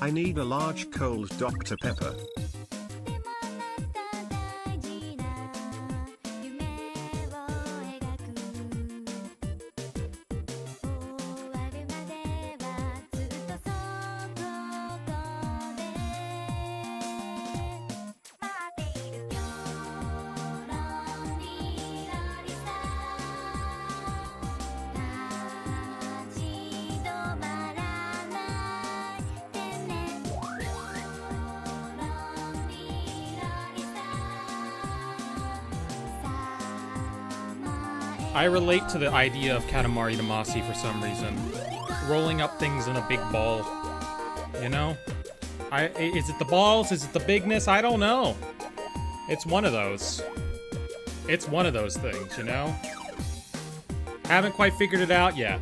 I need a large cold Dr. Pepper. I relate to the idea of Katamari Damacy for some reason. Rolling up things in a big ball. You know? Is it the balls? Is it the bigness? I don't know. It's one of those. It's one of those things, you know? Haven't quite figured it out yet.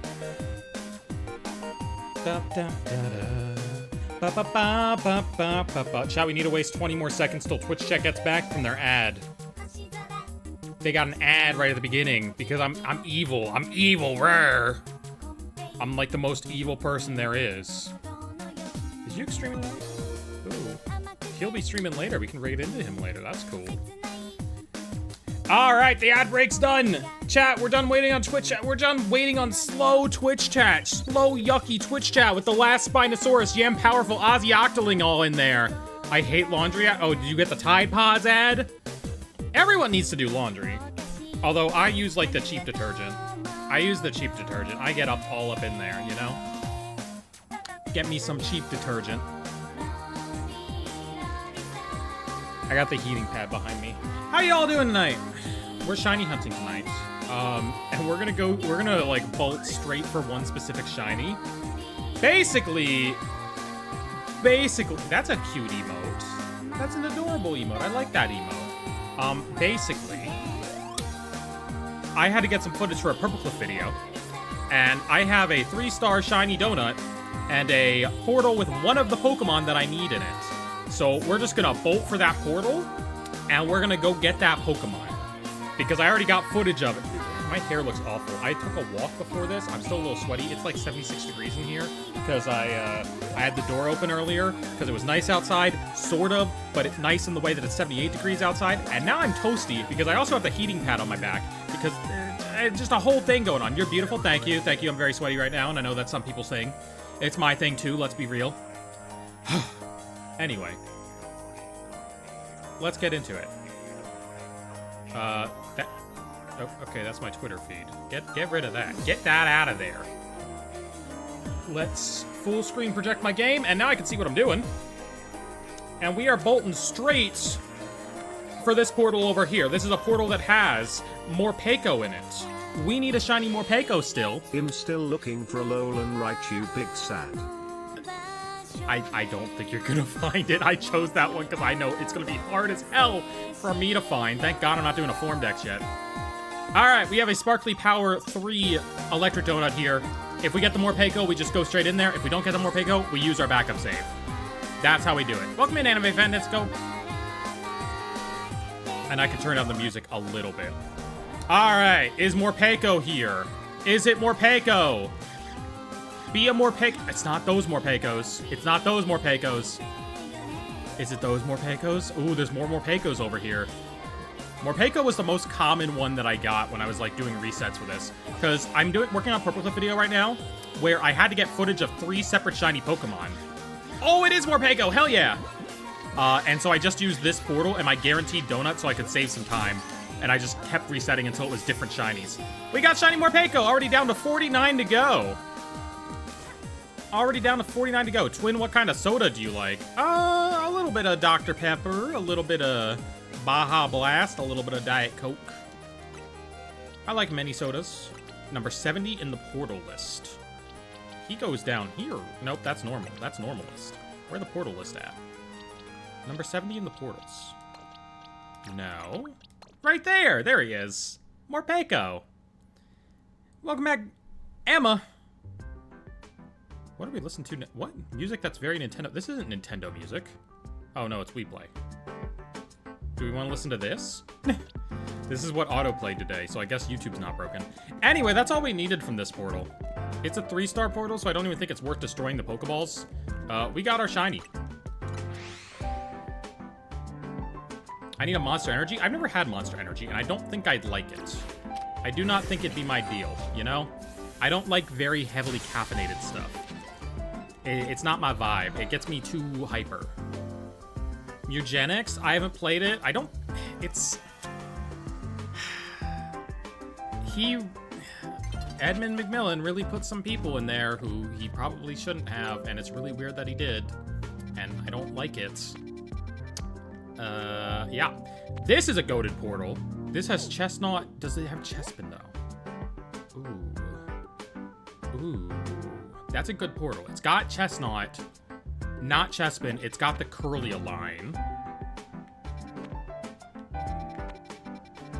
Chat, we need to waste 20 more seconds till Twitch chat gets back from their ad. They got an ad right at the beginning because I'm evil. I'm evil, rare. I'm like the most evil person there is. Is you streaming tonight? Ooh. He'll be streaming later. We can raid into him later. That's cool. All right, the ad break's done. Chat, we're done waiting on Twitch chat. We're done waiting on slow Twitch chat. Slow, yucky Twitch chat with the last Spinosaurus, Yam Powerful, Ozzy Octoling all in there. I hate laundry. Oh, did you get the Tide Pods ad? Everyone needs to do laundry. Although I use like the cheap detergent. I use the cheap detergent. I get all up in there, you know? Get me some cheap detergent. I got the heating pad behind me. How y'all doing tonight? We're shiny hunting tonight. And we're gonna like bolt straight for one specific shiny. Basically, that's a cute emote. That's an adorable emote. I like that emote. Basically, I had to get some footage for a Purple Cliff video, and I have a 3-star shiny donut and a portal with one of the Pokemon that I need in it. So we're just gonna bolt for that portal, and we're gonna go get that Pokemon. Because I already got footage of it. My hair looks awful. I took a walk before this. I'm still a little sweaty. It's like 76 degrees in here because I had the door open earlier because it was nice outside, sort of, but it's nice in the way that it's 78 degrees outside. And now I'm toasty because I also have the heating pad on my back because it's just a whole thing going on. You're beautiful. Thank you. Thank you. I'm very sweaty right now, and I know that's some people's thing. It's my thing, too. Let's be real. Anyway. Let's get into it. Oh, okay, that's my Twitter feed. Get rid of that. Get that out of there. Let's full screen project my game, and now I can see what I'm doing. And we are bolting straight for this portal over here. This is a portal that has Morpeko in it. We need a shiny Morpeko still. I'm still looking for a Alolan Raichu Big Sad. I don't think you're gonna find it. I chose that one because I know it's gonna be hard as hell for me to find. Thank God I'm not doing a form dex yet. Alright, we have a Sparkly Power 3 Electric Donut here. If we get the Morpeko, we just go straight in there. If we don't get the Morpeko, we use our backup save. That's how we do it. Welcome in, anime fan. Let's go. And I can turn down the music a little bit. Alright, is Morpeko here? Is it Morpeko? Be a Morpeko. It's not those Morpekos. It's not those Morpekos. Is it those Morpekos? Ooh, there's more Morpekos over here. Morpeko was the most common one that I got when I was like doing resets for this. Because I'm working on a Purple Cliff video right now where I had to get footage of 3 separate shiny Pokemon. Oh, it is Morpeko! Hell yeah! And so I just used this portal and my guaranteed donut so I could save some time. And I just kept resetting until it was different shinies. We got shiny Morpeko! Already down to 49 to go. Already down to 49 to go. Twin, what kind of soda do you like? A little bit of Dr. Pepper, a little bit of Baja Blast, a little bit of Diet Coke. I like many sodas. Number 70 in the portal list. He goes down here. Nope, that's normal. That's normal list. Where the portal list at? Number 70 in the portals. No. Right there! There he is. Morpeko. Welcome back, Emma. What are we listening to? What? Music that's very Nintendo. This isn't Nintendo music. Oh no, it's WePlay. Do we want to listen to this? This is what autoplayed today, so I guess YouTube's not broken. Anyway, that's all we needed from this portal. It's a 3-star portal, so I don't even think it's worth destroying the Pokeballs. We got our shiny. I need a Monster Energy. I've never had Monster Energy, and I don't think I'd like it. I do not think it'd be my deal, you know? I don't like very heavily caffeinated stuff. It's not my vibe. It gets me too hyper. Eugenics, I haven't played it. I don't... It's... Edmund McMillan really put some people in there who he probably shouldn't have, and it's really weird that he did. And I don't like it. Yeah. This is a goated portal. This has Chestnut. Does it have Chespin, though? Ooh. That's a good portal. It's got Chestnut, not Chespin. It's got the Curlia line.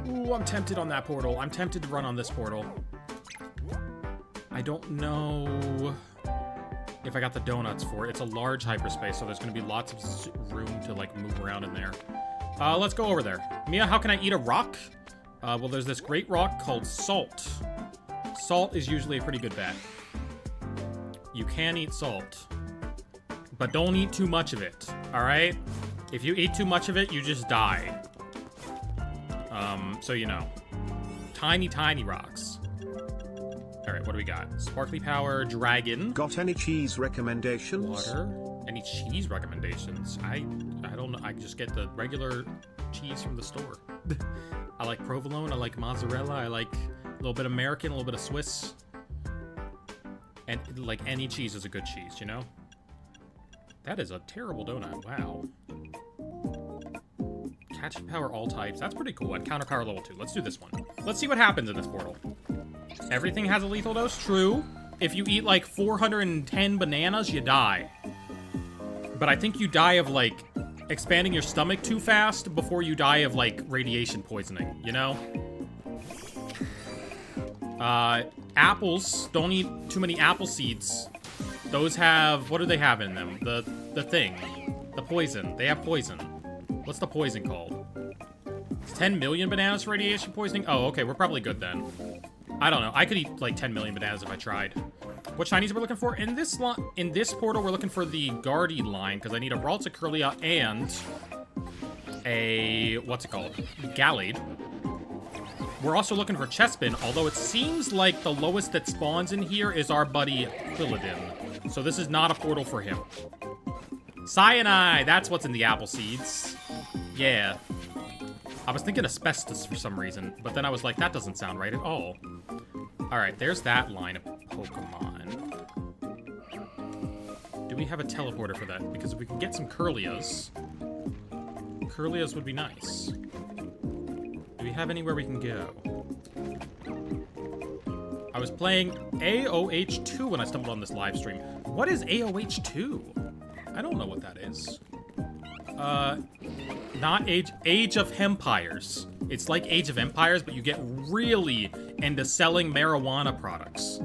Ooh, I'm tempted on that portal. I'm tempted to run on this portal. I don't know if I got the donuts for it. It's a large hyperspace, so there's going to be lots of room to, like, move around in there. Let's go over there. Mia, how can I eat a rock? Well, there's this great rock called salt. Salt is usually a pretty good bet. You can eat salt, but don't eat too much of it, all right? If you eat too much of it, you just die. So you know. Tiny, tiny rocks. All right, what do we got? Sparkly Power, Dragon. Got any cheese recommendations? Water. Any cheese recommendations? I don't know. I just get the regular cheese from the store. I like provolone. I like mozzarella. I like a little bit American, a little bit of Swiss. And like any cheese is a good cheese, you know? That is a terrible donut. Wow. Catching power all types. That's pretty cool. And counter power level 2. Let's do this one. Let's see what happens in this portal. Everything has a lethal dose. True. If you eat like 410 bananas, you die. But I think you die of like expanding your stomach too fast before you die of like radiation poisoning, you know? Apples. Don't eat too many apple seeds. Those have, what do they have in them? The thing. The poison. They have poison. What's the poison called? It's 10 million bananas for radiation poisoning? Oh, okay, we're probably good then. I don't know. I could eat like 10 million bananas if I tried. What shinies are we looking for? In this portal, we're looking for the Guardy line, because I need a Ralta Curlia and a, what's it called? Gallade. We're also looking for Chespin, although it seems like the lowest that spawns in here is our buddy Quilladin. So this is not a portal for him. Cyanide! That's what's in the apple seeds. Yeah. I was thinking asbestos for some reason, but then I was like, that doesn't sound right at all. Alright, there's that line of Pokemon. Do we have a teleporter for that? Because if we can get some Curlias, Curlias would be nice. Do we have anywhere we can go? I was playing AOH2 when I stumbled on this live stream. What is AOH2? I don't know what that is. Not Age of Empires. It's like Age of Empires, but you get really into selling marijuana products.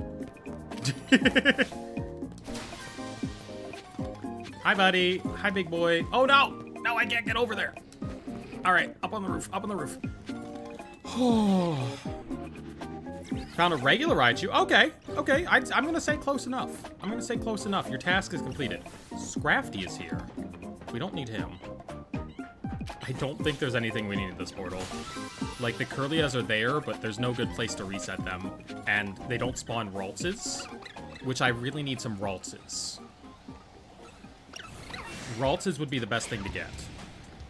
Hi, buddy. Hi, big boy. Oh, no! No, I can't get over there. All right, up on the roof, up on the roof. Found a regular Raichu. Okay, okay. I'm gonna say close enough. I'm gonna say close enough. Your task is completed. Scrafty is here. We don't need him. I don't think there's anything we need in this portal. Like, the Curlias are there, but there's no good place to reset them. And they don't spawn Raltses, which I really need some Raltses. Raltses would be the best thing to get.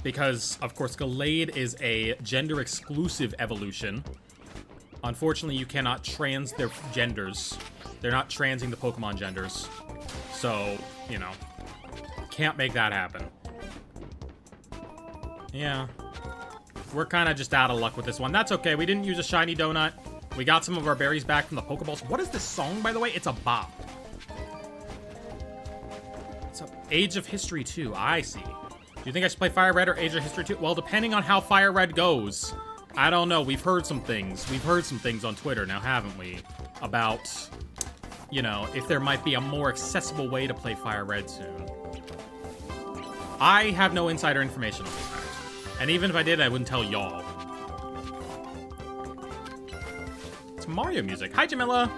Because, of course, Gallade is a gender-exclusive evolution. Unfortunately, you cannot trans their genders. They're not transing the Pokemon genders. So, you know, can't make that happen. Yeah. We're kind of just out of luck with this one. That's okay. We didn't use a shiny donut. We got some of our berries back from the Pokeballs. What is this song, by the way? It's a bop. It's a Age of History 2. I see. Do you think I should play Fire Red or Age of History 2? Well, depending on how Fire Red goes, I don't know. We've heard some things. We've heard some things on Twitter now, haven't we? About, you know, if there might be a more accessible way to play Fire Red soon. I have no insider information on this matter. And even if I did, I wouldn't tell y'all. It's Mario music. Hi, Jamila.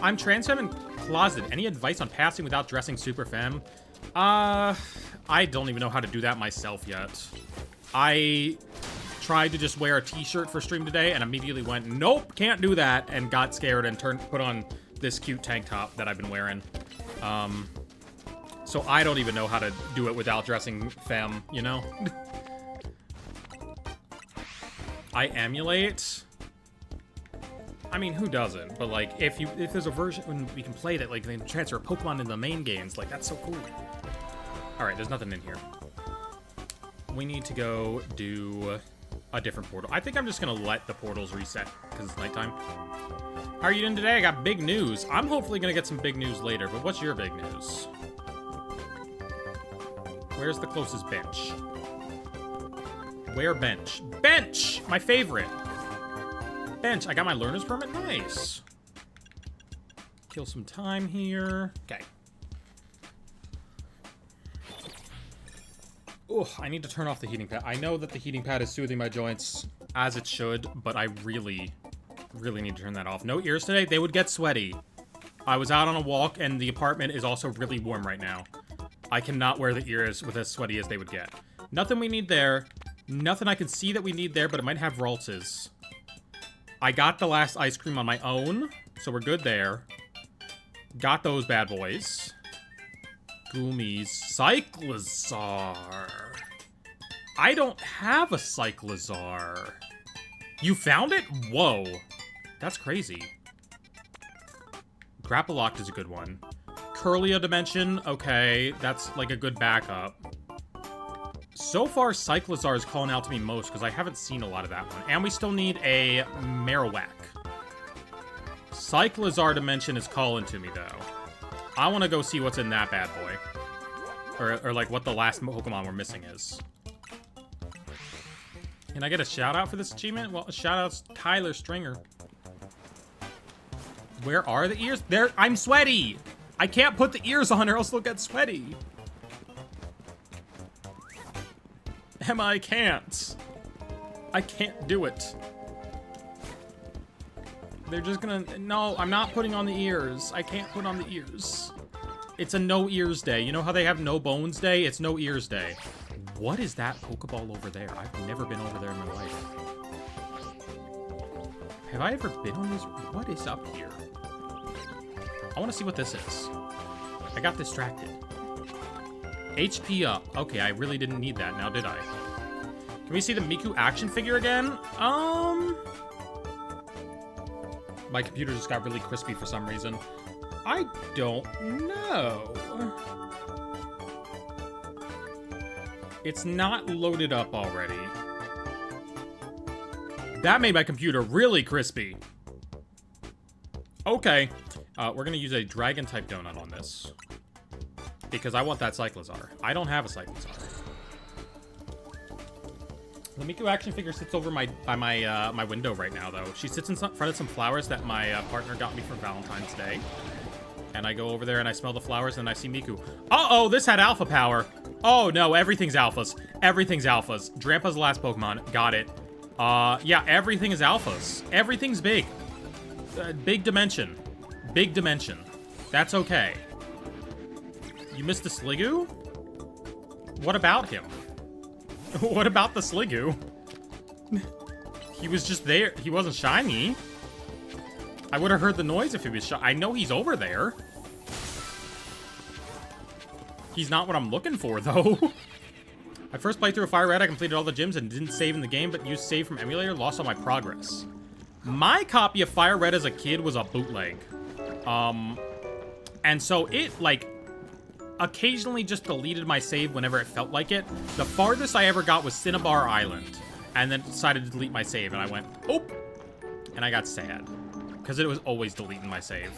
I'm trans femme and closeted. Any advice on passing without dressing super femme? I don't even know how to do that myself yet. I tried to just wear a t-shirt for stream today and immediately went, nope, can't do that, and got scared and put on this cute tank top that I've been wearing. So I don't even know how to do it without dressing femme, you know? I emulate. I mean, who doesn't? But like, if there's a version when we can play that, like, they transfer Pokemon into the main games, like, that's so cool. All right, there's nothing in here. We need to go do a different portal. I think I'm just gonna let the portals reset because it's nighttime. How are you doing today? I got big news. I'm hopefully gonna get some big news later, but what's your big news? Where's the closest bench? Where bench? Bench! My favorite! Bench, I got my learner's permit, nice. Kill some time here. Okay. Oh, I need to turn off the heating pad. I know that the heating pad is soothing my joints, as it should, but I really need to turn that off. No ears today? They would get sweaty. I was out on a walk, and the apartment is also really warm right now. I cannot wear the ears with as sweaty as they would get. Nothing we need there. Nothing I can see that we need there, but it might have Raltz's. I got the last ice cream on my own, so we're good there. Got those bad boys. Goomies. Cyclizar. I don't have a Cyclizar. You found it? Whoa. That's crazy. Grappaloct is a good one. Curlia Dimension. Okay, that's like a good backup. So far, Cyclizar is calling out to me most because I haven't seen a lot of that one. And we still need a Marowak. Cyclizar Dimension is calling to me, though. I want to go see what's in that bad boy. Or like, what the last Pokemon we're missing is. Can I get a shout-out for this achievement? Well, shout-out's Tyler Stringer. Where are the ears? There, I'm sweaty! I can't put the ears on or else they'll get sweaty. Emma, I can't. I can't do it. They're just gonna... No, I'm not putting on the ears. I can't put on the ears. It's a no ears day. You know how they have no bones day? It's no ears day. What is that Pokeball over there? I've never been over there in my life. Have I ever been on this? What is up here? I want to see what this is. I got distracted. HP up. Okay, I really didn't need that now, did I? Can we see the Miku action figure again? My computer just got really crispy for some reason. I don't know. It's not loaded up already. That made my computer really crispy. Okay. We're gonna use a Dragon-type donut on this. Because I want that Cyclizar. I don't have a Cyclizar. The Miku action figure sits over my window right now, though. She sits in front of some flowers that my partner got me for Valentine's Day. And I go over there and I smell the flowers and I see Miku. Uh-oh, this had alpha power. Oh, no, everything's alphas. Everything's alphas. Drampa's the last Pokemon. Got it. Yeah, everything is alphas. Everything's big. Big dimension. Big dimension. That's okay. You missed the Sliggoo? What about him? What about the Sliggoo? He was just there. He wasn't shiny. I would have heard the noise if he was shiny. I know he's over there. He's not what I'm looking for, though. I first played through a Fire Red. I completed all the gyms and didn't save in the game, but used save from emulator. Lost all my progress. My copy of Fire Red as a kid was a bootleg. And so it, like, occasionally just deleted my save whenever it felt like it. The farthest I ever got was Cinnabar Island, and then decided to delete my save, and I went, oh, and I got sad, because it was always deleting my save.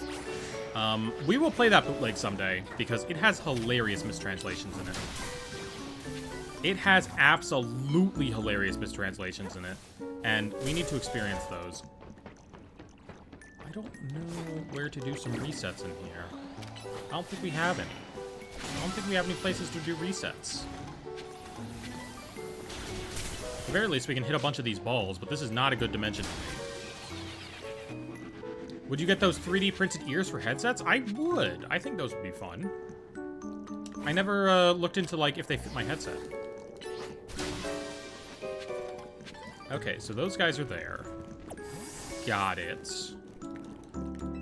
We will play that bootleg someday, because it has hilarious mistranslations in it. It has absolutely hilarious mistranslations in it, and we need to experience those. I don't know where to do some resets in here. I don't think we have any. I don't think we have any places to do resets. At the very least, we can hit a bunch of these balls, but this is not a good dimension. Would you get those 3D printed ears for headsets? I would. I think those would be fun. I never looked into, like, if they fit my headset. Okay, so those guys are there. Got it.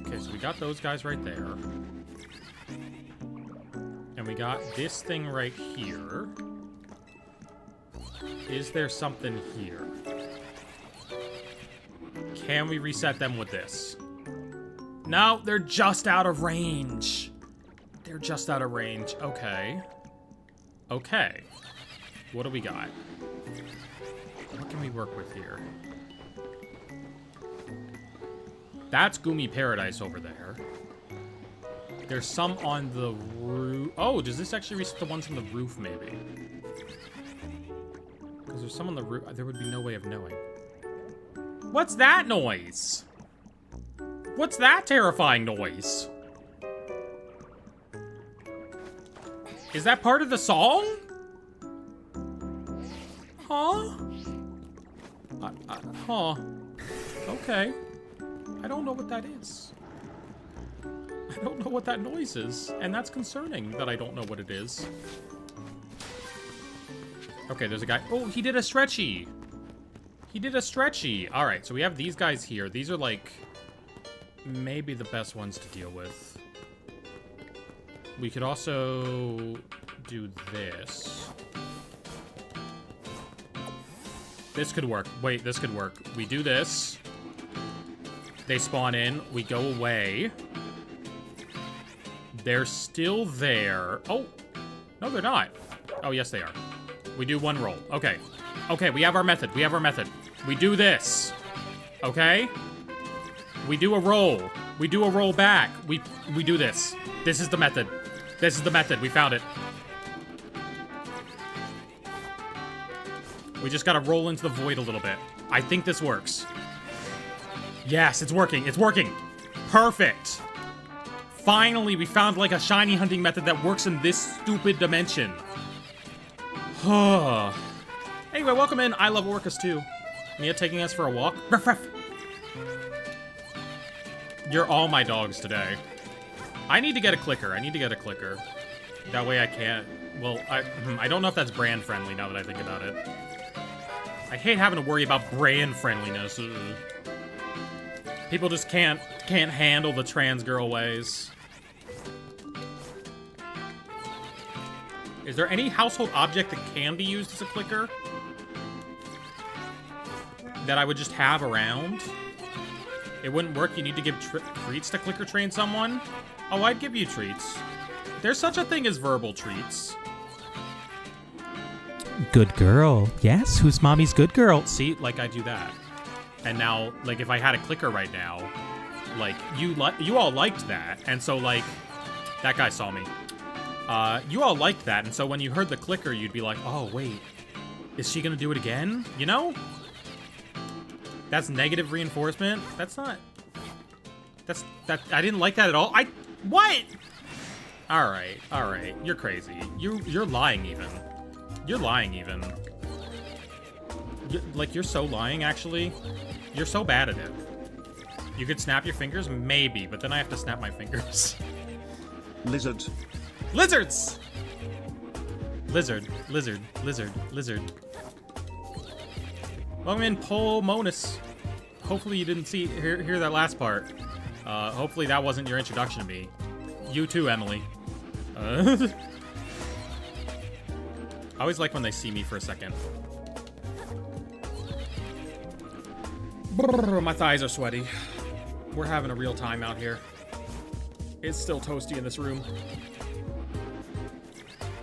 Okay, so we got those guys right there. And we got this thing right here. Is there something here? Can we reset them with this? No, they're just out of range. They're just out of range. Okay. Okay. What do we got? What can we work with here? That's Goomy Paradise over there. There's some on the roof. Oh, does this actually reset the ones on the roof, maybe? Because there's some on the roof. There would be no way of knowing. What's that noise? What's that terrifying noise? Is that part of the song? Huh? Huh. Okay. I don't know what that is. I don't know what that noise is, and that's concerning that I don't know what it is. Okay, there's a guy. Oh, he did a stretchy. He did a stretchy. All right, so we have these guys here. These are like maybe the best ones to deal with. We could also do this. This could work. Wait, this could work. We do this. They spawn in. We go away. They're still there. Oh, no, they're not. Oh, yes, they are. We do one roll. Okay. Okay, we have our method. We have our method. We do this. Okay? We do a roll. We do a roll back. We do this. This is the method. This is the method. We found it. We just gotta roll into the void a little bit. I think this works. Yes, it's working. It's working. Perfect. Finally, we found like a shiny hunting method that works in this stupid dimension. Anyway, welcome in. I love orcas too. Mia taking us for a walk. Ruff, ruff. You're all my dogs today. I need to get a clicker. I need to get a clicker. That way I can't... Well, I don't know if that's brand friendly now that I think about it. I hate having to worry about brand friendliness. Ugh. People just can't handle the trans girl ways. Is there any household object that can be used as a clicker? That I would just have around? It wouldn't work. You need to give treats to clicker train someone? Oh, I'd give you treats. There's such a thing as verbal treats. Good girl. Yes, who's mommy's good girl? See, like I do that. And now, like if I had a clicker right now, like you all liked that. And so like, that guy saw me. You all liked that. And so when you heard the clicker, you'd be like, oh wait, is she gonna do it again? You know? That's negative reinforcement. That's not, I didn't like that at all. What? All right. You're crazy. You're lying even. You're lying even. You're so lying, actually. You're so bad at it. You could snap your fingers? Maybe, but then I have to snap my fingers. Lizard. Lizards! Lizard. Welcome in, Polmonus. Hopefully you didn't hear that last part. Hopefully that wasn't your introduction to me. You too, Emily. I always like when they see me for a second. Brrr, my thighs are sweaty. We're having a real time out here. It's still toasty in this room.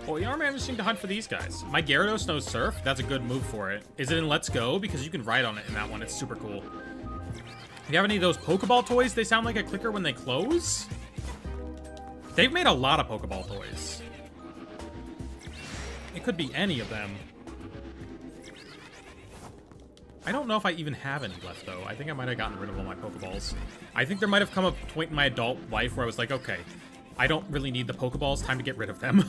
Oh, you are managing to hunt for these guys. My Gyarados knows Surf. That's a good move for it. Is it in Let's Go? Because you can ride on it in that one. It's super cool. Do you have any of those Pokeball toys? They sound like a clicker when they close. They've made a lot of Pokeball toys. It could be any of them. I don't know if I even have any left, though. I think I might have gotten rid of all my Pokeballs. I think there might have come a point in my adult life where I was like, okay, I don't really need the Pokeballs. Time to get rid of them.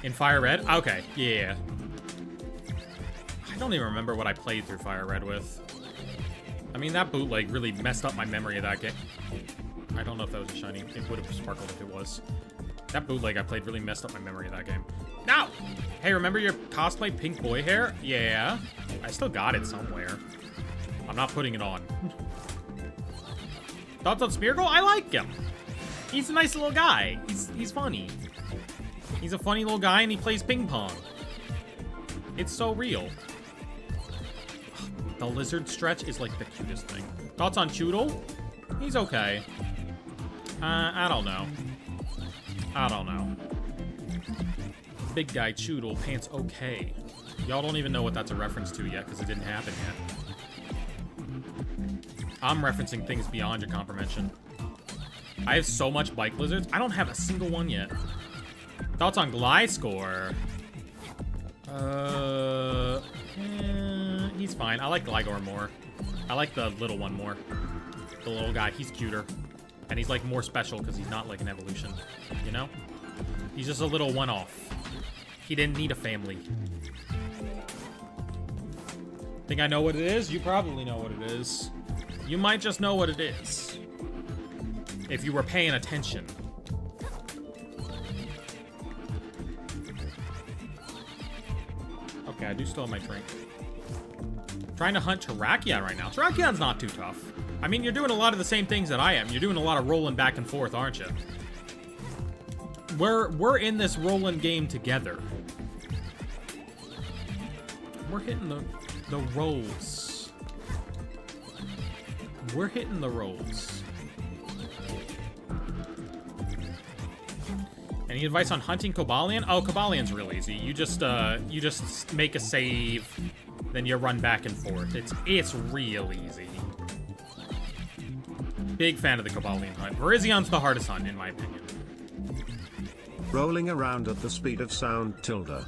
In Fire Red? Okay, yeah. I don't even remember what I played through Fire Red with. I mean, that bootleg really messed up my memory of that game. I don't know if that was a shiny. It would have sparkled if it was. That bootleg I played really messed up my memory of that game. No! Hey, remember your cosplay pink boy hair? Yeah. I still got it somewhere. I'm not putting it on. Thoughts on Smeargle? I like him. He's a nice little guy. He's funny. He's a funny little guy and he plays ping pong. It's so real. The lizard stretch is like the cutest thing. Thoughts on Choodle? He's okay. I don't know. I don't know. Big guy Choodle, pants okay. Y'all don't even know what that's a reference to yet because it didn't happen yet. I'm referencing things beyond your comprehension. I have so much bike lizards. I don't have a single one yet. Thoughts on Gliscor? He's fine. I like Gligar more. I like the little one more. The little guy, he's cuter. And he's like more special because he's not like an evolution, you know? He's just a little one-off. He didn't need a family. Think I know what it is? You probably know what it is. You might just know what it is. If you were paying attention. Okay, I do still have my drink. Trying to hunt Terrakion right now. Terrakion's not too tough. I mean, you're doing a lot of the same things that I am. You're doing a lot of rolling back and forth, aren't you? We're in this rolling game together. We're hitting the rolls. We're hitting the rolls. Any advice on hunting Cobalion? Oh, Cobalion's real easy. You just make a save, then you run back and forth. It's real easy. Big fan of the Cobalion hunt. Verizion's the hardest hunt, in my opinion. Rolling around at the speed of sound, tilde.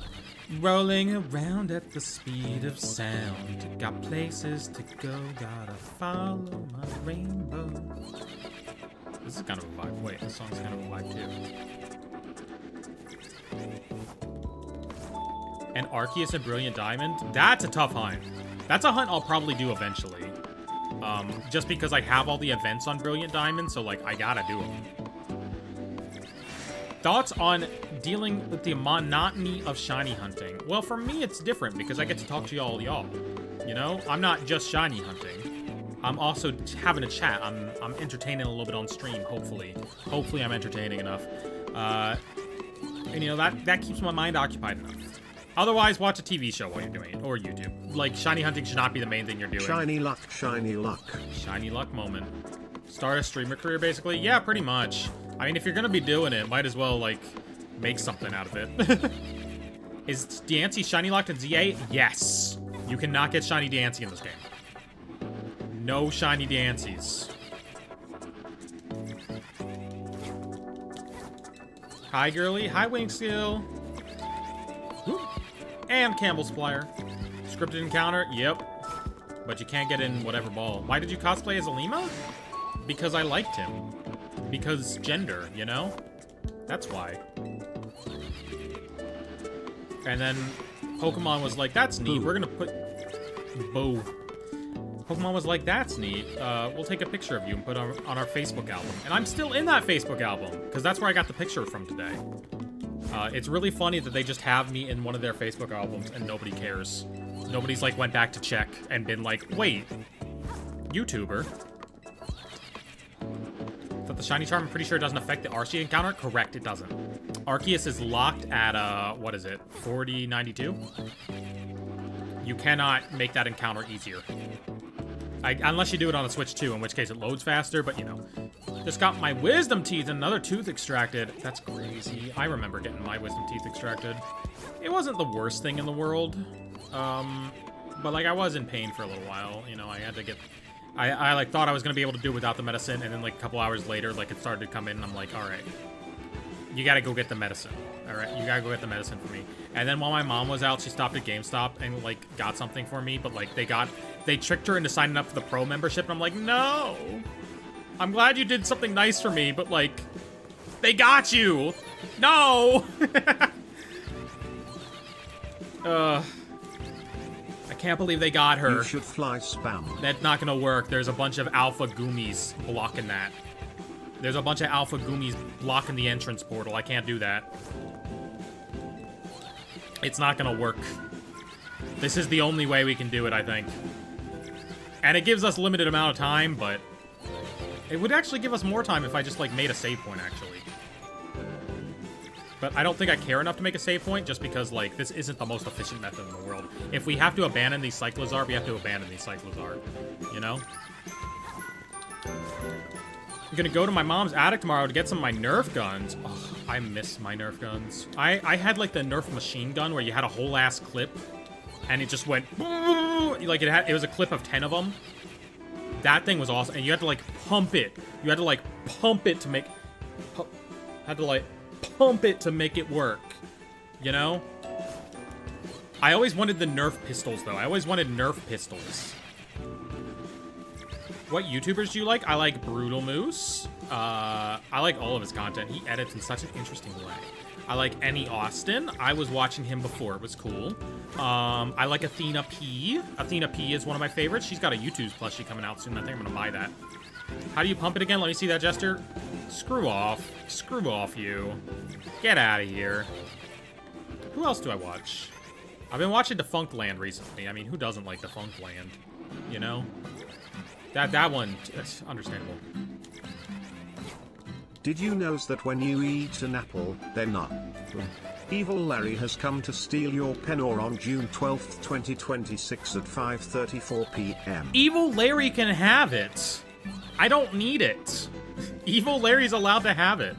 Rolling around at the speed of sound. Got places to go, gotta follow my rainbow. This is kind of a vibe. Wait, this song's kind of a vibe too. And Arceus and Brilliant Diamond? That's a tough hunt. That's a hunt I'll probably do eventually. Just because I have all the events on Brilliant Diamond, so like I gotta do them. Thoughts on dealing with the monotony of shiny hunting? Well, for me, it's different because I get to talk to y'all. You know, I'm not just shiny hunting. I'm also having a chat. I'm entertaining a little bit on stream. Hopefully, I'm entertaining enough. And you know that keeps my mind occupied enough. Otherwise, watch a TV show while you're doing it, or YouTube. Like, shiny hunting should not be the main thing you're doing. Shiny luck, shiny luck. Shiny luck moment. Start a streamer career, basically? Yeah, pretty much. I mean, if you're gonna be doing it, might as well, like, make something out of it. Is Diancie shiny locked in ZA? Yes. You cannot get shiny Diancie in this game. No shiny Diancies. Hi, girly. Hi, Wingskill. And Campbell Splier. Scripted encounter? Yep. But you can't get in whatever ball. Why did you cosplay as a Lima? Because I liked him. Because gender, you know? That's why. And then Pokemon was like, that's neat. We're gonna put... Boo. Pokemon was like, that's neat. We'll take a picture of you and put it on our Facebook album. And I'm still in that Facebook album. Because that's where I got the picture from today. It's really funny that they just have me in one of their Facebook albums and nobody cares. Nobody's like went back to check and been like, wait, YouTuber. That the shiny charm, I'm pretty sure it doesn't affect the Arceus encounter. Correct, it doesn't. Arceus is locked at, what is it, 4092? You cannot make that encounter easier. Unless you do it on the Switch 2, in which case it loads faster, but you know. Just got my wisdom teeth and another tooth extracted. That's crazy. I remember getting my wisdom teeth extracted. It wasn't the worst thing in the world. But like I was in pain for a little while. You know, I had to get... I like thought I was going to be able to do without the medicine, and then like a couple hours later, like it started to come in, and I'm like, alright. You gotta go get the medicine. Alright, you gotta go get the medicine for me. And then while my mom was out, she stopped at GameStop and like got something for me, but like they tricked her into signing up for the pro membership, and I'm like, no! I'm glad you did something nice for me, but like, they got you! No! I can't believe they got her. You should fly spam. That's not gonna work. There's a bunch of alpha goomies blocking that. There's a bunch of alpha goomies blocking the entrance portal. I can't do that. It's not gonna work. This is the only way we can do it, I think. And it gives us limited amount of time, but it would actually give us more time if I just, like, made a save point, actually. But I don't think I care enough to make a save point, just because, like, this isn't the most efficient method in the world. If we have to abandon these Cyclizar, we have to abandon these Cyclizar. You know? I'm gonna go to my mom's attic tomorrow to get some of my Nerf guns. Oh, I miss my Nerf guns. I had, like, the Nerf machine gun where you had a whole-ass clip, and it just went... Like, it was a clip of 10 of them. That thing was awesome. And you had to, like, pump it. You had to, like, pump it to make... pump it to make it work. You know? I always wanted the Nerf pistols, though. I always wanted Nerf pistols. What YouTubers do you like? I like Brutal Moose. I like all of his content. He edits in such an interesting way. I like Any Austin. I was watching him before. It was cool. I like Athena P. Athena P is one of my favorites. She's got a YouTube plushie coming out soon. I think I'm going to buy that. How do you pump it again? Let me see that gesture. Screw off. Screw off, you. Get out of here. Who else do I watch? I've been watching Defunctland recently. I mean, who doesn't like Defunctland? You know? That one, that's understandable. Did you know that when you eat an apple, they're not? Evil Larry has come to steal your penor on June 12th, 2026 at 5:34 p.m. Evil Larry can have it. I don't need it. Evil Larry's allowed to have it.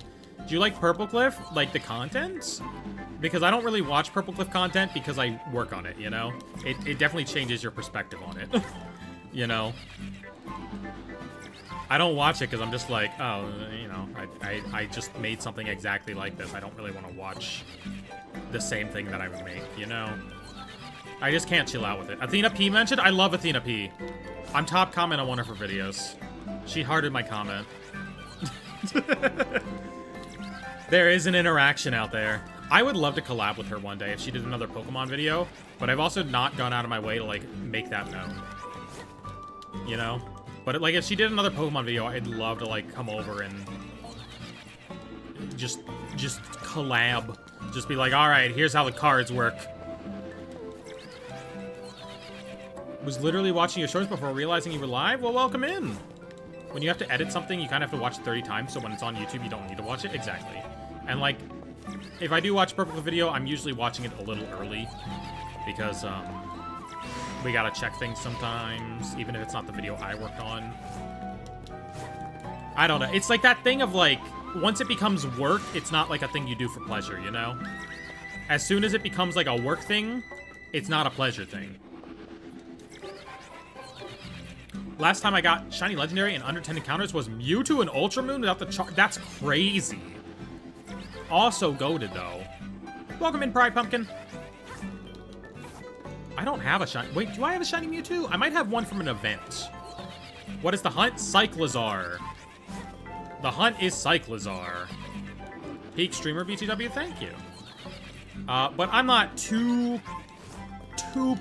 Do you like Purple Cliff? Like the content? Because I don't really watch Purple Cliff content because I work on it, you know? It definitely changes your perspective on it. You know? I don't watch it because I'm just like, oh, you know, I just made something exactly like this. I don't really want to watch the same thing that I would make, you know? I just can't chill out with it. Athena P mentioned? I love Athena P. I'm top comment on one of her videos. She hearted my comment. There is an interaction out there. I would love to collab with her one day if she did another Pokemon video, but I've also not gone out of my way to, like, make that known. You know? But, like, if she did another Pokemon video, I'd love to, like, come over and just collab. Just be like, alright, here's how the cards work. Was literally watching your shorts before realizing you were live? Well, welcome in. When you have to edit something, you kind of have to watch it 30 times, so when it's on YouTube, you don't need to watch it. Exactly. And, like, if I do watch a Purple video, I'm usually watching it a little early. Because, we gotta check things sometimes, even if it's not the video I worked on. I don't know. It's like that thing of, like, once it becomes work, it's not like a thing you do for pleasure, you know? As soon as it becomes, like, a work thing, it's not a pleasure thing. Last time I got Shiny Legendary in under 10 encounters was Mewtwo and Ultra Moon without the char- That's crazy. Also goated, though. Welcome in, Pride Pumpkin. I don't have a shiny... Wait, do I have a shiny Mewtwo? I might have one from an event. What is the hunt? Cyclizar. The hunt is Cyclizar. Peak Streamer BTW, thank you. But I'm not too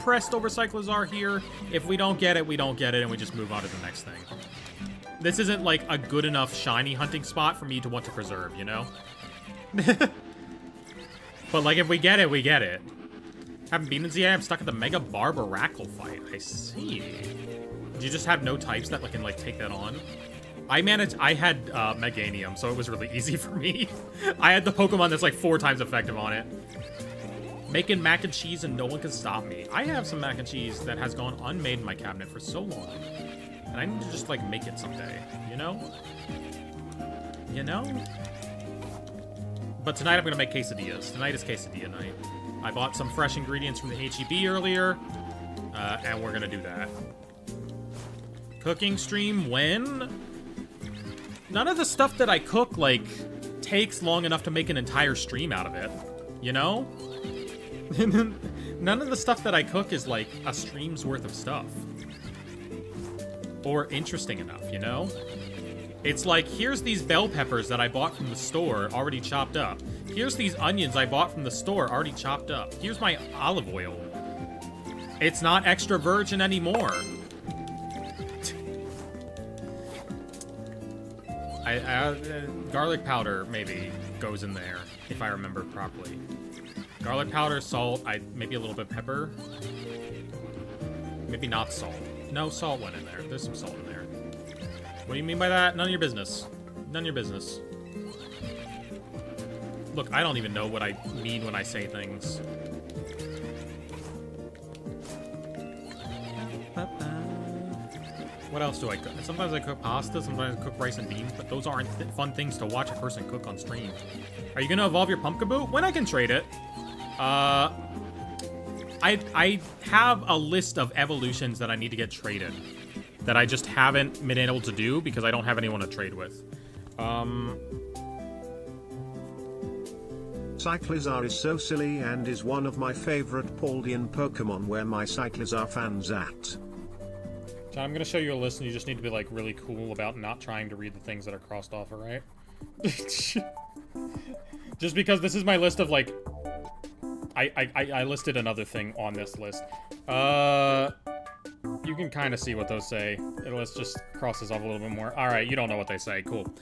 pressed over Cyclizar here. If we don't get it, we don't get it, and we just move on to the next thing. This isn't, like, a good enough shiny hunting spot for me to want to preserve, you know? But, like, if we get it, we get it. Haven't been in ZA, I'm stuck at the Mega Barbarackle fight. I see. Do you just have no types that can, like, take that on? I had Meganium, so it was really easy for me. I had the Pokemon that's, like, 4 times effective on it. Making mac and cheese and no one can stop me. I have some mac and cheese that has gone unmade in my cabinet for so long. And I need to just, like, make it someday, you know? You know? But tonight I'm gonna make quesadillas. Tonight is quesadilla night. I bought some fresh ingredients from the HEB earlier, and we're gonna do that. Cooking stream when? None of the stuff that I cook, like, takes long enough to make an entire stream out of it, you know? None of the stuff that I cook is, like, a stream's worth of stuff. Or interesting enough, you know? It's like, here's these bell peppers that I bought from the store, already chopped up. Here's these onions I bought from the store, already chopped up. Here's my olive oil. It's not extra virgin anymore. Garlic powder maybe goes in there, if I remember properly. Garlic powder, salt, maybe a little bit of pepper. Maybe not salt. No, salt went in there. There's some salt in there. What do you mean by that? None of your business. None of your business. Look, I don't even know what I mean when I say things. What else do I cook? Sometimes I cook pasta, sometimes I cook rice and beans, but those aren't fun things to watch a person cook on stream. Are you gonna evolve your Pumpkaboo? When I can trade it. I have a list of evolutions that I need to get traded that I just haven't been able to do because I don't have anyone to trade with. Cyclizar is so silly and is one of my favorite Paldean Pokemon. Where my Cyclizar fans at? John, I'm gonna show you a list and you just need to be like really cool about not trying to read the things that are crossed off, alright? Just because this is my list of like... I listed another thing on this list. You can kind of see what those say. Let's just cross this off a little bit more. Alright, you don't know what they say. Cool.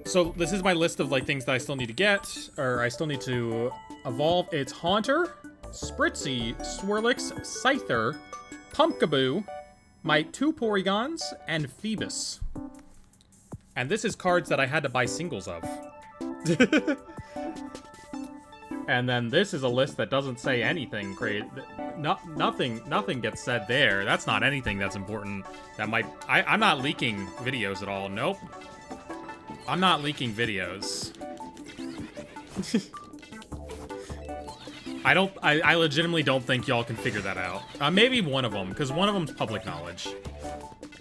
So this is my list of like things that I still need to get, or I still need to evolve. It's Haunter, Spritzy, Swirlix, Scyther, Pumpkaboo, my 2 Porygons, and Phoebus. And this is cards that I had to buy singles of. And then this is a list that doesn't say anything great. Nothing gets said there. That's not anything that's important. That might... I'm not leaking videos at all. Nope. I'm not leaking videos. I legitimately don't think y'all can figure that out. Maybe one of them, because one of them's public knowledge.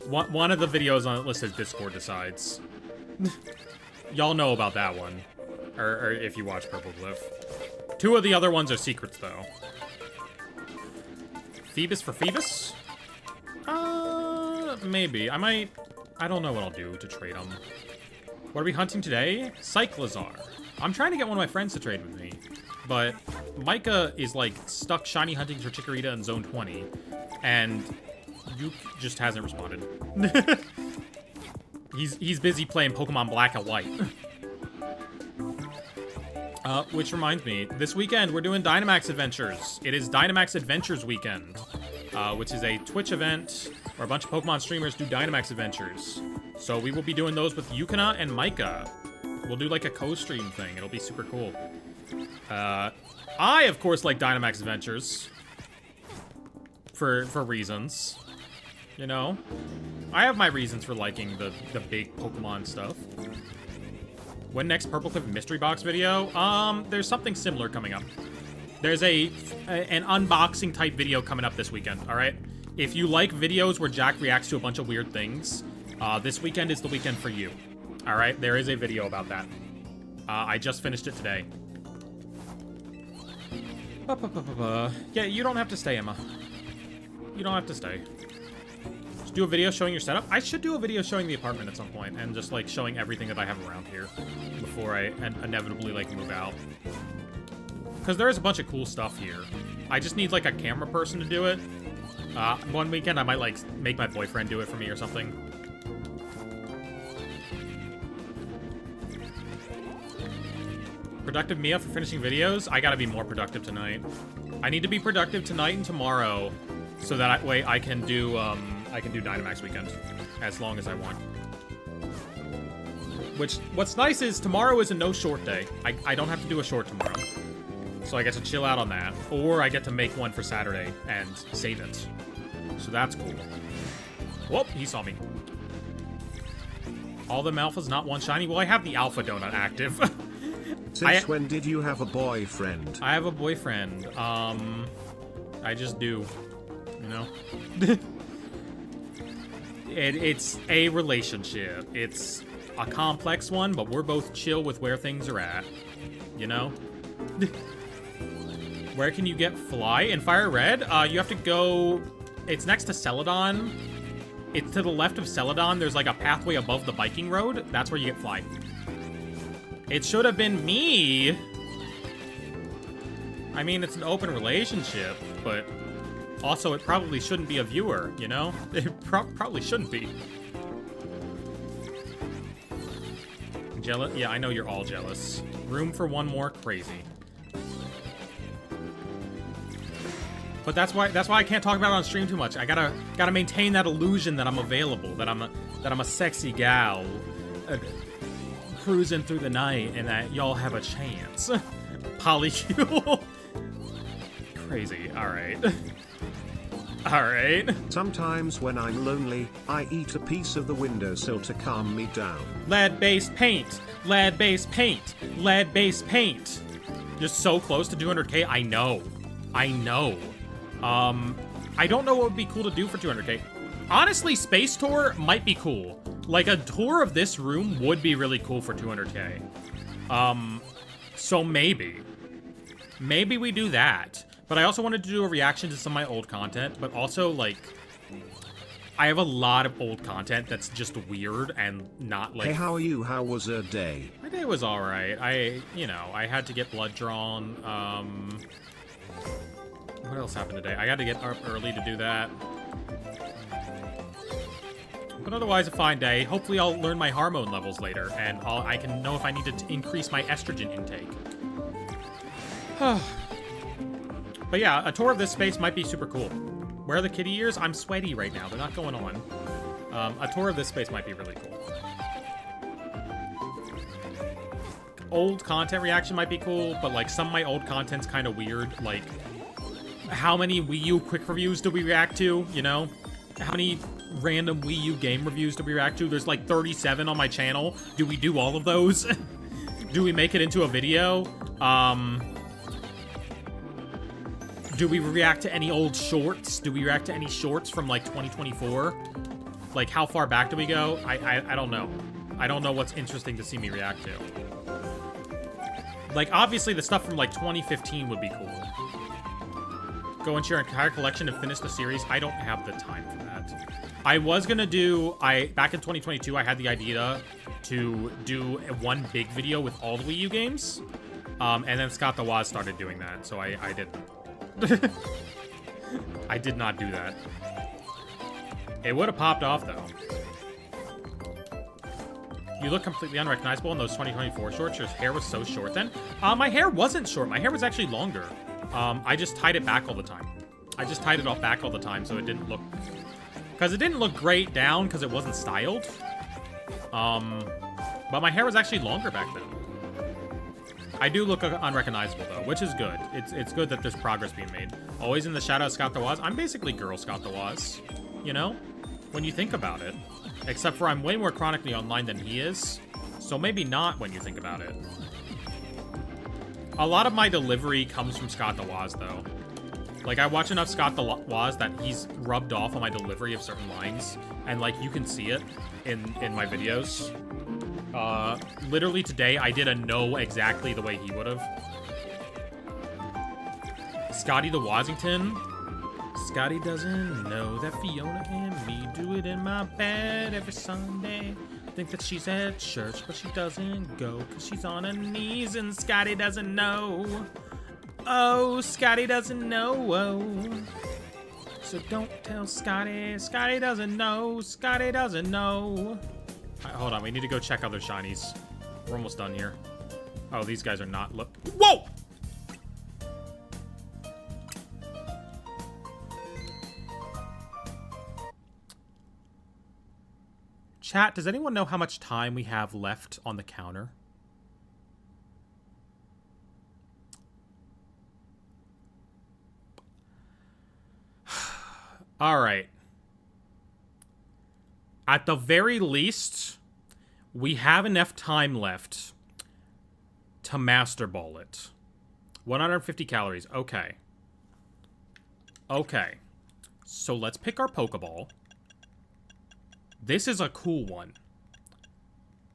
One of the videos on the list is Discord Decides. Y'all know about that one. Or if you watch Purple Glyph. 2 of the other ones are secrets, though. Phoebus for Phoebus? Maybe. I don't know what I'll do to trade them. What are we hunting today? Cyclizar. I'm trying to get one of my friends to trade with me. But Micah is, like, stuck shiny hunting for Chikorita in Zone 20. And Yuke just hasn't responded. He's busy playing Pokemon Black and White. Which reminds me, this weekend we're doing Dynamax Adventures. It is Dynamax Adventures weekend, which is a Twitch event where a bunch of Pokemon streamers do Dynamax Adventures. So we will be doing those with Yukina and Micah. We'll do like a co-stream thing. It'll be super cool. I, of course, like Dynamax Adventures. For reasons. You know? I have my reasons for liking the big Pokemon stuff. When next Purple Cliff Mystery Box video? There's something similar coming up. There's an unboxing type video coming up this weekend, alright? If you like videos where Jack reacts to a bunch of weird things, this weekend is the weekend for you. Alright, there is a video about that. I just finished it today. Yeah, you don't have to stay, Emma. You don't have to stay. Just do a video showing your setup. I should do a video showing the apartment at some point and just like showing everything that I have around here before I inevitably like move out. Because there is a bunch of cool stuff here. I just need like a camera person to do it. One weekend I might like make my boyfriend do it for me or something. Productive Mia for finishing videos? I gotta be more productive tonight. I need to be productive tonight and tomorrow so that way I can do Dynamax weekend as long as I want. What's nice is tomorrow is a no short day. I don't have to do a short tomorrow. So I get to chill out on that. Or I get to make one for Saturday and save it. So that's cool. Whoop, he saw me. All them alphas, not one shiny? Well, I have the alpha donut active. Since when did you have a boyfriend? I have a boyfriend. I just do. You know? It's a relationship. It's a complex one, but we're both chill with where things are at. You know? Where can you get Fly? In Fire Red? You have to go... It's next to Celadon. It's to the left of Celadon. There's like a pathway above the biking road. That's where you get Fly. It should have been me. I mean, it's an open relationship. but also it probably shouldn't be a viewer, you know? It probably shouldn't be. Jealous? Yeah, I know you're all jealous. Room for one more? Crazy. But that's why I can't talk about it on stream too much. I gotta maintain that illusion that I'm available, that I'm a sexy gal cruising through the night, and that y'all have a chance. Polycule. Crazy. All right. All right. Sometimes when I'm lonely, I eat a piece of the windowsill to calm me down. Lead-based paint. Lead-based paint. Lead-based paint. You're so close to 200k. I know. I know. I don't know what would be cool to do for 200k. Honestly, Space Tour might be cool. Like, a tour of this room would be really cool for 200k. So maybe. Maybe we do that. But I also wanted to do a reaction to some of my old content, but also, like, I have a lot of old content that's just weird and not, like... Hey, how are you? How was your day? My day was alright. I had to get blood drawn, What else happened today? I got to get up early to do that. But otherwise, a fine day. Hopefully, I'll learn my hormone levels later, and I can know if I need to increase my estrogen intake. But yeah, a tour of this space might be super cool. Where are the kitty ears? I'm sweaty right now. They're not going on. A tour of this space might be really cool. Old content reaction might be cool, but like some of my old content's kind of weird. Like, how many Wii U quick reviews do we react to, you know? How many random Wii U game reviews do we react to? There's like 37 on my channel. Do we do all of those? Do we make it into a video? Do we react to any old shorts? Do we react to any shorts from like 2024? Like, how far back do we go? I don't know. I don't know what's interesting to see me react to. Like, obviously the stuff from like 2015 would be cool. Go into your entire collection and finish the series. I don't have the time for that. I was gonna do, back in 2022, I had the idea to do one big video with all the Wii U games. And then Scott the Woz started doing that, so I didn't. I did not do that. It would have popped off, though. You look completely unrecognizable in those 2024 shorts. Your hair was so short then. My hair wasn't short. My hair was actually longer. I just tied it back all the time. I just tied it off back all the time, so it didn't look... Because it didn't look great down, because it wasn't styled. But my hair was actually longer back then. I do look unrecognizable, though, which is good. It's good that there's progress being made. Always in the shadow of Scott the Woz. I'm basically girl Scott the Woz, you know? When you think about it. Except for I'm way more chronically online than he is. So maybe not when you think about it. A lot of my delivery comes from Scott the Woz, though. Like, I watch enough Scott the Woz that he's rubbed off on my delivery of certain lines. And, like, you can see it in my videos. Literally today, I did a no exactly the way he would have. Scotty the Washington. Scotty doesn't know that Fiona and me do it in my bed every Sunday. Think that she's at church, but she doesn't go because she's on her knees and Scotty doesn't know. Oh, Scotty doesn't know. Oh. So don't tell Scotty. Scotty doesn't know. Scotty doesn't know. Hold on, we need to go check other shinies. We're almost done here. Oh, these guys are not look. Whoa! Chat, does anyone know how much time we have left on the counter? All right. At the very least, we have enough time left to Master Ball it. 150 calories. Okay. Okay. So let's pick our Pokeball. This is a cool one.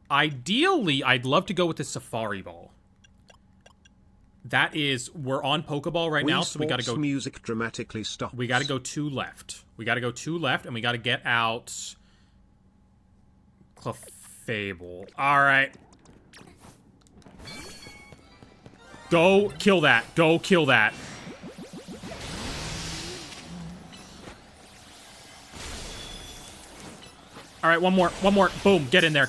Ideally, I'd love to go with the Safari Ball. That is, we're on Pokeball right now, so we gotta go... music dramatically stops. We gotta go 2 left. We gotta go 2 left, and we gotta get out... Clefable. Alright. Go kill that. Go kill that. All right, one more. Boom, get in there.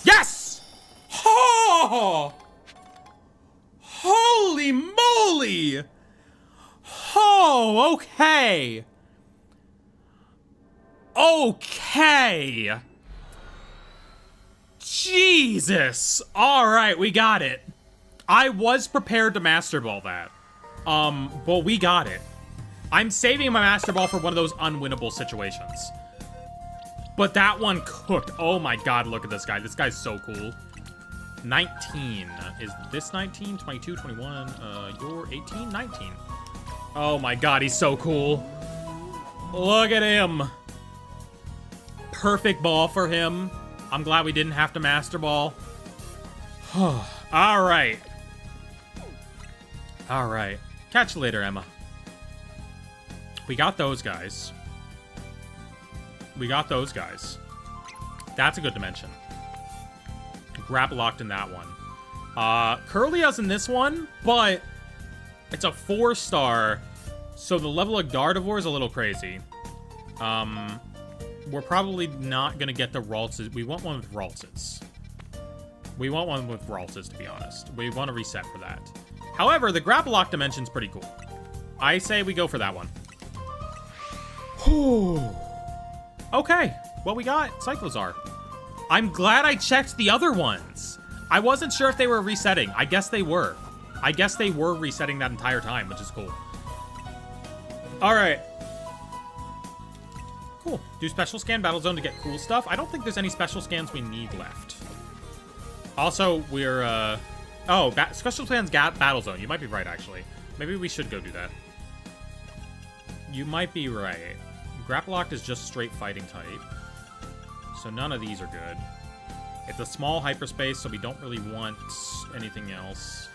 Yes! Oh! Holy moly! Oh, okay. Okay. Jesus. All right, we got it. I was prepared to Master Ball that. But we got it. I'm saving my Master Ball for one of those unwinnable situations. But that one cooked. Oh my god, look at this guy. This guy's so cool. 19. Is this 19? 22, 21. You're 18? 19. Oh my god, he's so cool. Look at him. Perfect ball for him. I'm glad we didn't have to Master Ball. Alright. Alright. Catch you later, Emma. We got those guys. That's a good dimension. Grapple locked in that one. Curlia's in this one, but it's a 4-star, so the level of Gardevoir is a little crazy. We're probably not gonna get the Raltses. We want one with Raltses. To be honest. We want to reset for that. However, the grapple lock dimension's pretty cool. I say we go for that one. Okay, well, we got Cyclizar. I'm glad I checked the other ones. I wasn't sure if they were resetting. I guess they were. Resetting that entire time, which is cool. All right. Cool. Do special scan Battle Zone to get cool stuff. I don't think there's any special scans we need left. Also, we're, special scans Battle Zone. You might be right, actually. Maybe we should go do that. You might be right. Grapple Locked is just straight fighting type. So none of these are good. It's a small hyperspace, so we don't really want anything else.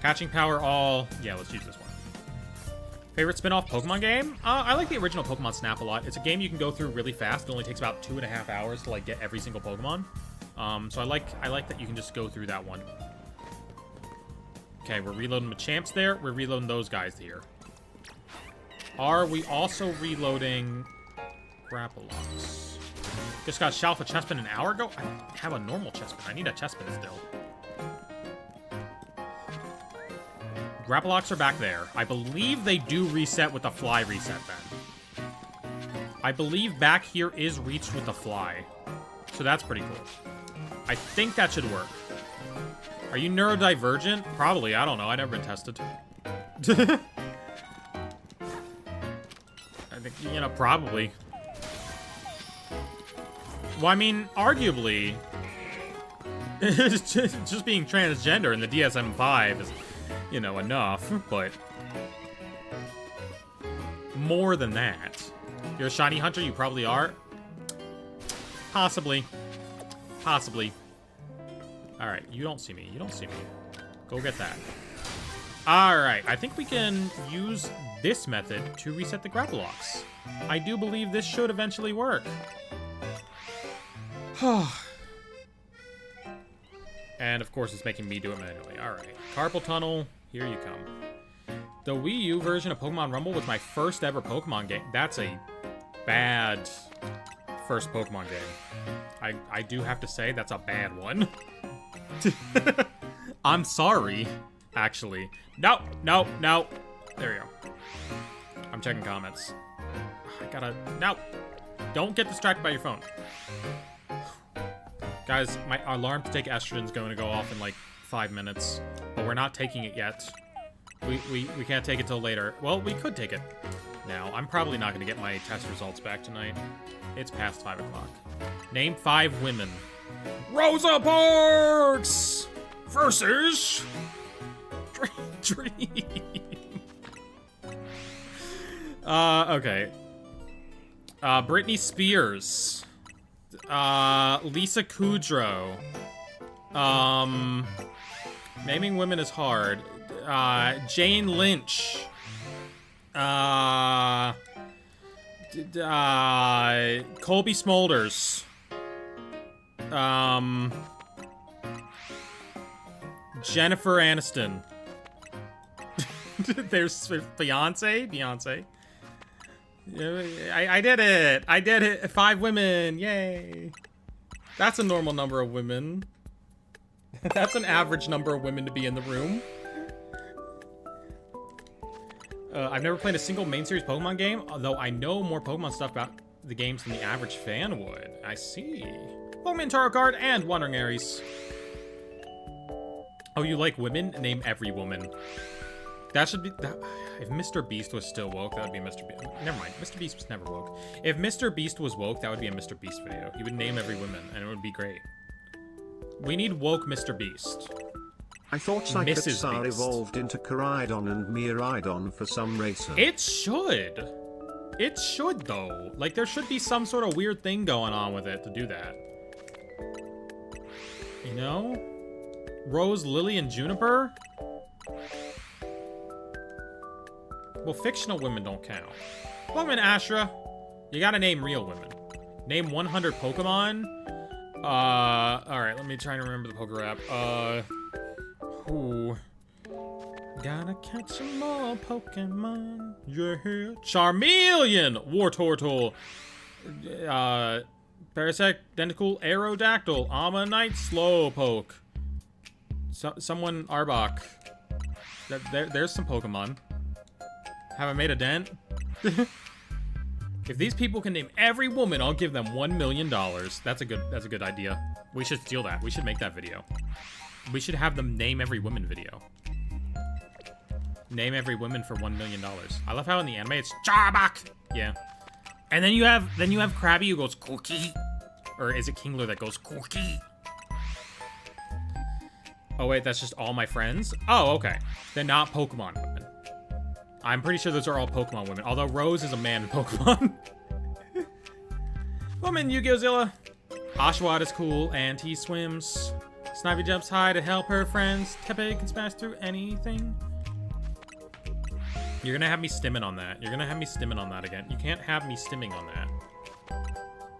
Catching Power all. Yeah, let's use this one. Favorite spin-off Pokemon game? I like the original Pokemon Snap a lot. It's a game you can go through really fast. It only takes about 2.5 hours to like get every single Pokemon. So I like that you can just go through that one. Okay, we're reloading the champs there. We're reloading those guys here. Are we also reloading Grapple Locks? Just got Shalfa Chespin an hour ago? I have a normal Chespin. I need a Chespin still. Grapple Locks are back there. I believe they do reset with the fly reset then. I believe back here is reached with the fly. So that's pretty cool. I think that should work. Are you neurodivergent? Probably. I don't know. I've never been tested. I think, you know, probably. Well, I mean, arguably, just being transgender in the DSM-5 is, you know, enough, but more than that. You're a shiny hunter? You probably are. Possibly. Possibly. Alright, you don't see me. You don't see me. Go get that. Alright, I think we can use this method to reset the grapple locks. I do believe this should eventually work. And of course, it's making me do it manually. Alright, Carpal Tunnel, here you come. The Wii U version of Pokemon Rumble was my first ever Pokemon game. That's a bad first Pokemon game. I do have to say, that's a bad one. I'm sorry, actually. No, no, no. There you go. I'm checking comments. I gotta... No! Don't get distracted by your phone. Guys, my alarm to take estrogen is going to go off in like 5 minutes, but we're not taking it yet. We can't take it till later. Well, we could take it now. I'm probably not going to get my test results back tonight. It's past 5 o'clock. Name 5 women. Rosa Parks versus Dream. Okay. Britney Spears. Lisa Kudrow. Naming women is hard. Jane Lynch. Colby Smulders. Jennifer Aniston. There's Beyonce. I did it! I did it! 5 women! Yay! That's a normal number of women. That's an average number of women to be in the room. I've never played a single main series Pokemon game, although I know more Pokemon stuff about the games than the average fan would. I see. Pokemon Tarot card and Wandering Aries. Oh, you like women? Name every woman. That should be... if Mr. Beast was still woke, that would be Mr. Beast. Never mind. Mr. Beast was never woke. If Mr. Beast was woke, that would be a Mr. Beast video. He would name every woman, and it would be great. We need woke Mr. Beast. I thought Cyclizar evolved into Koraidon and Miraidon for some racer. It should. It should, though. Like, there should be some sort of weird thing going on with it to do that. You know? Rose, Lily, and Juniper? Well, fictional women don't count. Pokemon Astra, you gotta name real women. Name 100 Pokemon. Alright, let me try to remember the Pokerap. Who? Gotta catch some more Pokemon. Yeah. Charmeleon! Wartortle. Parasect, Denticle, Aerodactyl, Ammonite, Slowpoke. Someone Arbok. There's some Pokemon. Haven't made a dent. If these people can name every woman, I'll give them $1 million. That's a good idea. We should steal that. We should make that video. We should have them name every woman video. Name every woman for $1 million. I love how in the anime it's Charbok. Yeah. And then you have Krabby who goes Cookie. Or is it Kingler that goes Cookie? Oh wait, that's just all my friends? Oh, okay. They're not Pokemon women. I'm pretty sure those are all Pokemon women, although Rose is a man in Pokemon. Woman, Yu-Gi-Oh! Zilla. Oshawott is cool, and he swims. Snivy jumps high to help her friends. Tepe can smash through anything. You're gonna have me stimming on that. You're gonna have me stimming on that again. You can't have me stimming on that.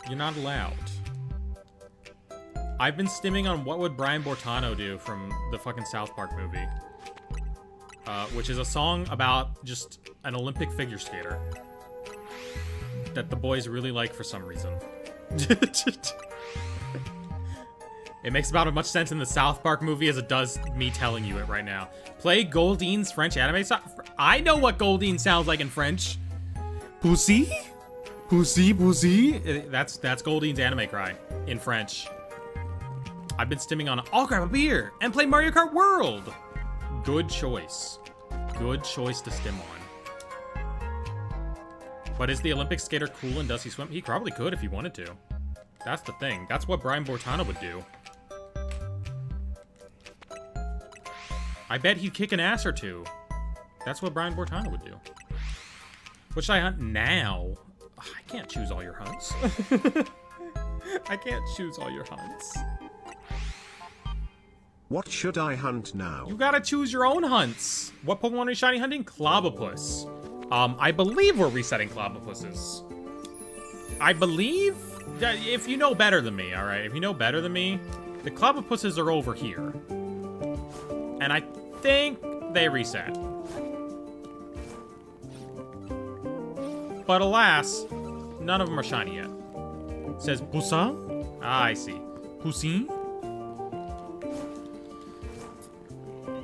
You're not allowed. I've been stimming on What Would Brian Bortano Do from the fucking South Park movie. Which is a song about just an Olympic figure skater that the boys really like for some reason. It makes about as much sense in the South Park movie as it does me telling you it right now. Play Goldine's French anime song. I know what Goldine sounds like in French. Pussy? Pussy, pussy? That's Goldine's anime cry in French. I've been stimming on I'll grab a beer and play Mario Kart World. Good choice. Good choice to stim on. But is the Olympic skater cool and does he swim? He probably could if he wanted to. That's the thing. That's what Brian Bortano would do. I bet he'd kick an ass or two. That's what Brian Bortano would do. What should I hunt now? I can't choose all your hunts. I can't choose all your hunts. What should I hunt now? You gotta choose your own hunts. What Pokemon are you shiny hunting? Clobopus. I believe we're resetting Clobopus's. I believe? If you know better than me, alright? If you know better than me, the Clobopuses are over here. And I think they reset. But alas, none of them are shiny yet. It says Poussin? Ah, I see. Poussin?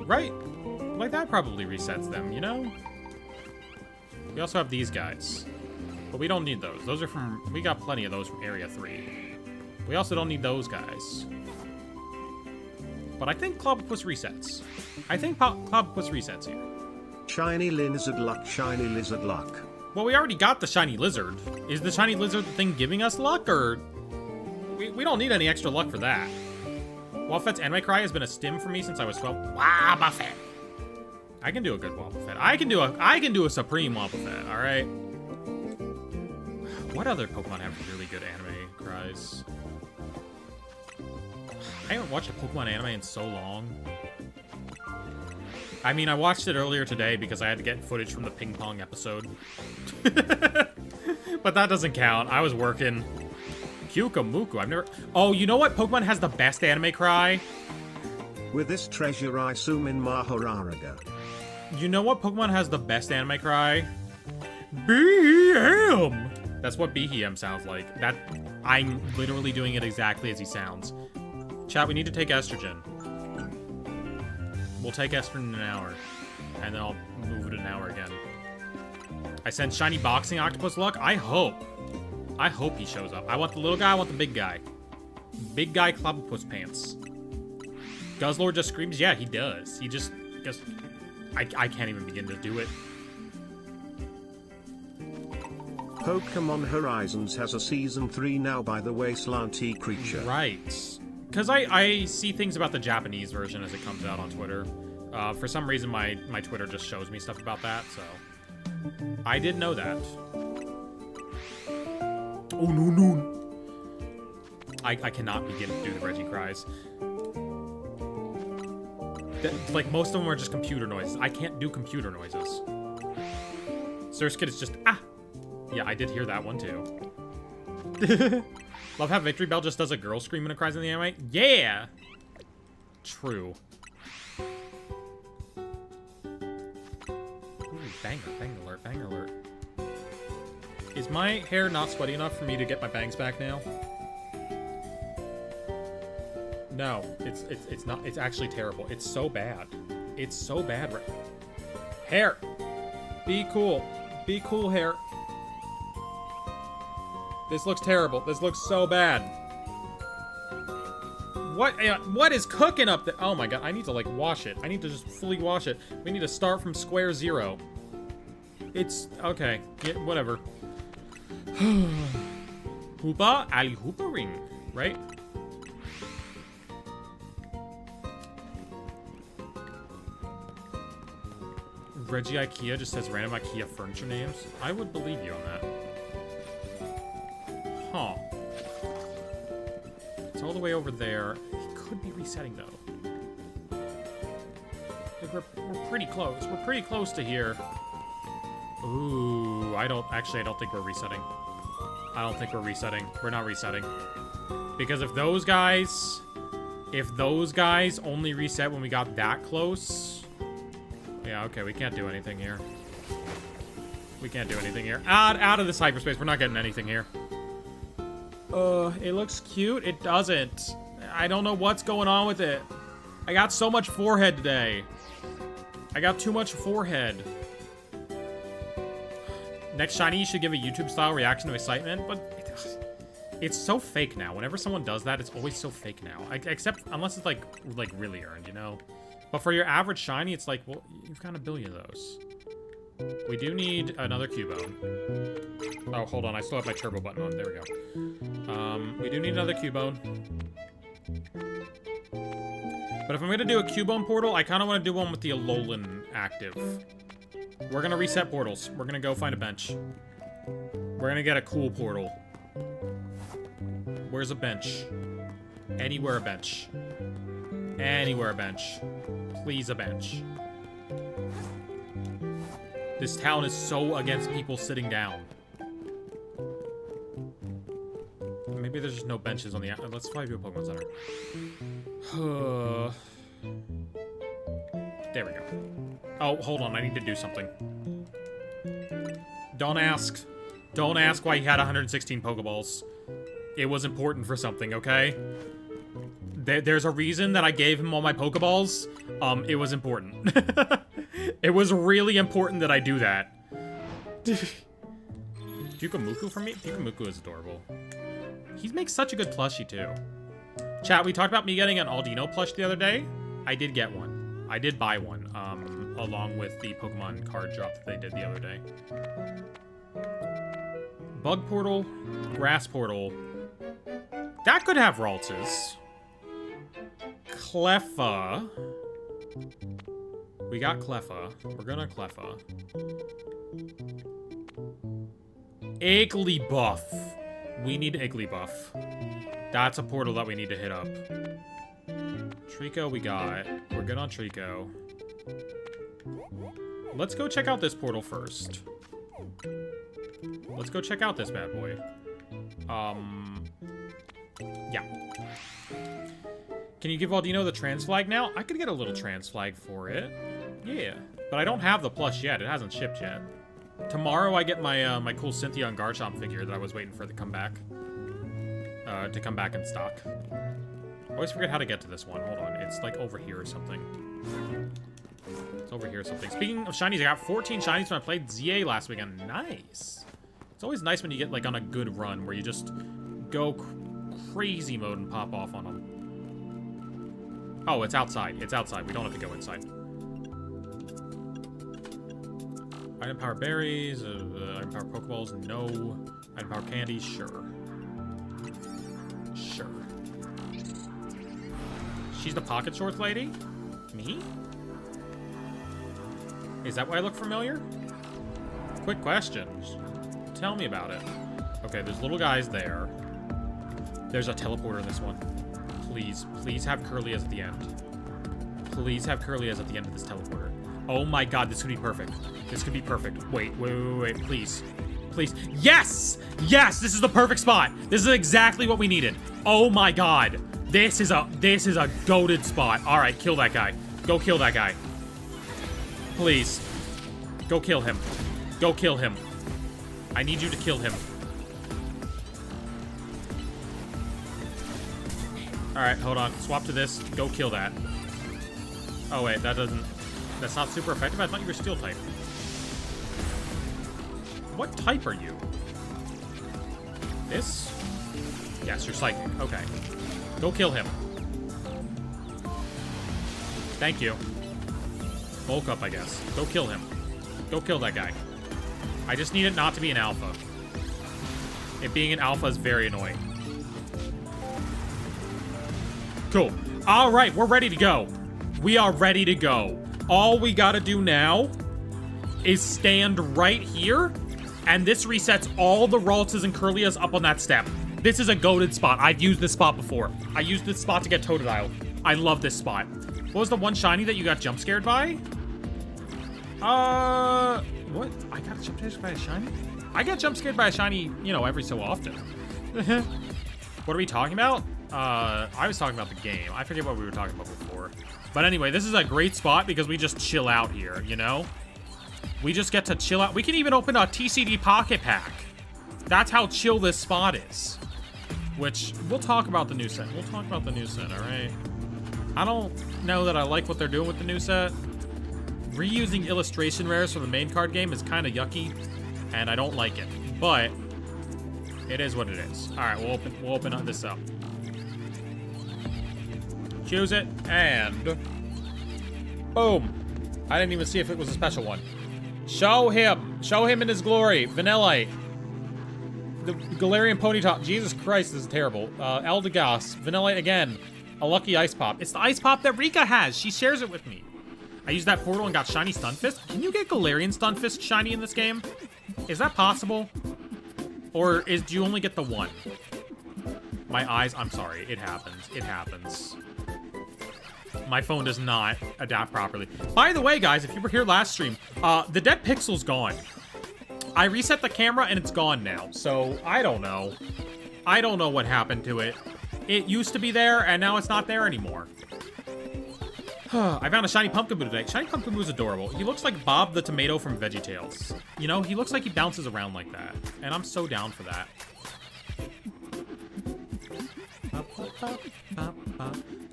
Right. Like, that probably resets them, you know? We also have these guys. But we don't need those. Those are from... We got plenty of those from Area 3. We also don't need those guys. But I think Clobopus resets. I think Clobopus resets here. Shiny lizard luck, shiny lizard luck. Well, we already got the shiny lizard. Is the shiny lizard the thing giving us luck, or... We don't need any extra luck for that. Wobbuffet's Anime Cry has been a stim for me since I was 12. Wobbuffet! I can do a good Wobbuffet. I can do a Supreme Wobbuffet, alright? What other Pokemon have really good anime cries? I haven't watched a Pokemon anime in so long. I mean, I watched it earlier today because I had to get footage from the ping pong episode. But that doesn't count. I was working. Kyukamuku, I've never... Oh, you know what Pokemon has the best anime cry? With this treasure I zoom in Mahararaga. You know what Pokemon has the best anime cry? BL! That's what Behem sounds like. I'm literally doing it exactly as he sounds. Chat, we need to take estrogen. We'll take estrogen in an hour. And then I'll move it an hour again. I sent Shiny Boxing Octopus Luck. I hope he shows up. I want the little guy, I want the big guy. Big guy Clobbopus Pants. Guzzlord just screams. Yeah, he does. He just I can't even begin to do it. Pokemon Horizons has a Season 3 now, by the way, Slanty Creature. Right. Because I see things about the Japanese version as it comes out on Twitter. For some reason, my Twitter just shows me stuff about that, so... I did know that. Oh, no. I cannot begin to do the Reggie cries. Like, most of them are just computer noises. I can't do computer noises. Surskit is just, ah! Yeah, I did hear that one, too. Love how Victory Bell just does a girl scream when it cries in the anime. Yeah! True. Ooh, bang alert. Is my hair not sweaty enough for me to get my bangs back now? No, it's not. It's actually terrible. It's so bad. It's so bad. Hair! Be cool. Be cool, hair. This looks terrible. This looks so bad. What is cooking up there? Oh my god, I need to, like, wash it. I need to just fully wash it. We need to start from square zero. It's... okay. Yeah, whatever. Hoopa? Ali Hoopa ring, right? Reggie IKEA just says random IKEA furniture names. I would believe you on that. Huh. It's all the way over there. It could be resetting, though. Like, we're pretty close. We're pretty close to here. Ooh, I don't think we're resetting. I don't think we're resetting. We're not resetting. Because if those guys only reset when we got that close... yeah, okay, we can't do anything here. We can't do anything here. Out of this hyperspace, we're not getting anything here. It looks cute. It doesn't. I don't know what's going on with it. I got so much forehead today. I got too much forehead. Next shiny, you should give a YouTube-style reaction to excitement, but it's so fake now. Whenever someone does that, it's always so fake now. Except unless it's like really earned, you know? But for your average shiny, it's like, well, you've got a billion of those. We do need another Cubone. Oh, hold on. I still have my turbo button on. There we go. We do need another Cubone. But if I'm going to do a Cubone portal, I kind of want to do one with the Alolan active. We're going to reset portals. We're going to go find a bench. We're going to get a cool portal. Where's a bench? Anywhere a bench. Anywhere a bench. Please a bench. This town is so against people sitting down. Maybe there's just no benches on the... let's fly to a Pokemon Center. There we go. Oh, hold on. I need to do something. Don't ask. Don't ask why he had 116 Pokeballs. It was important for something, okay? There's a reason that I gave him all my Pokeballs. It was important. It was really important that I do that. Pyukamuku for me? Pyukamuku is adorable. He makes such a good plushie, too. Chat, we talked about me getting an Aldino plush the other day. I did get one. I did buy one, along with the Pokemon card drop that they did the other day. Bug Portal, Grass Portal. That could have Ralts. Cleffa. We got Cleffa. We're gonna Cleffa. Igglybuff. We need Igglybuff. That's a portal that we need to hit up. Trico we got. We're good on Trico. Let's go check out this portal first. Let's go check out this bad boy. Yeah. Can you give Aldino the trans flag now? I could get a little trans flag for it. Yeah. But I don't have the plush yet. It hasn't shipped yet. Tomorrow I get my my cool Cynthia and Garchomp figure that I was waiting for to come back in stock. I always forget how to get to this one. Hold on, it's like over here or something. It's over here or something. Speaking of shinies, I got 14 shinies when I played ZA last weekend. Nice. It's always nice when you get like on a good run where you just go crazy mode and pop off on them. Oh, it's outside. It's outside. We don't have to go inside. Item power berries, item power Pokeballs, no. Item power candies, sure. Sure. She's the pocket shorts lady? Me? Is that why I look familiar? Quick questions. Tell me about it. Okay, there's little guys there. There's a teleporter in this one. Please, please have Curlias at the end. Please have Curlias at the end of this teleporter. Oh my god, this could be perfect. This could be perfect. Wait, please. Please. Yes! Yes, this is the perfect spot. This is exactly what we needed. Oh my god. This is a goated spot. All right, kill that guy. Go kill that guy. Please. Go kill him. Go kill him. I need you to kill him. All right, hold on. Swap to this. Go kill that. Oh wait, that's not super effective. I thought you were steel type. What type are you? This? Yes, you're psychic. Okay. Go kill him. Thank you. Bulk up, I guess. Go kill him. Go kill that guy. I just need it not to be an alpha. It being an alpha is very annoying. Cool. All right, we're ready to go. We are ready to go. All we gotta do now is stand right here, and this resets all the Ralts and Curlias up on that step. This is a goated spot. I've used this spot before. I used this spot to get Totodile. I love this spot. What was the one shiny that you got jump scared by? What? I got jump scared by a shiny? I get jump scared by a shiny, you know, every so often. What are we talking about? I was talking about the game. I forget what we were talking about before. But anyway, this is a great spot because we just chill out here, you know? We just get to chill out. We can even open a TCD Pocket Pack. That's how chill this spot is. Which, we'll talk about the new set. We'll talk about the new set, alright? I don't know that I like what they're doing with the new set. Reusing illustration rares from the main card game is kind of yucky, and I don't like it. But, it is what it is. Alright, we'll open this up. Choose it, and boom. I didn't even see if it was a special one. Show him in his glory. Vanillite. The Galarian Ponyta. Jesus Christ, this is terrible. Eldegoss. Vanillite again. A lucky Ice Pop. It's the Ice Pop that Rika has. She shares it with me. I used that portal and got shiny Stunfisk. Can you get Galarian Stunfisk shiny in this game? Is that possible? Or do you only get the one? My eyes, I'm sorry. It happens. It happens. My phone does not adapt properly. By the way, guys, if you were here last stream, the dead pixel's gone. I reset the camera and it's gone now. So, I don't know. I don't know what happened to it. It used to be there and now it's not there anymore. I found a shiny Pumpkaboo today. Shiny Pumpkaboo is adorable. He looks like Bob the Tomato from VeggieTales. You know, he looks like he bounces around like that. And I'm so down for that.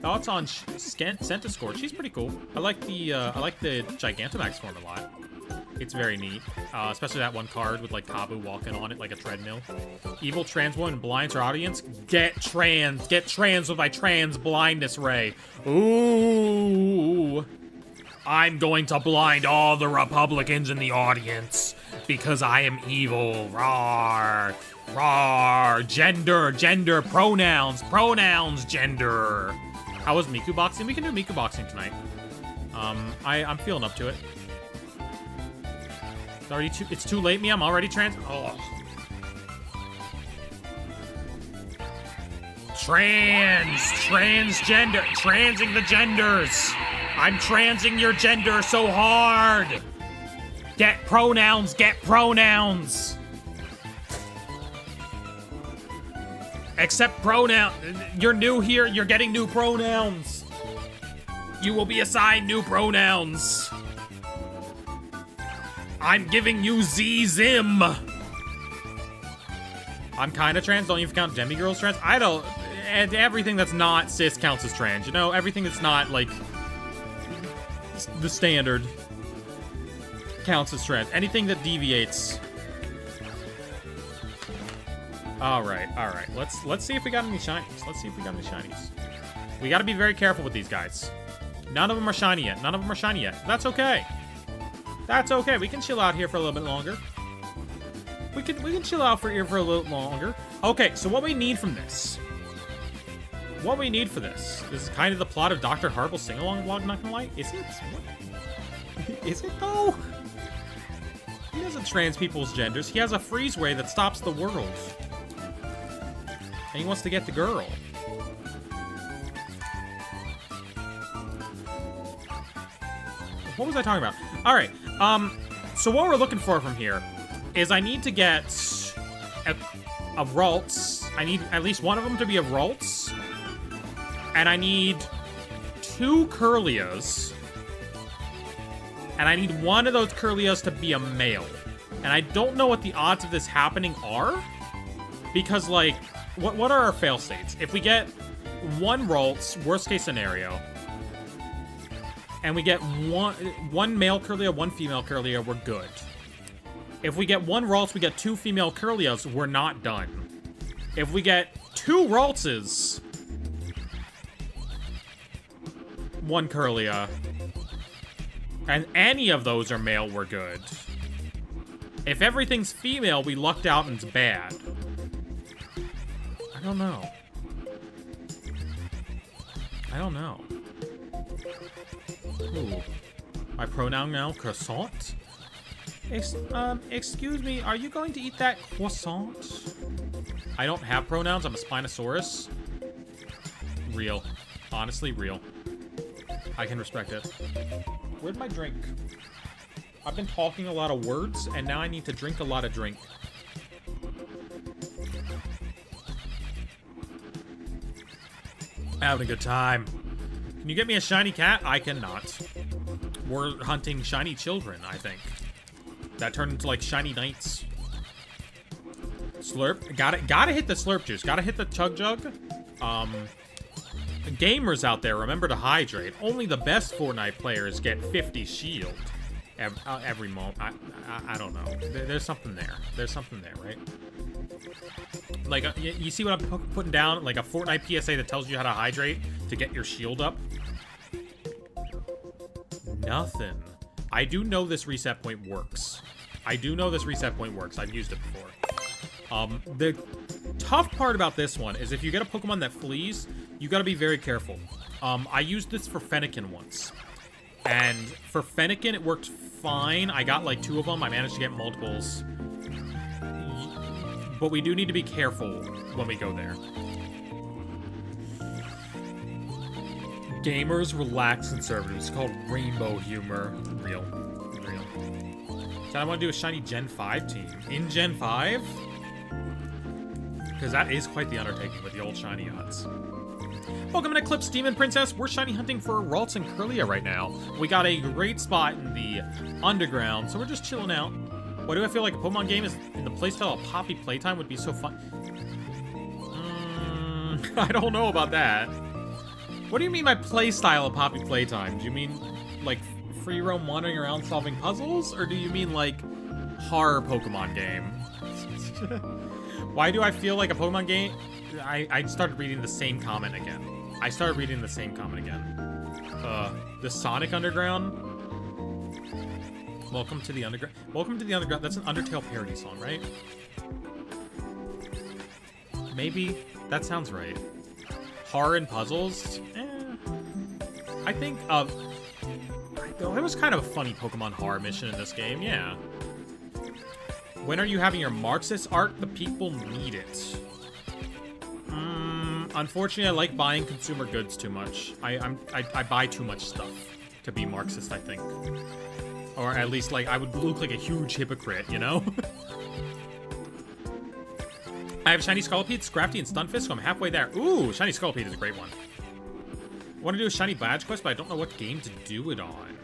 Thoughts on Centiskorch? She's pretty cool. I like the Gigantamax form a lot. It's very neat, especially that one card with like Kabu walking on it like a treadmill. Evil trans woman blinds her audience. Get trans with my trans blindness ray. Ooh, I'm going to blind all the Republicans in the audience because I am evil. Rawr. Rawr. Gender, pronouns, gender. How was Miku boxing? We can do Miku boxing tonight. I'm feeling up to it. It's too late, me. I'm already transgender. Transing the genders. I'm transing your gender so hard. Get pronouns. Accept pronoun. You're new here. You're getting new pronouns. You will be assigned new pronouns. I'm giving you Z-Zim. I'm kind of trans. Don't even count demigirls trans. I don't. And everything that's not cis counts as trans. You know, everything that's not like the standard counts as trans. Anything that deviates. All right. Let's see if we got any shinies. Let's see if we got any shinies. We got to be very careful with these guys. None of them are shiny yet. That's okay. That's okay. We can chill out here for a little bit longer. We can chill out here for a little longer. Okay, so what we need from this. This is kind of the plot of Dr. Harble's sing-along vlog, not gonna lie. Is it? Is it though? He doesn't trans people's genders. He has a freeze ray that stops the world. And he wants to get the girl. What was I talking about? All right. So what we're looking for from here is I need to get a Ralts. I need at least one of them to be a Ralts. And I need 2 Curlias. And I need one of those Curlias to be a male. And I don't know what the odds of this happening are. Because, like, what are our fail states? If we get 1 Ralts, worst case scenario, and we get one male Curlia, 1 female Curlia, we're good. If we get 1 Ralts, we get 2 female Curlias, we're not done. If we get 2 Raltses, 1 Curlia, and any of those are male, we're good. If everything's female, we lucked out and it's bad. I don't know. Ooh. My pronoun now, croissant? Excuse me, are you going to eat that croissant? I don't have pronouns, I'm a Spinosaurus. Real. Honestly, real. I can respect it. Where'd my drink? I've been talking a lot of words, and now I need to drink a lot of drink. Having a good time. Can you get me a shiny cat? I cannot. We're hunting shiny children, I think. That turned into, like, shiny knights. Slurp. Gotta hit the slurp juice. Gotta hit the chug jug. Gamers out there, remember to hydrate. Only the best Fortnite players get 50 shield every moment. I don't know. There's something there. There's something there, right? Like, you see what I'm putting down? Like a Fortnite PSA that tells you how to hydrate to get your shield up? Nothing. I do know this reset point works. I've used it before. The tough part about this one is if you get a Pokemon that flees, you gotta be very careful. I used this for Fennekin once. And for Fennekin, it worked fine. I got like 2 of them. I managed to get multiples. But we do need to be careful when we go there. Gamers, relax, conservatives. It's called rainbow humor. Real. So I want to do a shiny Gen 5 team. In Gen 5? Because that is quite the undertaking with the old shiny odds. Welcome to Eclipse Demon Princess. We're shiny hunting for Ralts and Curlia right now. We got a great spot in the underground, so we're just chilling out. Why do I feel like a Pokemon game is in the playstyle of Poppy Playtime would be so fun? I don't know about that. What do you mean by playstyle of Poppy Playtime? Do you mean like free roam wandering around solving puzzles? Or do you mean like horror Pokemon game? Why do I feel like a Pokemon game? I started reading the same comment again. The Sonic Underground? Welcome to the Underground. That's an Undertale parody song, right? Maybe. That sounds right. Horror and puzzles? I think there was kind of a funny Pokemon horror mission in this game, yeah. When are you having your Marxist art? The people need it. Unfortunately, I like buying consumer goods too much. I buy too much stuff to be Marxist, I think. Or at least, like, I would look like a huge hypocrite, you know? I have Shiny Scolipede, Scrafty, and Stunfisk, so I'm halfway there. Ooh, Shiny Scolipede is a great one. I want to do a Shiny Badge Quest, but I don't know what game to do it on.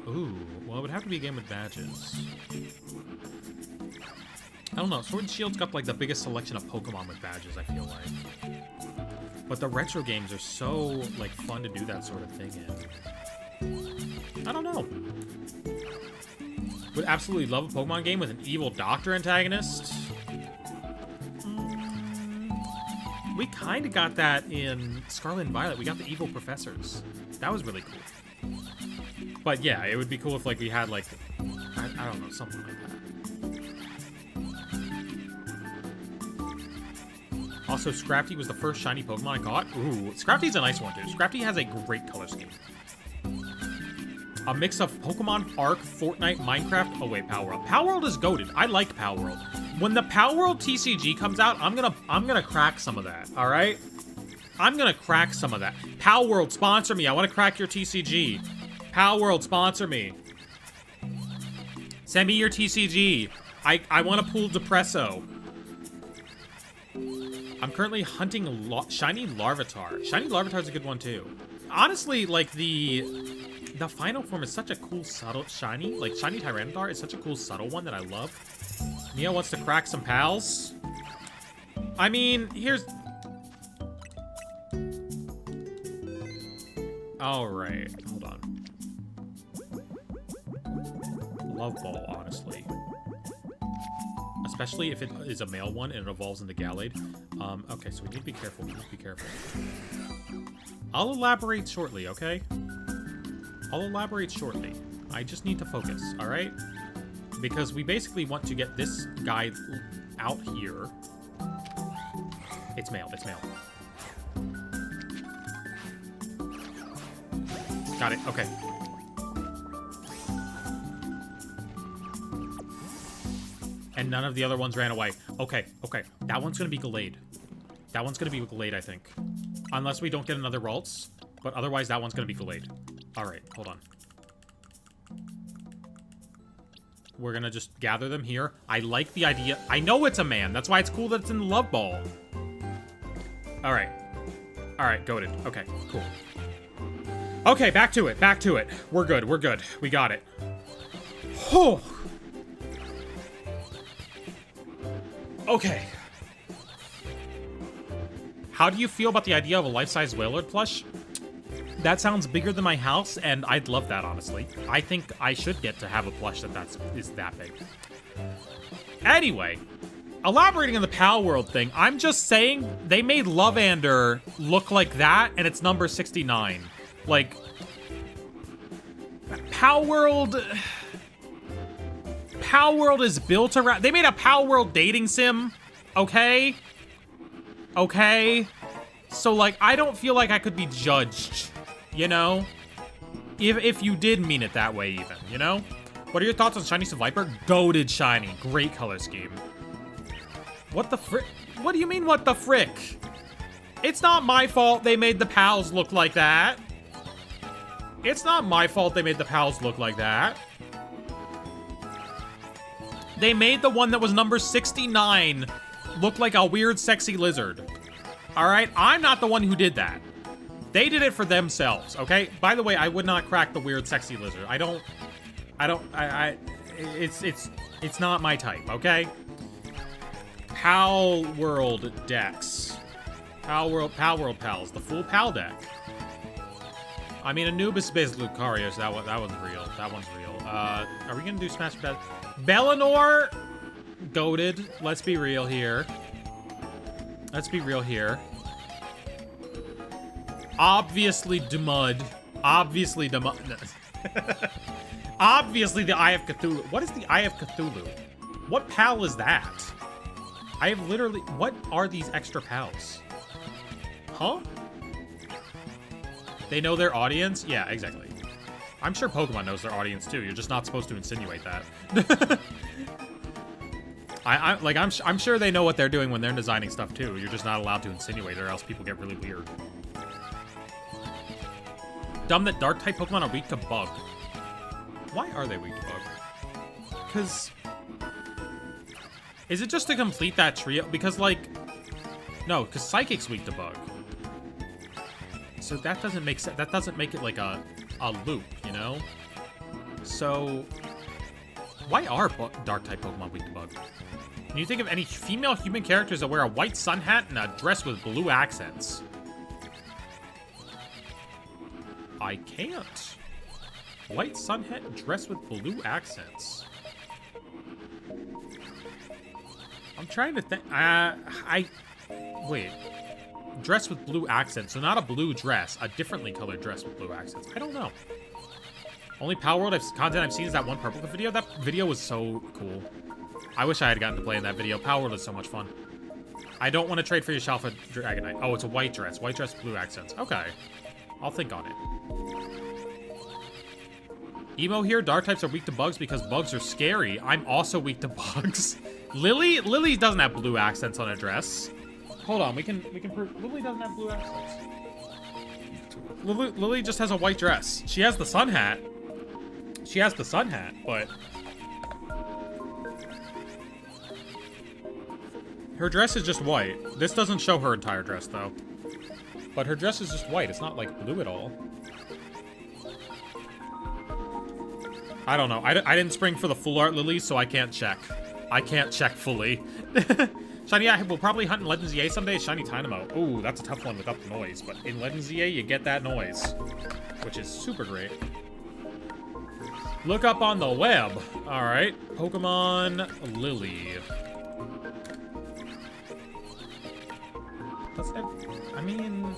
Ooh. Well, it would have to be a game with badges. I don't know. Sword and Shield's got like the biggest selection of Pokemon with badges, I feel like. But the retro games are so like fun to do that sort of thing in. I don't know. Would absolutely love a Pokemon game with an evil doctor antagonist. We kind of got that in Scarlet and Violet. We got the evil professors. That was really cool. But yeah, it would be cool if like we had like, I don't know, something like that. Also, Scrafty was the first shiny Pokemon I caught. Ooh, Scrafty's a nice one, too. Scrafty has a great color scheme. A mix of Pokemon, Arc, Fortnite, Minecraft. Oh, wait, Palworld. Palworld is goated. I like Palworld. When the Palworld TCG comes out, I'm gonna crack some of that, all right? I'm gonna crack some of that. Palworld, sponsor me. I want to crack your TCG. Palworld, sponsor me. Send me your TCG. I want to pull Depresso. I'm currently hunting Shiny Larvitar. Shiny Larvitar's a good one, too. Honestly, like, the final form is such a cool, subtle shiny. Like, Shiny Tyranitar is such a cool, subtle one that I love. Mia wants to crack some pals. I mean, here's... Alright, hold on. Love Ball, honestly. Especially if it is a male one and it evolves into Gallade. Okay, so we need to be careful. We need to be careful. I'll elaborate shortly, okay? I'll elaborate shortly. I just need to focus, alright? Because we basically want to get this guy out here. It's male, it's male. Got it, okay. And none of the other ones ran away. Okay, okay. That one's gonna be Gallade. That one's gonna be Gallade, I think. Unless we don't get another Ralts. But otherwise, that one's gonna be Gallade. Alright, hold on. We're gonna just gather them here. I like the idea. I know it's a man. That's why it's cool that it's in the Love Ball. Alright. Alright, goated. Okay, cool. Okay, back to it. Back to it. We're good. We're good. We got it. Whew. Okay. How do you feel about the idea of a life-size Wailord plush? That sounds bigger than my house, and I'd love that, honestly. I think I should get to have a plush that is that big. Anyway, elaborating on the Palworld thing, I'm just saying they made Lovander look like that, and it's number 69. Like, Palworld is built around... They made a Palworld dating sim, okay? Okay? So, like, I don't feel like I could be judged, you know? If you did mean it that way, even, you know? What are your thoughts on Shiny Viper? Goated shiny. Great color scheme. What the frick? What do you mean, what the frick? It's not my fault they made the pals look like that. It's not my fault they made the pals look like that. They made the one that was number 69 look like a weird, sexy lizard. Alright? I'm not the one who did that. They did it for themselves, okay? By the way, I would not crack the weird, sexy lizard. It's not my type, okay? Palworld decks. Palworld pals. The full pal deck. I mean, Anubis based Lucario, so that one's real. That one's real. Are we gonna do Smash Bet? Bellinor! Goated. Let's be real here. Let's be real here. Obviously, Demud. Obviously, Demud. Obviously, the Eye of Cthulhu. What is the Eye of Cthulhu? What pal is that? I have literally... What are these extra pals? Huh? They know their audience? Yeah, exactly. I'm sure Pokemon knows their audience, too. You're just not supposed to insinuate that. I'm sure they know what they're doing when they're designing stuff, too. You're just not allowed to insinuate, or else people get really weird. Dumb that Dark-type Pokemon are weak to Bug. Why are they weak to Bug? Because... Is it just to complete that trio? Because, like... No, because Psychic's weak to Bug. So that doesn't make sense. That doesn't make it, like, a loop, you know? So, why are Dark-type Pokemon weak to bug? Can you think of any female human characters that wear a white sun hat and a dress with blue accents? I can't. White sun hat, dress with blue accents. I'm trying to think. Wait. Dress with blue accents. So not a blue dress, a differently colored dress with blue accents. I don't know. Only Power World content I've seen is that one Purple video. That video was so cool. I wish I had gotten to play in that video. Power World is so much fun. I don't want to trade for your Shalfa Dragonite. Oh, it's a white dress. White dress with blue accents. Okay. I'll think on it. Emo here. Dark types are weak to bugs because bugs are scary. I'm also weak to bugs. Lily doesn't have blue accents on her dress. Hold on, we can prove Lily doesn't have blue accents. Lily just has a white dress. She has the sun hat. She has the sun hat, but her dress is just white. This doesn't show her entire dress though. But her dress is just white. It's not like blue at all. I don't know. I didn't spring for the full art Lily, so I can't check. I can't check fully. Shiny, I will probably hunt in Legends EA someday. Shiny Dynamo. Ooh, that's a tough one without the noise. But in Legends EA, you get that noise, which is super great. Look up on the web. All right, Pokemon Lily. I mean,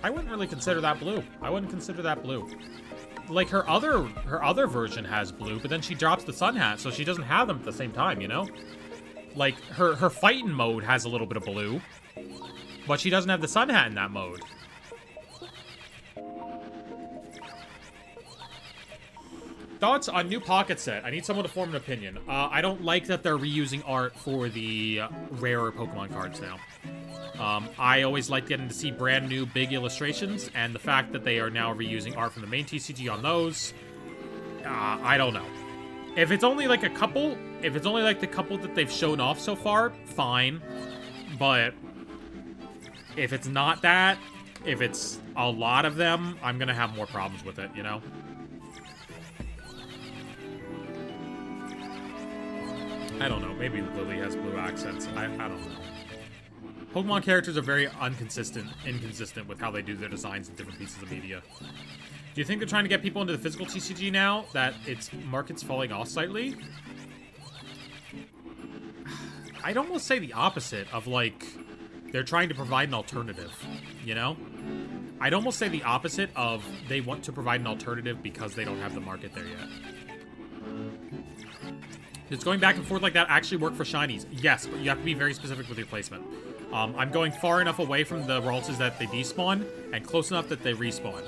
I wouldn't really consider that blue. I wouldn't consider that blue. Like her other version has blue, but then she drops the sun hat, so she doesn't have them at the same time, you know? Like her fighting mode has a little bit of blue, but she doesn't have the sun hat in that mode. Thoughts on new pocket set? I need someone to form an opinion. I don't like that they're reusing art for the rarer Pokemon cards now. I always like getting to see brand new big illustrations, and the fact that they are now reusing art from the main TCG on those, I don't know. If it's only like a couple, if it's only like the couple that they've shown off so far, fine. But if it's not that, if it's a lot of them, I'm gonna have more problems with it, you know? I don't know. Maybe Lily has blue accents. I don't know. Pokemon characters are very inconsistent with how they do their designs in different pieces of media. Do you think they're trying to get people into the physical TCG now that its market's falling off slightly? I'd almost say the opposite of, like, they're trying to provide an alternative, you know? I'd almost say the opposite of they want to provide an alternative because they don't have the market there yet. Does going back and forth like that actually work for Shinies? Yes, but you have to be very specific with your placement. I'm going far enough away from the Ralts that they despawn, and close enough that they respawn.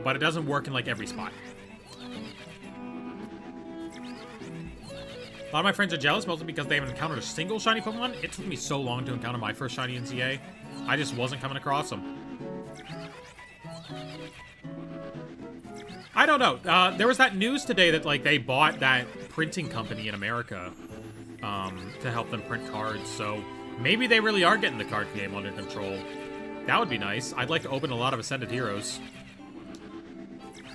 But it doesn't work in, like, every spot. A lot of my friends are jealous, mostly because they haven't encountered a single shiny Pokemon. It took me so long to encounter my first shiny in CA. I just wasn't coming across them. I don't know. There was that news today that, like, they bought that printing company in America to help them print cards, so maybe they really are getting the card game under control. That would be nice. I'd like to open a lot of Ascended Heroes.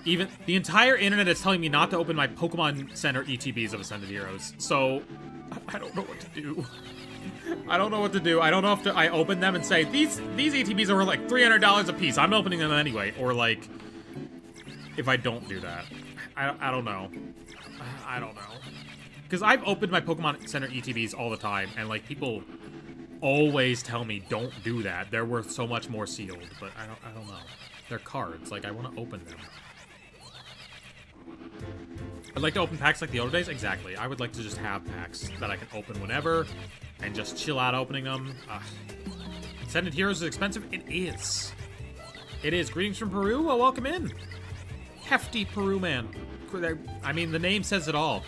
Even the entire internet is telling me not to open my Pokemon Center ETBs of Ascended Heroes, so I don't know what to do. I don't know what to do. I don't know if I open them and say, these ETBs are worth like $300 a piece. I'm opening them anyway. Or, like, if I don't do that. I don't know. I don't know. Because I've opened my Pokemon Center ETBs all the time, and, like, people always tell me, don't do that. They're worth so much more sealed, but I don't know. They're cards. Like, I want to open them. I'd like to open packs like the old days. Exactly. I would like to just have packs that I can open whenever and just chill out opening them. Ascended Heroes is expensive? It is. It is. Greetings from Peru. Well, welcome in. Hefty Peru man. I mean, the name says it all.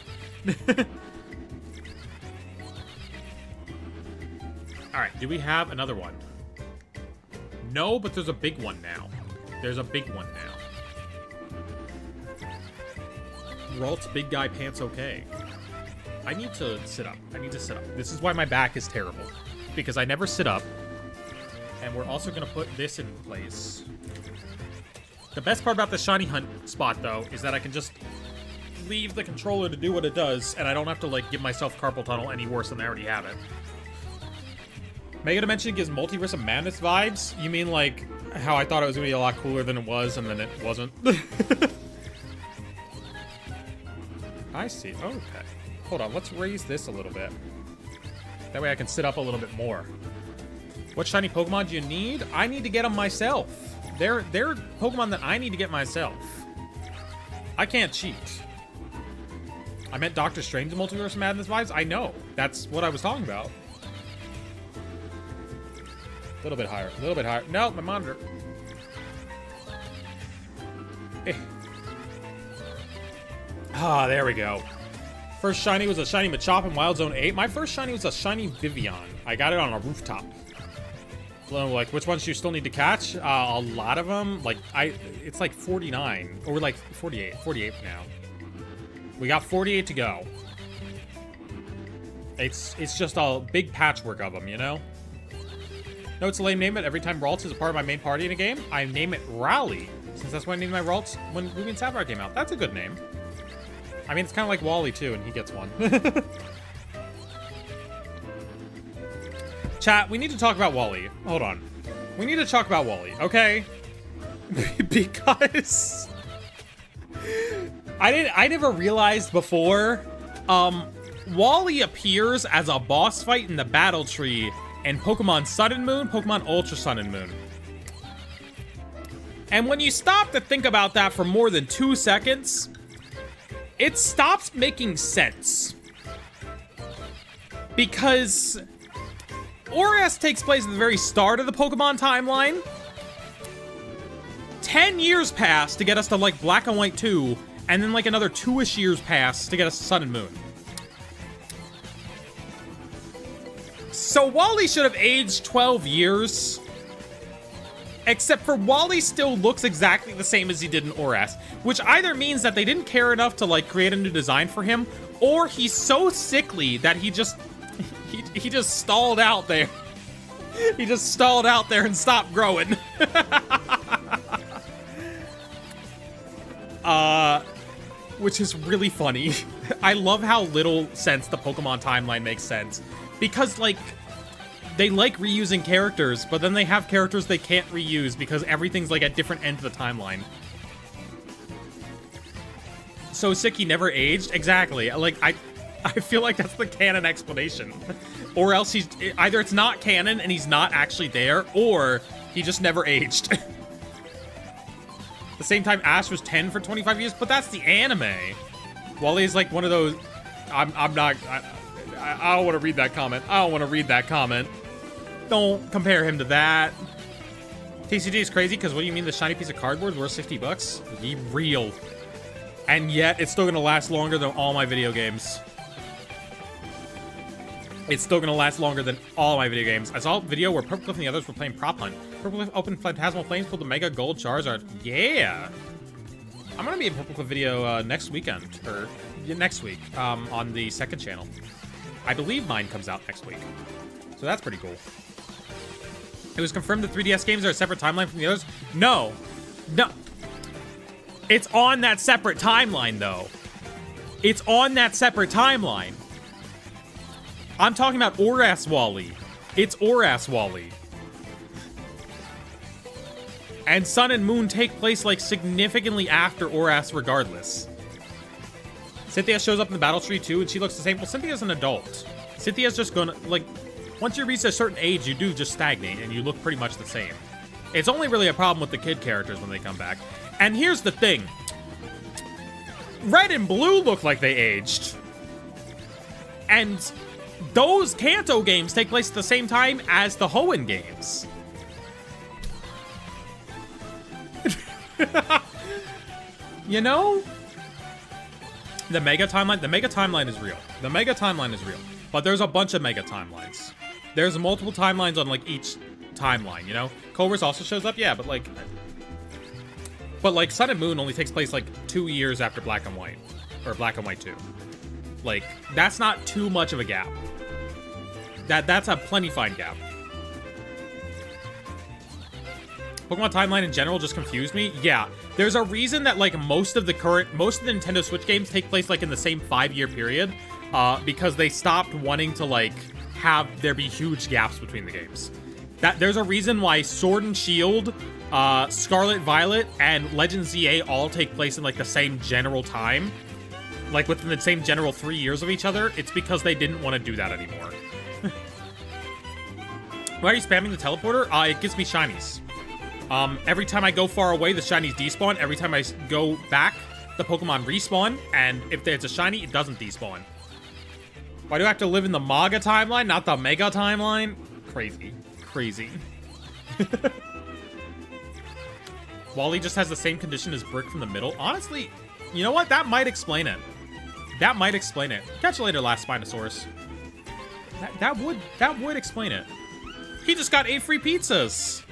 Alright, do we have another one? No, but there's a big one now. There's a big one now. Ralt's big guy pants okay. I need to sit up. I need to sit up. This is why my back is terrible. Because I never sit up. And we're also going to put this in place. The best part about the shiny hunt spot, though, is that I can just leave the controller to do what it does, and I don't have to, like, give myself carpal tunnel any worse than I already have it. Mega Dimension gives Multiverse of Madness vibes? You mean, like, how I thought it was going to be a lot cooler than it was, and then it wasn't? I see. Okay. Hold on, let's raise this a little bit. That way I can sit up a little bit more. What shiny Pokemon do you need? I need to get them myself. They're Pokemon that I need to get myself. I can't cheat. I meant Doctor Strange Multiverse of Madness vibes? I know. That's what I was talking about. A little bit higher. A little bit higher. No, my monitor. Eh. Ah, there we go. First shiny was a shiny Machop in Wild Zone 8. My first shiny was a shiny Vivian. I got it on a rooftop. Like, which ones do you still need to catch? A lot of them. Like, it's like 49. Or like 48. 48 now. We got 48 to go. It's just a big patchwork of them, you know? No, it's a lame name, but every time Ralts is a part of my main party in a game, I name it Rally. Since that's what I named my Ralts when Ruby and Sapphire came out. That's a good name. I mean, it's kind of like Wally, too, and he gets one. Chat, we need to talk about Wally. Hold on. We need to talk about Wally, okay? Because I never realized before, Wally appears as a boss fight in the battle tree in Pokemon Sun and Moon, Pokemon Ultra Sun and Moon. And when you stop to think about that for more than 2 seconds, it stops making sense. Because ORAS takes place at the very start of the Pokemon timeline. 10 years pass to get us to, like, Black and White 2, and then, like, another 2-ish years pass to get us to Sun and Moon. So Wally should have aged 12 years. Except for Wally still looks exactly the same as he did in ORAS, which either means that they didn't care enough to, like, create a new design for him, or he's so sickly that he just stalled out there. He just stalled out there and stopped growing. Which is really funny. I love how little sense the Pokemon timeline makes sense. Because, like, they like reusing characters, but then they have characters they can't reuse because everything's, like, at different ends of the timeline. So sick he never aged? Exactly. Like, I feel like that's the canon explanation. Or else he's... Either it's not canon and he's not actually there, or he just never aged. The same time Ash was 10 for 25 years, but that's the anime. Wally's like one of those... I don't want to read that comment. I don't want to read that comment. Don't compare him to that. TCG is crazy because what do you mean the shiny piece of cardboard is worth 60 bucks? Be real. And yet, it's still going to last longer than all my video games. It's still going to last longer than all my video games. I saw a video where Purple Cliff and the others were playing Prop Hunt. Purple Cliff opened Phantasmal Flames, pulled the Mega Gold Charizard. Yeah! I'm going to be in Purple Cliff video next weekend. Or next week. On the second channel. I believe mine comes out next week. So that's pretty cool. It was confirmed the 3DS games are a separate timeline from the others. No. No. It's on that separate timeline, though. It's on that separate timeline. I'm talking about ORAS Wally. It's ORAS Wally. And Sun and Moon take place, like, significantly after ORAS regardless. Cynthia shows up in the battle tree, too, and she looks the same. Well, Cynthia's an adult. Cynthia's just gonna, like... Once you reach a certain age, you do just stagnate, and you look pretty much the same. It's only really a problem with the kid characters when they come back. And here's the thing. Red and Blue look like they aged. And those Kanto games take place at the same time as the Hoenn games. You know? The Mega Timeline is real. The Mega Timeline is real. But there's a bunch of Mega Timelines. There's multiple timelines on, like, each timeline, you know? Cobra's also shows up, yeah, but, like... But, like, Sun and Moon only takes place, like, 2 years after Black and White. Or Black and White 2. Like, that's not too much of a gap. That's a plenty fine gap. Pokemon timeline in general just confused me. Yeah, there's a reason that like most of the Nintendo Switch games take place like in the same 5-year period, because they stopped wanting to like have there be huge gaps between the games. There's a reason why Sword and Shield, Scarlet Violet, and Legend ZA all take place in like the same general time, like within the same general 3 years of each other. It's because they didn't want to do that anymore. Why are you spamming the teleporter? It gives me shinies. Every time I go far away, the shinies despawn. Every time I go back, the Pokemon respawn. And if there's a shiny, it doesn't despawn. Why do I have to live in the Maga timeline, not the Mega timeline? Crazy. Crazy. Wally just has the same condition as Brick from the middle. Honestly, you know what? That might explain it. That might explain it. Catch you later, last Spinosaurus. That would explain it. He just got 8 free pizzas.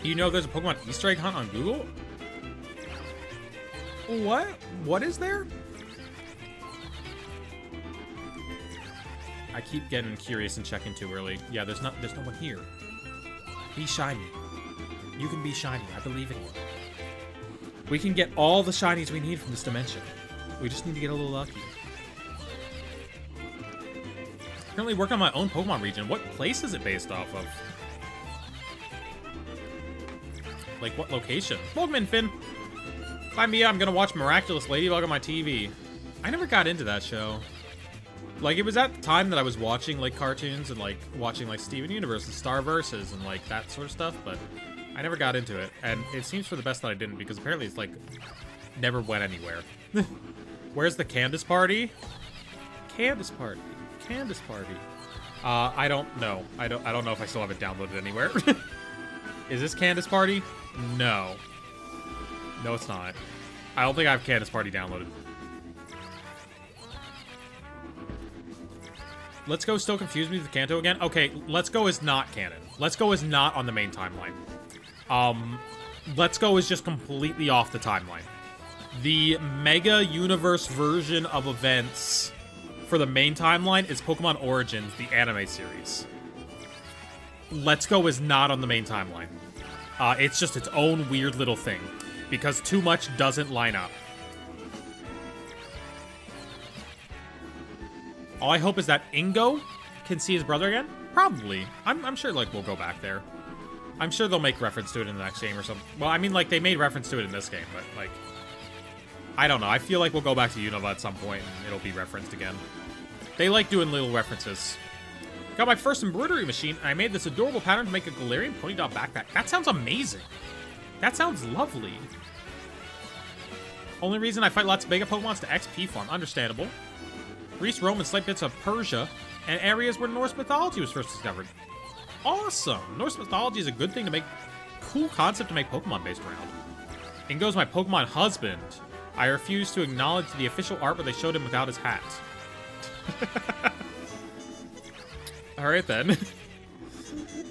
You know there's a Pokemon Easter egg hunt on Google? What? What is there? I keep getting curious and checking too early. Yeah, there's no one here. Be shiny. You can be shiny. I believe in you. We can get all the shinies we need from this dimension. We just need to get a little lucky. Currently working on my own Pokemon region. What place is it based off of? Like, what location? Pokemon Finn! Bye, Mia. I'm gonna watch Miraculous Ladybug on my TV. I never got into that show. Like, it was at the time that I was watching, like, cartoons and, like, watching, like, Steven Universe and Star Versus and, like, that sort of stuff, but I never got into it. And it seems for the best that I didn't, because apparently it's, like, never went anywhere. Where's the Candace Party? Candace Party. Candace Party. I don't know. I don't know if I still have it downloaded anywhere. Is this Candace Party? No. No, it's not. I don't think I have Candace Party downloaded. Let's Go still confused me with Kanto again. Okay, Let's Go is not canon. Let's Go is not on the main timeline. Let's Go is just completely off the timeline. The Mega Universe version of events for the main timeline is Pokemon Origins, the anime series. Let's Go is not on the main timeline. It's just its own weird little thing, because too much doesn't line up. All I hope is that Ingo can see his brother again. Probably. I'm sure, like, we'll go back there. I'm sure they'll make reference to it in the next game or something. Well, I mean, like, they made reference to it in this game, but, like, I don't know. I feel like we'll go back to Unova at some point, and it'll be referenced again. They like doing little references. Got my first embroidery machine, and I made this adorable pattern to make a Galarian Ponyta backpack. That sounds amazing. That sounds lovely. Only reason I fight lots of Mega Pokemon is to XP farm. Understandable. Greece, Rome, and slight bits of Persia, and areas where Norse mythology was first discovered. Awesome! Norse mythology is a good thing to make... Cool concept to make Pokemon based around. Ingo's my Pokemon husband. I refuse to acknowledge the official art where they showed him without his hat. Alright then.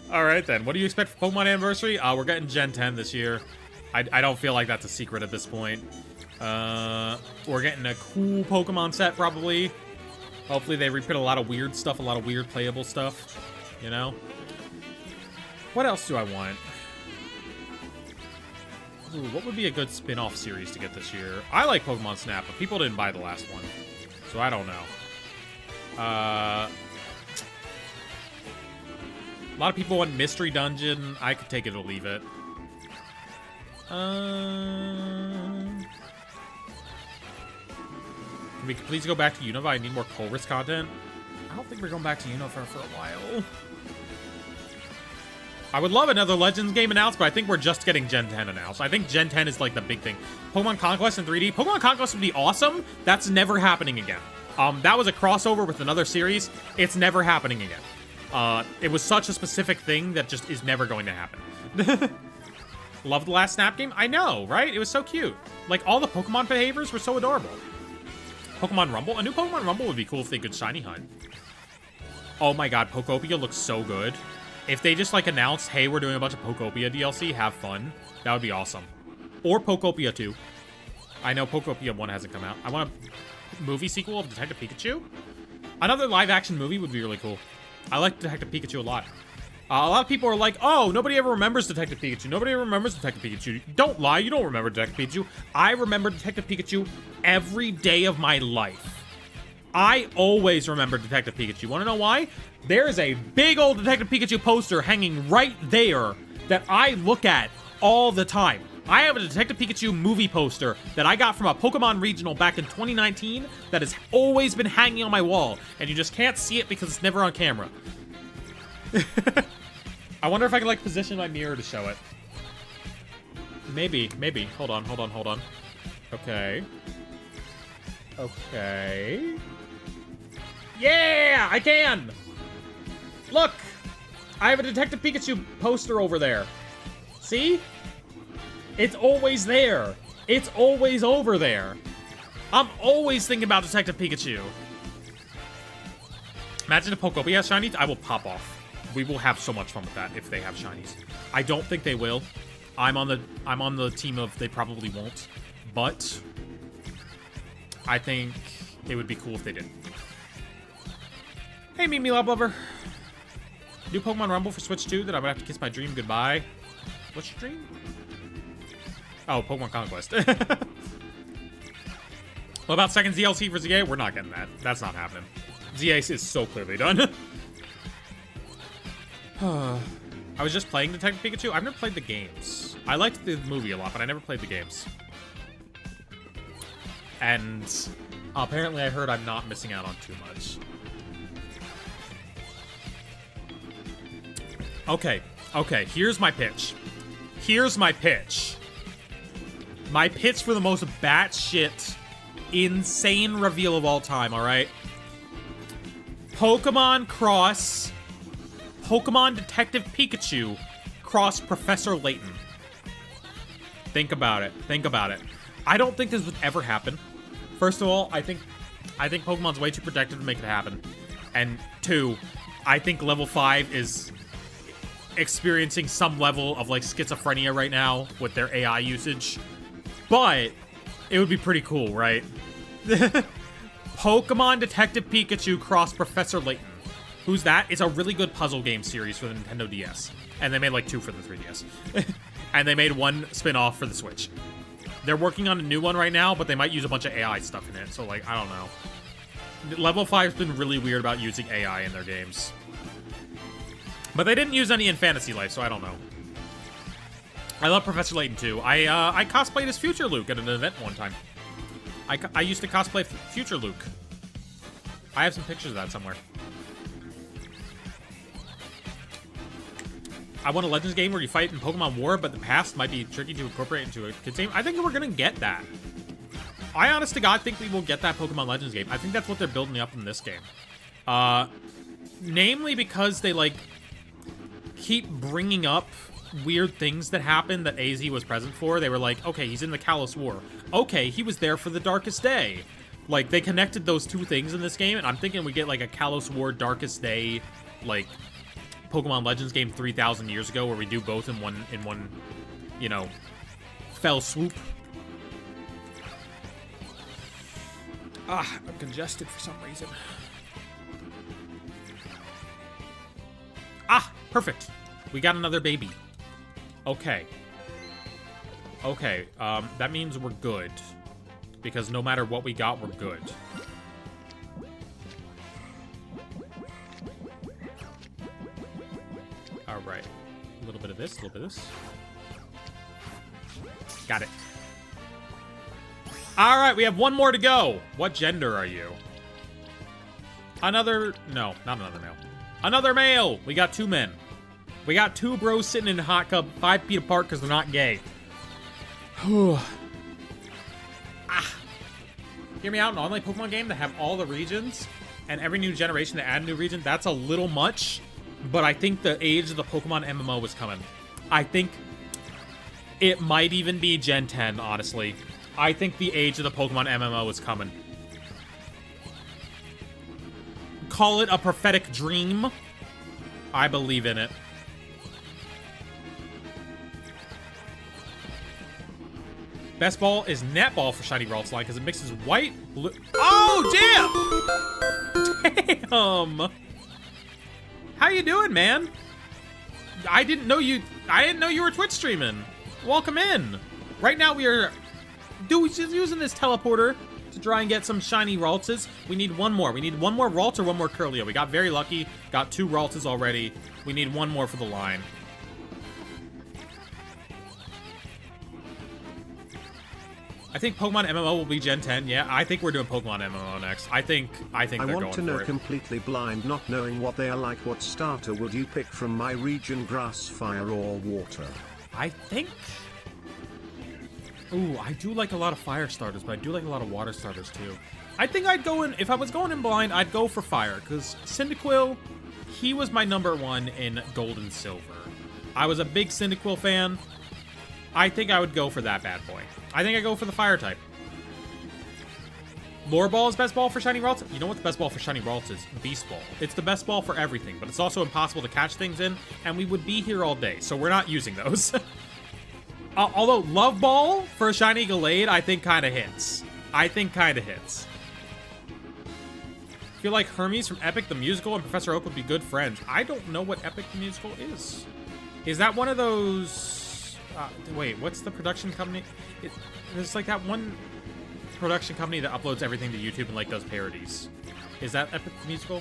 Alright then. What do you expect for Pokemon Anniversary? We're getting Gen 10 this year. I don't feel like that's a secret at this point. We're getting a cool Pokemon set, probably. Hopefully they reprint a lot of weird stuff, a lot of weird playable stuff. You know? What else do I want? Ooh, what would be a good spin-off series to get this year? I like Pokemon Snap, but people didn't buy the last one. So I don't know. A lot of people want Mystery Dungeon. I could take it or leave it. Can we please go back to Unova? I need more Colress content. I don't think we're going back to Unova for a while. I would love another Legends game announced, but I think we're just getting Gen 10 announced. I think Gen 10 is like the big thing. Pokemon Conquest in 3D. Pokemon Conquest would be awesome. That's never happening again. That was a crossover with another series. It's never happening again. It was such a specific thing that just is never going to happen. Loved the last Snap game? I know, right? It was so cute. Like, all the Pokemon behaviors were so adorable. Pokemon Rumble? A new Pokemon Rumble would be cool if they could shiny hunt. Oh my god, Pokopia looks so good. If they just, like, announced, hey, we're doing a bunch of Pokopia DLC, have fun, that would be awesome. Or Pokopia 2. I know Pokopia 1 hasn't come out. I want a movie sequel of Detective Pikachu. Another live-action movie would be really cool. I like Detective Pikachu a lot. A lot of people are like, oh, nobody ever remembers Detective Pikachu. Nobody ever remembers Detective Pikachu. Don't lie, you don't remember Detective Pikachu. I remember Detective Pikachu every day of my life. I always remember Detective Pikachu. Want to know why? There is a big old Detective Pikachu poster hanging right there that I look at all the time. I have a Detective Pikachu movie poster that I got from a Pokemon regional back in 2019 that has always been hanging on my wall, and you just can't see it because it's never on camera. I wonder if I can, like, position my mirror to show it. Maybe. Hold on. Okay. Yeah, I can! Look! I have a Detective Pikachu poster over there. See? It's always there. It's always over there. I'm always thinking about Detective Pikachu. Imagine if Pokemon has shinies, I will pop off. We will have so much fun with that if they have shinies. I don't think they will. I'm on the team of they probably won't, but I think it would be cool if they did. Hey, Mimi Love Lover. New Pokemon Rumble for Switch 2 that I'm gonna have to kiss my dream goodbye. What's your dream? Oh, Pokemon Conquest. What about second DLC for ZA? We're not getting that. That's not happening. ZA is so clearly done. I was just playing Detective Pikachu. I've never played the games. I liked the movie a lot, but I never played the games. And apparently I heard I'm not missing out on too much. Okay, here's my pitch. My pitch for the most batshit, insane reveal of all time, alright? Pokemon cross Pokemon Detective Pikachu cross Professor Layton. Think about it. I don't think this would ever happen. First of all, I think Pokemon's way too protected to make it happen. And 2, I think level 5 is experiencing some level of, like, schizophrenia right now with their AI usage. But it would be pretty cool, right? Pokemon Detective Pikachu cross Professor Layton. Who's that? It's a really good puzzle game series for the Nintendo DS. And they made, like, 2 for the 3DS. And they made 1 spin-off for the Switch. They're working on a new one right now, but they might use a bunch of AI stuff in it. So, like, I don't know. Level 5's been really weird about using AI in their games. But they didn't use any in Fantasy Life, so I don't know. I love Professor Layton, too. I cosplayed as Future Luke at an event one time. I used to cosplay Future Luke. I have some pictures of that somewhere. I want a Legends game where you fight in Pokemon War, but the past might be tricky to incorporate into a kid's game. I think we're gonna get that. I, honest to God, think we will get that Pokemon Legends game. I think that's what they're building up in this game. Namely because they, like, keep bringing up weird things that happened that AZ was present for. They were like, okay, he's in the Kalos War. Okay, he was there for the Darkest Day. Like, they connected those 2 things in this game, and I'm thinking we get, like, a Kalos War Darkest Day, like, Pokemon Legends game 3,000 years ago where we do both in one, you know, fell swoop. I'm congested for some reason. Perfect. We got another baby. Okay. That means we're good. Because no matter what we got, we're good. Alright. A little bit of this, a little bit of this. Got it. Alright, we have 1 more to go. What gender are you? Another... No, not another male. Another male! We got 2 men. We got 2 bros sitting in a hot tub 5 feet apart because they're not gay. Hear me out, an online Pokemon game that have all the regions and every new generation to add a new region, that's a little much, but I think the age of the Pokemon MMO is coming. I think it might even be Gen 10, honestly. I think the age of the Pokemon MMO is coming. Call it a prophetic dream. I believe in it. Best ball is netball for Shiny Raltsline because it mixes white, blue... Oh, damn! Damn! How you doing, man? I didn't know you were Twitch streaming. Welcome in. Right now we are just using this teleporter to try and get some shiny Raltses. We need one more. We need one more Ralts or one more Curlio. We got very lucky. Got 2 Raltses already. We need one more for the line. I think Pokemon MMO will be Gen 10. Yeah, I think we're doing Pokemon MMO next. I think they're going for it. I want to know, completely blind, not knowing what they are like, what starter would you pick from my region, grass, fire, or water? I think... Ooh, I do like a lot of fire starters, but I do like a lot of water starters too. I think I'd go in... If I was going in blind, I'd go for fire, because Cyndaquil, he was my #1 in Gold and Silver. I was a big Cyndaquil fan. I think I would go for that bad boy. I think I go for the fire type. Lure Ball is best ball for shiny Ralts. You know what the best ball for shiny Ralts is? Beast Ball. It's the best ball for everything, but it's also impossible to catch things in, and we would be here all day, so we're not using those. Although Love Ball for a shiny Gallade, I think kind of hits. I feel like Hermes from Epic the Musical and Professor Oak would be good friends. I don't know what Epic the Musical is. Is that one of those... wait, what's the production company? There's like that one production company that uploads everything to YouTube and like does parodies. Is that Epic the Musical?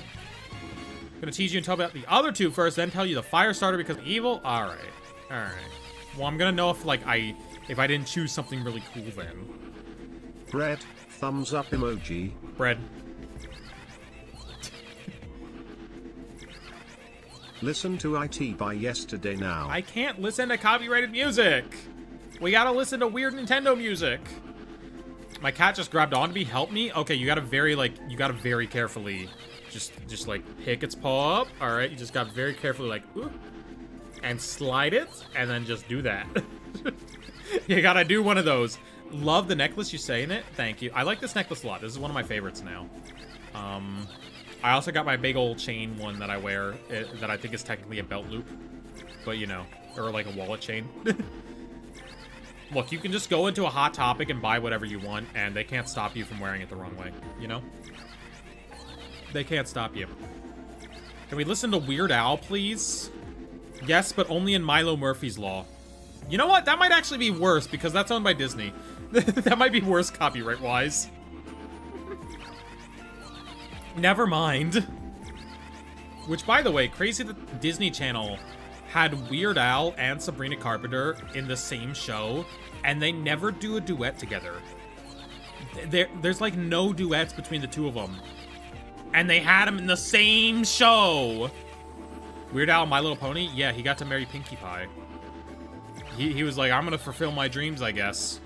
I'm gonna tease you and tell about the other 2 first, then tell you the fire starter because of evil. All right. Well, I'm gonna know if like if I didn't choose something really cool then. Bread, thumbs up emoji. Bread. Listen to IT by yesterday now. I can't listen to copyrighted music. We gotta listen to weird Nintendo music. My cat just grabbed onto me. Help me. Okay, you gotta very carefully just like pick its paw up. All right, you just got very carefully like, ooh, and slide it, and then just do that. You gotta do one of those. Love the necklace. You saying it? Thank you. I like this necklace a lot. This is one of my favorites now. I also got my big old chain one that I wear that I think is technically a belt loop, but you know, or like a wallet chain. Look, you can just go into a Hot Topic and buy whatever you want, and they can't stop you from wearing it the wrong way, you know? They can't stop you. Can we listen to Weird Al, please? Yes, but only in Milo Murphy's Law. You know what? That might actually be worse, because that's owned by Disney. That might be worse copyright-wise. Never mind. Which, by the way, crazy that Disney Channel had Weird Al and Sabrina Carpenter in the same show, and they never do a duet together. There's like no duets between the 2 of them. And they had them in the same show! Weird Al and My Little Pony? Yeah, he got to marry Pinkie Pie. He was like, I'm gonna fulfill my dreams, I guess.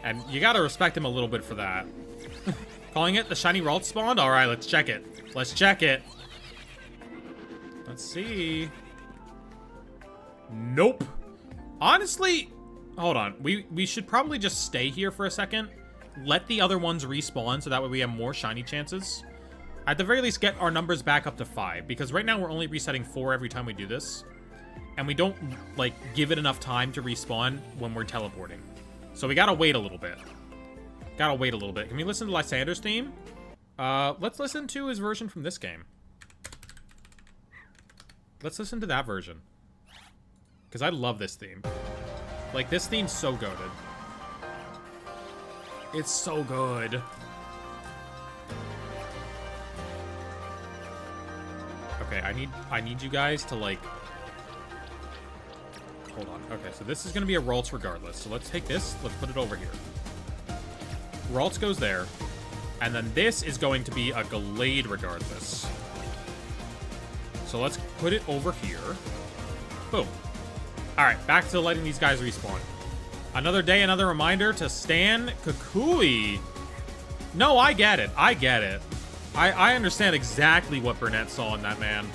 And you gotta respect him a little bit for that. Calling it the shiny Ralt spawned? Alright, let's check it. Let's check it. Let's see. Nope. Honestly, hold on. We should probably just stay here for a second. Let the other ones respawn so that way we have more shiny chances. At the very least, get our numbers back up to 5. Because right now we're only resetting 4 every time we do this. And we don't, like, give it enough time to respawn when we're teleporting. So we gotta wait a little bit. Gotta wait a little bit. Can we listen to Lysander's theme? Let's listen to his version from this game. Let's listen to that version. Because I love this theme. Like, this theme's so goated. It's so good. Okay, I need you guys to, like... Hold on. Okay, so this is going to be a Ralts regardless. So let's take this. Let's put it over here. Ralts goes there. And then this is going to be a Gallade regardless. So let's put it over here. Boom. Alright, back to letting these guys respawn. Another day, another reminder to Stan Kukui. No, I get it. I get it. I understand exactly what Burnett saw in that man.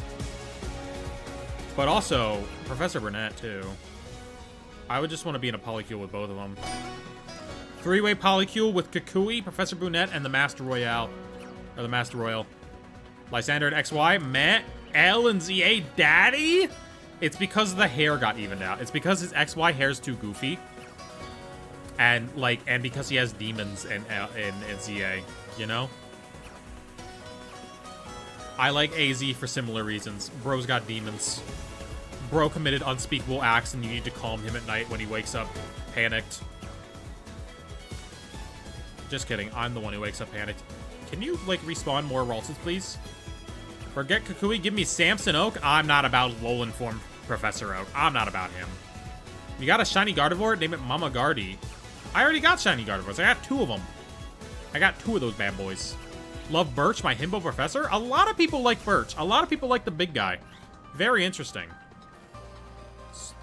But also, Professor Burnett, too. I would just want to be in a polycule with both of them. 3-way polycule with Kukui, Professor Brunette, and the Master Royale. Or the Master Royal. Lysander and XY, Matt, L, and ZA Daddy? It's because the hair got evened out. It's because his XY hair's too goofy. And, like, and because he has demons in ZA, you know? I like AZ for similar reasons. Bro's got demons. Bro committed unspeakable acts, and you need to calm him at night when he wakes up panicked. Just kidding. I'm the one who wakes up panicked. Can you, like, respawn more Ralsons, please? Forget Kukui. Give me Samson Oak. I'm not about lol-informed Professor Oak. I'm not about him. You got a shiny Gardevoir? Name it Mama Gardy. I already got shiny Gardevoirs. I got 2 of them. I got 2 of those bad boys. Love Birch, my himbo professor? A lot of people like Birch. A lot of people like the big guy. Very interesting.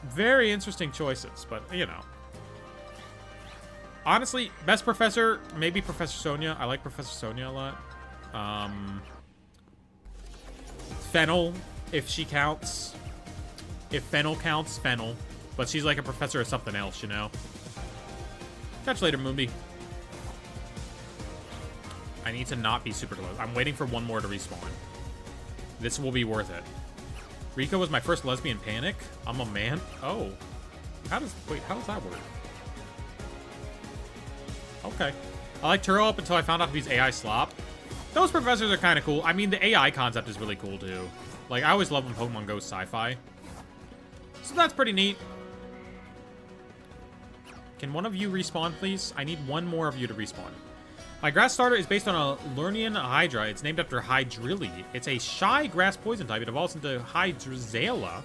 Very interesting choices, but, you know. Honestly, best professor, maybe Professor Sonia. I like Professor Sonia a lot. Fennel, if she counts. If Fennel counts, Fennel. But she's like a professor of something else, you know? Catch you later, Moonby. I need to not be super close. I'm waiting for one more to respawn. This will be worth it. Rico was my first lesbian panic. I'm a man. Oh. Wait, how does that work? Okay. I like Turo up until I found out he's AI slop. Those professors are kind of cool. I mean, the AI concept is really cool, too. Like, I always love when Pokemon goes sci-fi. So that's pretty neat. Can one of you respawn, please? I need one more of you to respawn. My grass starter is based on a Lernian Hydra. It's named after Hydrilli. It's a shy grass poison type. It evolves into Hydrazela.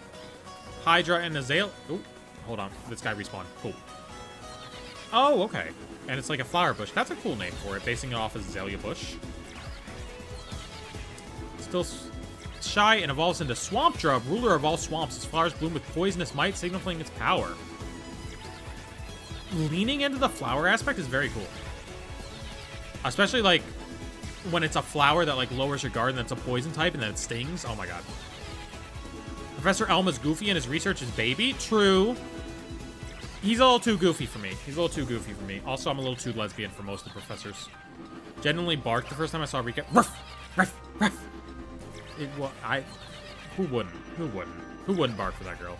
Hydra and Azale. Oh, hold on. This guy respawned. Cool. Oh, okay. And it's like a flower bush. That's a cool name for it, basing it off of Azalea Bush. Still shy and evolves into Swamp Drub, ruler of all swamps. Its flowers bloom with poisonous might, signaling its power. Leaning into the flower aspect is very cool. Especially, like, when it's a flower that, like, lowers your guard and then it's a poison type and then it stings. Oh, my God. Professor Elma's goofy and his research is baby. True. He's a little too goofy for me. Also, I'm a little too lesbian for most of the professors. Genuinely barked the first time I saw Rika. Ruff! Ruff! Ruff! Who wouldn't? Who wouldn't bark for that girl?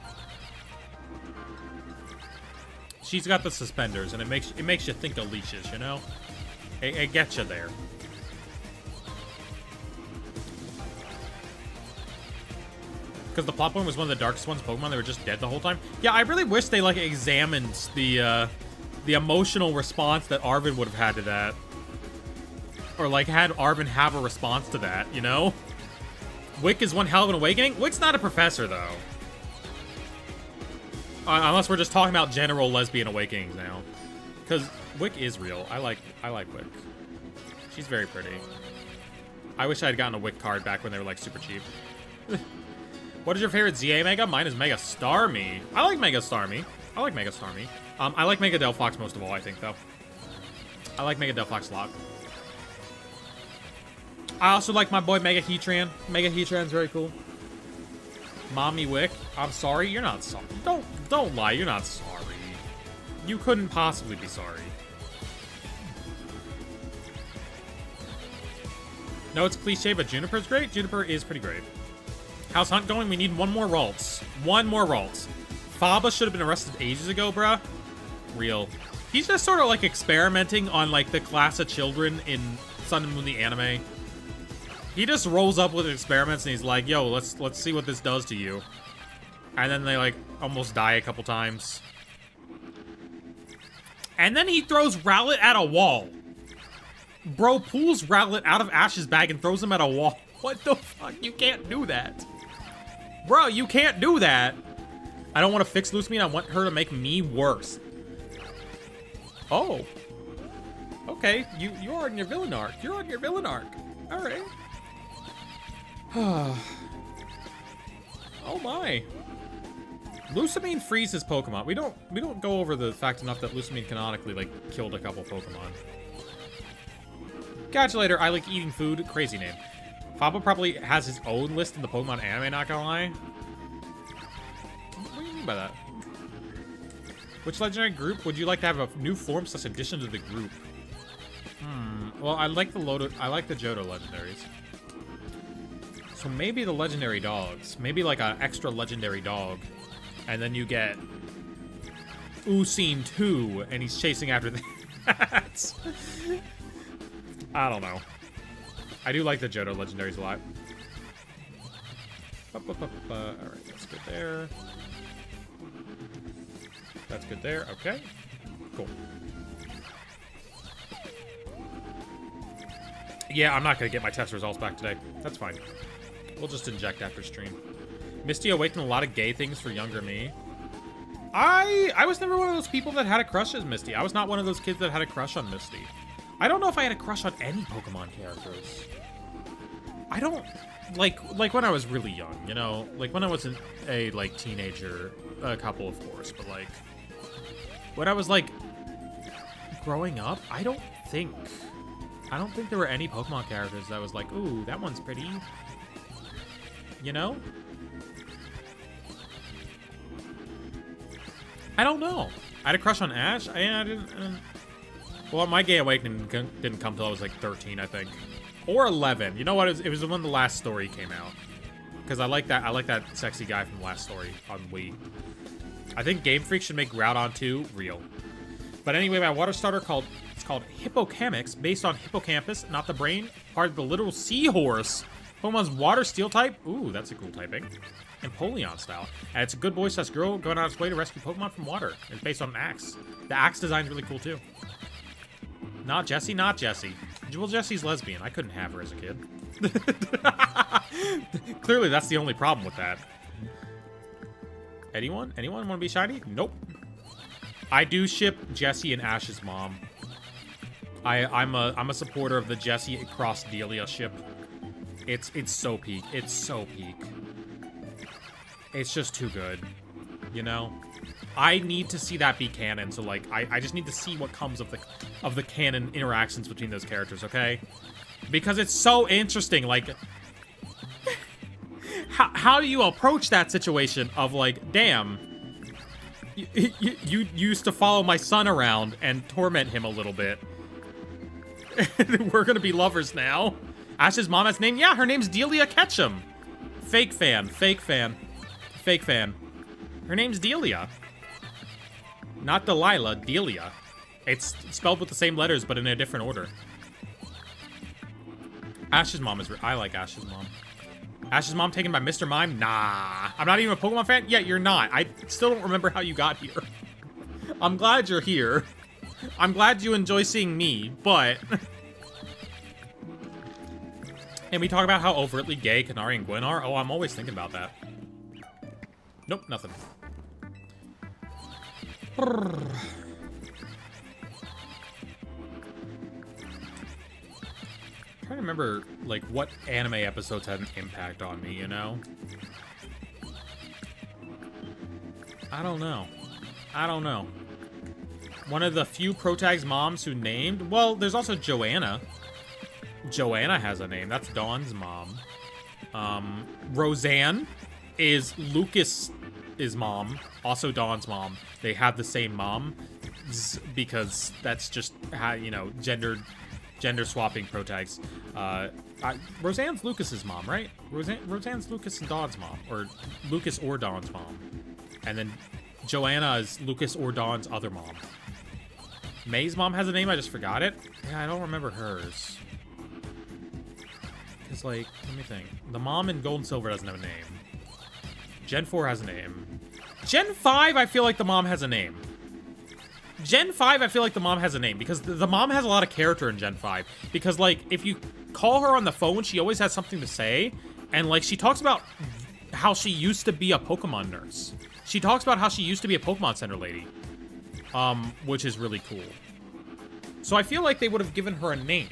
She's got the suspenders, and it makes you think of leashes, you know? It gets you there. Because the plot point was one of the darkest ones Pokemon. They were just dead the whole time. Yeah, I really wish they, like, examined the emotional response that Arvin would have had to that. Or, like, had Arvin have a response to that, you know? Wick is one hell of an awakening. Wick's not a professor, though. Unless we're just talking about general lesbian awakenings now. Because Wick is real. I like Wick. She's very pretty. I wish I had gotten a Wick card back when they were, like, super cheap. What is your favorite ZA Mega? Mine is Mega Starmie. I like Mega Starmie. I like Mega Delphox most of all, I think, though. I like Mega Delphox a lot. I also like my boy Mega Heatran. Mega Heatran's very cool. Mommy Wick. I'm sorry. You're not sorry. Don't lie. You're not sorry. You couldn't possibly be sorry. No, it's cliche, but Juniper's great. Juniper is pretty great. How's Hunt going? We need one more Ralts. One more Ralts. Faba should have been arrested ages ago, bruh. Real. He's just sort of like experimenting on like the class of children in Sun and Moon the anime. He just rolls up with experiments and he's like, yo, let's see what this does to you. And then they like almost die a couple times. And then he throws Rowlet at a wall. Bro pulls Rowlet out of Ash's bag and throws him at a wall. What the fuck? You can't do that. Bro, you can't do that. I don't want to fix Lusamine. I want her to make me worse. Oh. Okay, you're on your villain arc. You're on your villain arc. All right. Oh my. Lusamine frees his Pokemon. We don't go over the fact enough that Lusamine canonically like killed a couple Pokemon. Catch you later. I like eating food. Crazy name. Faba probably has his own list in the Pokemon anime, not gonna lie. What do you mean by that? Which legendary group would you like to have a new form slash addition to the group? Well, I like the Johto legendaries. So maybe the legendary dogs. Maybe like an extra legendary dog. And then you get Ucine 2, and he's chasing after that. I don't know. I do like the Johto legendaries a lot. Alright, that's good there. That's good there. Okay. Cool. Yeah, I'm not going to get my test results back today. That's fine. We'll just inject after stream. Misty awakened a lot of gay things for younger me. I was never one of those people that had a crush as Misty. I was not one of those kids that had a crush on Misty. I don't know if I had a crush on any Pokemon characters. I don't... Like when I was really young, you know? Like, when I was a like, teenager, a couple, of course. But, like... When I was, like... Growing up, I don't think there were any Pokemon characters that was like, ooh, that one's pretty. You know? I don't know. I had a crush on Ash. I didn't. Well, my gay awakening didn't come till I was like 13, I think, or 11. You know what? It was when the last story came out. Because I like that sexy guy from the last story on Wii. I think Game Freak should make Groudon 2 real. But anyway, my water starter it's called Hippocampus, based on hippocampus, not the brain, part of the literal seahorse. Pokemon's water steel type. Ooh, that's a cool typing. Empoleon style. And it's a good boy-slash girl going on its way to rescue Pokemon from water. It's based on an axe. The axe design's really cool, too. Not Jessie, not Jessie. Well, Jessie's lesbian. I couldn't have her as a kid. Clearly, that's the only problem with that. Anyone? Anyone want to be shiny? Nope. I do ship Jessie and Ash's mom. I'm a supporter of the Jessie cross Delia ship. It's so peak. It's so peak. It's just too good, you know? I need to see that be canon, so like I just need to see what comes of the canon interactions between those characters, okay? Because it's so interesting, like how do you approach that situation of like, damn, you used to follow my son around and torment him a little bit. We're gonna be lovers now. Ash's mom has name? Yeah, her name's Delia Ketchum. Fake fan, fake fan. Fake fan. Her name's Delia. Not Delilah, Delia. It's spelled with the same letters, but in a different order. Ash's mom is... I like Ash's mom. Ash's mom taken by Mr. Mime? Nah. I'm not even a Pokemon fan? Yeah, you're not. I still don't remember how you got here. I'm glad you're here. I'm glad you enjoy seeing me, but... And we talk about how overtly gay Kanari and Gwen are? Oh, I'm always thinking about that. Nope, nothing. I'm trying to remember, like, what anime episodes had an impact on me, you know? I don't know. I don't know. One of the few Protag's moms who named... Well, there's also Joanna. Joanna has a name. That's Dawn's mom. Roseanne is Lucas's mom, also Dawn's mom. They have the same mom because that's just how, you know, gender swapping Protags. Roseanne's Lucas's mom, right? Roseanne's Lucas and Dawn's mom, or Lucas or Dawn's mom. And then Joanna is Lucas or Dawn's other mom. May's mom has a name, I just forgot it. Yeah, I don't remember hers. Because, like, let me think. The mom in Gold and Silver doesn't have a name. Gen 4 has a name. Gen 5, I feel like the mom has a name. Gen 5, I feel like the mom has a name. Because the mom has a lot of character in Gen 5. Because, like, if you call her on the phone, she always has something to say. And, like, she talks about how she used to be a Pokemon nurse. She talks about how she used to be a Pokemon Center lady. Which is really cool. So I feel like they would have given her a name.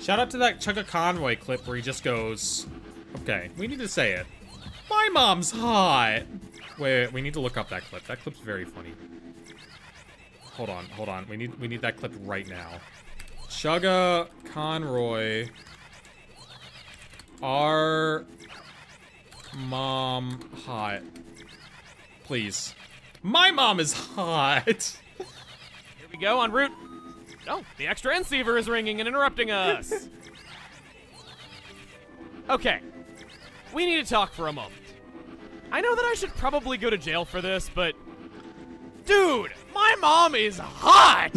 Shout out to that Chugga Conroy clip where he just goes, okay, we need to say it. My mom's hot. Wait, we need to look up that clip. That clip's very funny. Hold on. We need that clip right now. Chugga Conroy. Our mom hot. Please. My mom is hot. Here we go, en route. Oh, the extra transceiver is ringing and interrupting us. Okay, we need to talk for a moment. I know that I should probably go to jail for this, but... Dude, my mom is hot!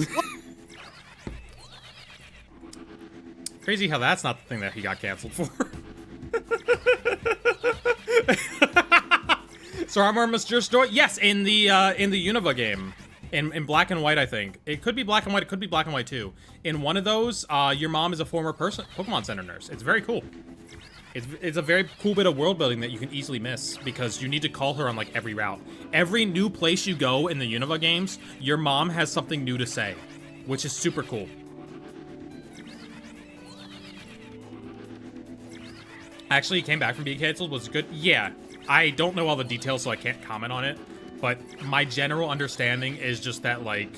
Crazy how that's not the thing that he got canceled for. So Armor must just do it. Yes, in the Unova game. In black and white, I think. It could be black and white, it could be black and white too. In one of those, your mom is a former Pokemon Center nurse. It's very cool. It's a very cool bit of world building that you can easily miss because you need to call her on like every route. Every new place you go in the Unova games, your mom has something new to say, which is super cool. Actually, he came back from being canceled. Was it good? Yeah. I don't know all the details, so I can't comment on it. But my general understanding is just that, like,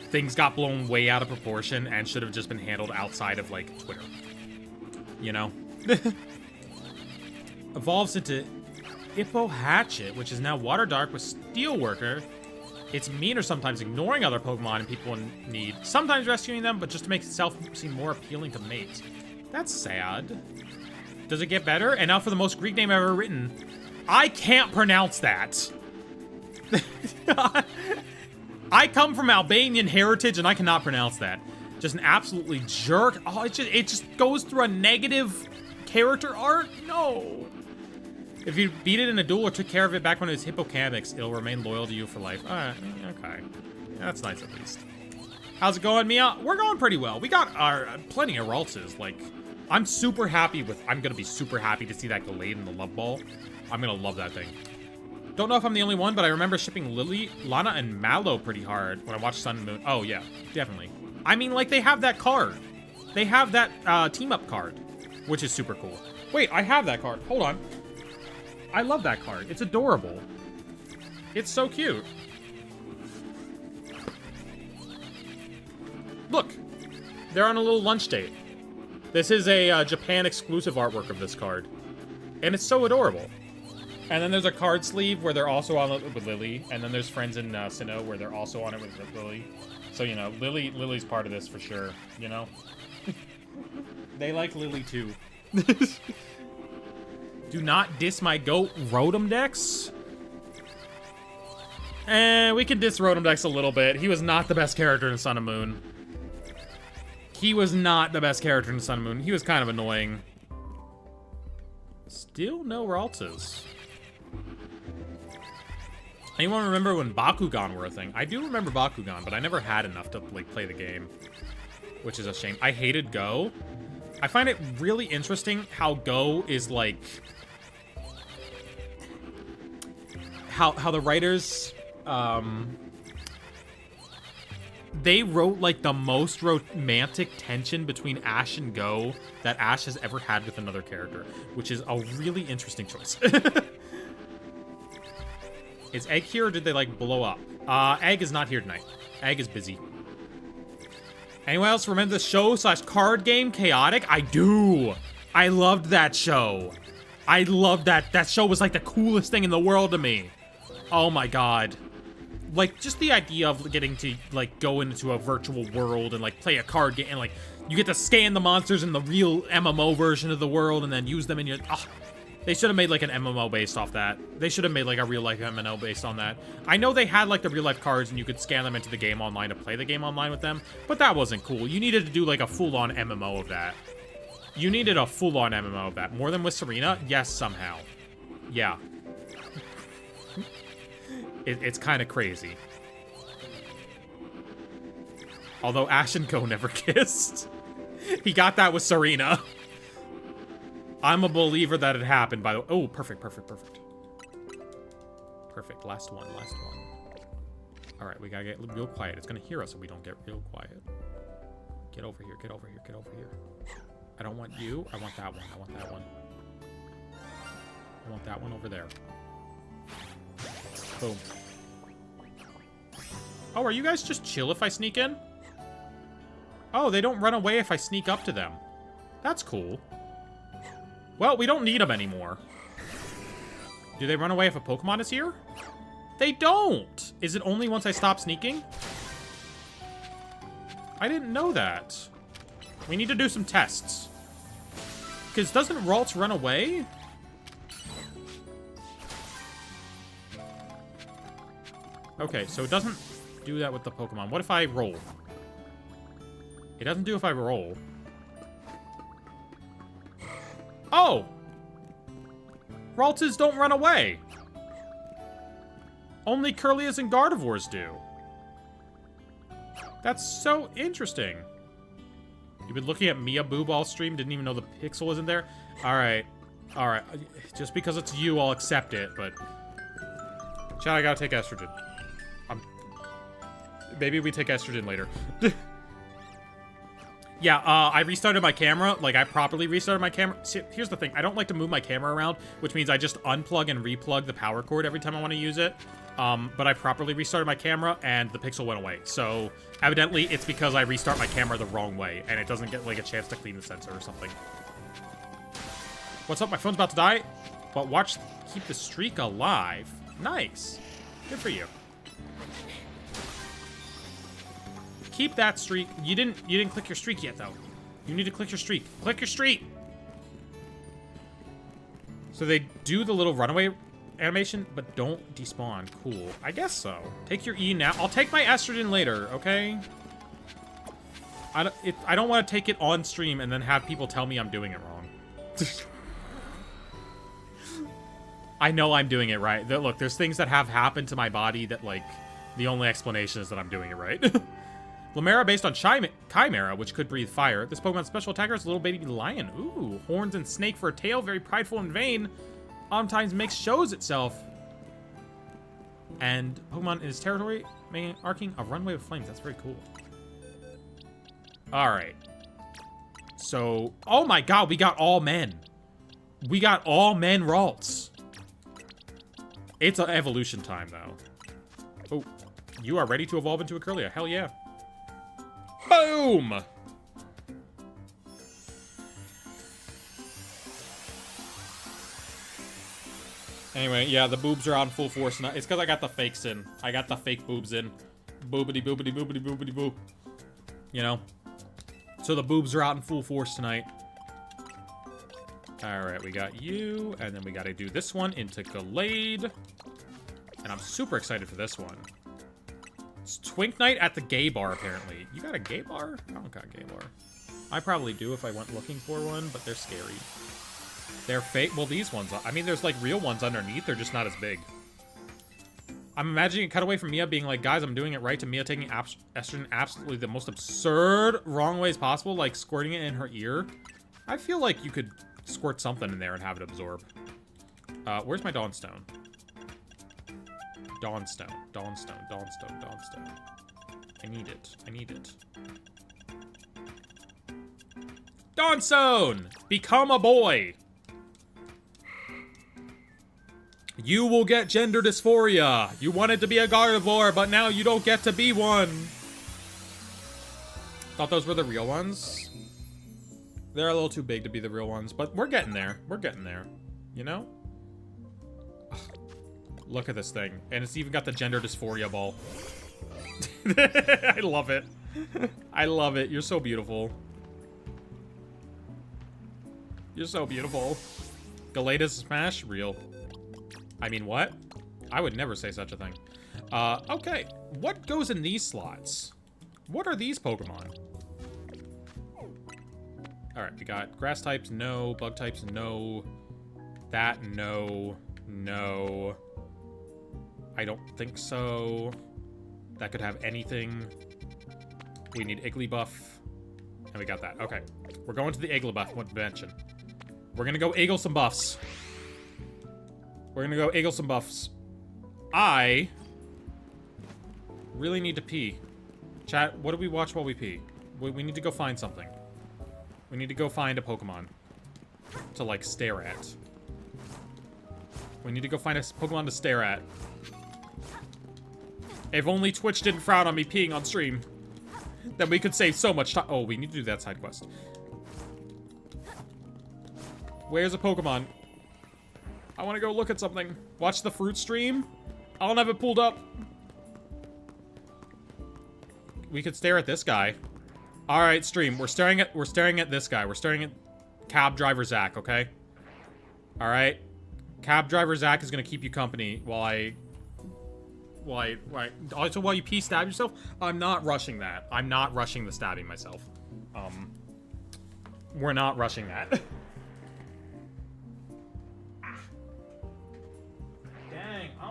things got blown way out of proportion and should have just been handled outside of, like, Twitter. You know? Evolves into Hippo Hatchet, which is now Water Dark with Steelworker. It's mean or sometimes ignoring other Pokemon and people in need. Sometimes rescuing them, but just to make itself seem more appealing to mates. That's sad. Does it get better? And now for the most Greek name ever written. I can't pronounce that. I come from Albanian heritage and I cannot pronounce that. Just an absolutely jerk. Oh, it just goes through a negative character art? No. If you beat it in a duel or took care of it back when it was Hippocampus, it'll remain loyal to you for life. Okay. That's nice at least. How's it going, Mia? We're going pretty well. We got our plenty of Ralts. Like, I'm gonna be super happy to see that Gallade in the Love Ball. I'm gonna love that thing. Don't know if I'm the only one, but I remember shipping Lily, Lana, and Mallow pretty hard when I watched Sun and Moon. Oh, yeah, definitely. I mean, like, they have that card. They have that team-up card, which is super cool. Wait, I have that card. Hold on. I love that card. It's adorable. It's so cute. Look. They're on a little lunch date. This is a Japan-exclusive artwork of this card. And it's so adorable. And then there's a card sleeve where they're also on it with Lily. And then there's friends in Sinnoh where they're also on it with Lily. So, you know, Lily's part of this for sure, you know? They like Lily too. Do not diss my goat Rotom Dex. We can diss Rotom Dex a little bit. He was not the best character in Sun and Moon. He was not the best character in Sun and Moon. He was kind of annoying. Still no Ralts. Anyone remember when Bakugan were a thing? I do remember Bakugan, but I never had enough to like play the game, which is a shame. I hated Go. I find it really interesting how Go is like how the writers they wrote like the most romantic tension between Ash and Go that Ash has ever had with another character, which is a really interesting choice. Is Egg here or did they like blow up? Egg is not here tonight. Egg is busy. Anyone else remember the show / card game Chaotic? I do. I loved that show. I loved that. That show was like the coolest thing in the world to me. Oh my god. Like, just the idea of getting to, like, go into a virtual world and, like, play a card game, and, like, you get to scan the monsters in the real MMO version of the world and then use them in your... Oh, they should have made, like, an MMO based off that. They should have made, like, a real-life MMO based on that. I know they had, like, the real-life cards and you could scan them into the game online to play the game online with them, but that wasn't cool. You needed to do, like, a full-on MMO of that. You needed a full-on MMO of that. More than with Serena? Yes, somehow. Yeah. It's kind of crazy. Although Ash and Go never kissed. He got that with Serena. I'm a believer that it happened, by the way. Oh, perfect. Perfect. Last one. All right, we gotta get real quiet. It's gonna hear us if we don't get real quiet. Get over here. I don't want you. I want that one. I want that one over there. Boom. Oh, are you guys just chill if I sneak in? Oh, they don't run away if I sneak up to them. That's cool. Well, we don't need them anymore. Do they run away if a Pokemon is here? They don't! Is it only once I stop sneaking? I didn't know that. We need to do some tests. Because doesn't Ralts run away? Okay, so it doesn't do that with the Pokemon. What if I roll? It doesn't do if I roll. Oh! Ralts don't run away. Only Curlias and Gardevoirs do. That's so interesting. You've been looking at Mia Booball stream, didn't even know the pixel wasn't there? Alright. Alright. Just because it's you, I'll accept it, but... Chat, I gotta take estrogen. Maybe we take estrogen later. Yeah, I restarted my camera. Like, I properly restarted my camera. See, here's the thing. I don't like to move my camera around, which means I just unplug and replug the power cord every time I want to use it. But I properly restarted my camera, and the pixel went away. So, evidently, it's because I restart my camera the wrong way, and it doesn't get, like, a chance to clean the sensor or something. What's up? My phone's about to die. But watch, keep the streak alive. Nice. Good for you. Keep that streak. You didn't click your streak yet, though. You need to click your streak. Click your streak! So they do the little runaway animation, but don't despawn. Cool. I guess so. Take your E now. I'll take my estrogen later, okay? I don't want to take it on stream and then have people tell me I'm doing it wrong. I know I'm doing it right. Look, there's things that have happened to my body that, like, the only explanation is that I'm doing it right. Lamera based on Chimera, which could breathe fire. This Pokemon's special attacker is a little baby lion. Ooh, horns and snake for a tail, very prideful and vain. Oftentimes shows itself. And Pokemon in his territory, arcing a runway of flames. That's very cool. Alright. So, oh my god, we got all men. We got all men Ralts. It's an evolution time, though. Oh, you are ready to evolve into a Curlia. Hell yeah. Boom! Anyway, yeah, the boobs are on full force now. It's because I got the fakes in. I got the fake boobs in. Boobity, boobity, boobity, boobity, boop. You know? So the boobs are out in full force tonight. Alright, we got you. And then we got to do this one into Gallade. And I'm super excited for this one. It's Twink Night at the gay bar, apparently. You got a gay bar? I don't got a gay bar. I probably do if I went looking for one, but they're scary. They're fake. Well, these ones, I mean, there's like real ones underneath. They're just not as big. I'm imagining a cutaway from Mia being like, guys, I'm doing it right, to Mia taking estrogen absolutely the most absurd wrong ways possible, like squirting it in her ear. I feel like you could squirt something in there and have it absorb. Where's my Dawnstone? Dawnstone. Dawnstone. Dawnstone. Dawnstone. I need it. I need it. Dawnstone! Become a boy! You will get gender dysphoria. You wanted to be a Gardevoir, but now you don't get to be one. Thought those were the real ones. They're a little too big to be the real ones, but we're getting there. We're getting there. You know? Ugh. Look at this thing. And it's even got the gender dysphoria ball. I love it. I love it. You're so beautiful. You're so beautiful. Gallade smash? Real. I mean, what? I would never say such a thing. Okay. What goes in these slots? What are these Pokemon? Alright, we got grass types, no. Bug types, no. That, no. No. I don't think so. That could have anything. We need Igglybuff. And we got that. Okay. We're going to the Igglybuff dimension. We're gonna go Eggle some buffs. We're gonna go Eggle some buffs. I really need to pee. Chat, what do we watch while we pee? We need to go find something. We need to go find a Pokemon to, like, stare at. We need to go find a Pokemon to stare at. If only Twitch didn't frown on me peeing on stream, then we could save so much time. Oh, we need to do that side quest. Where's a Pokemon? I want to go look at something. Watch the fruit stream. I don't have it pulled up. We could stare at this guy. All right, stream. We're staring at this guy. We're staring at cab driver Zach. Okay. All right. Cab driver Zach is gonna keep you company while also while you pee stab yourself. I'm not rushing that. I'm not rushing the stabbing myself. We're not rushing that.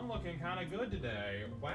I'm looking kind of good today. Wow.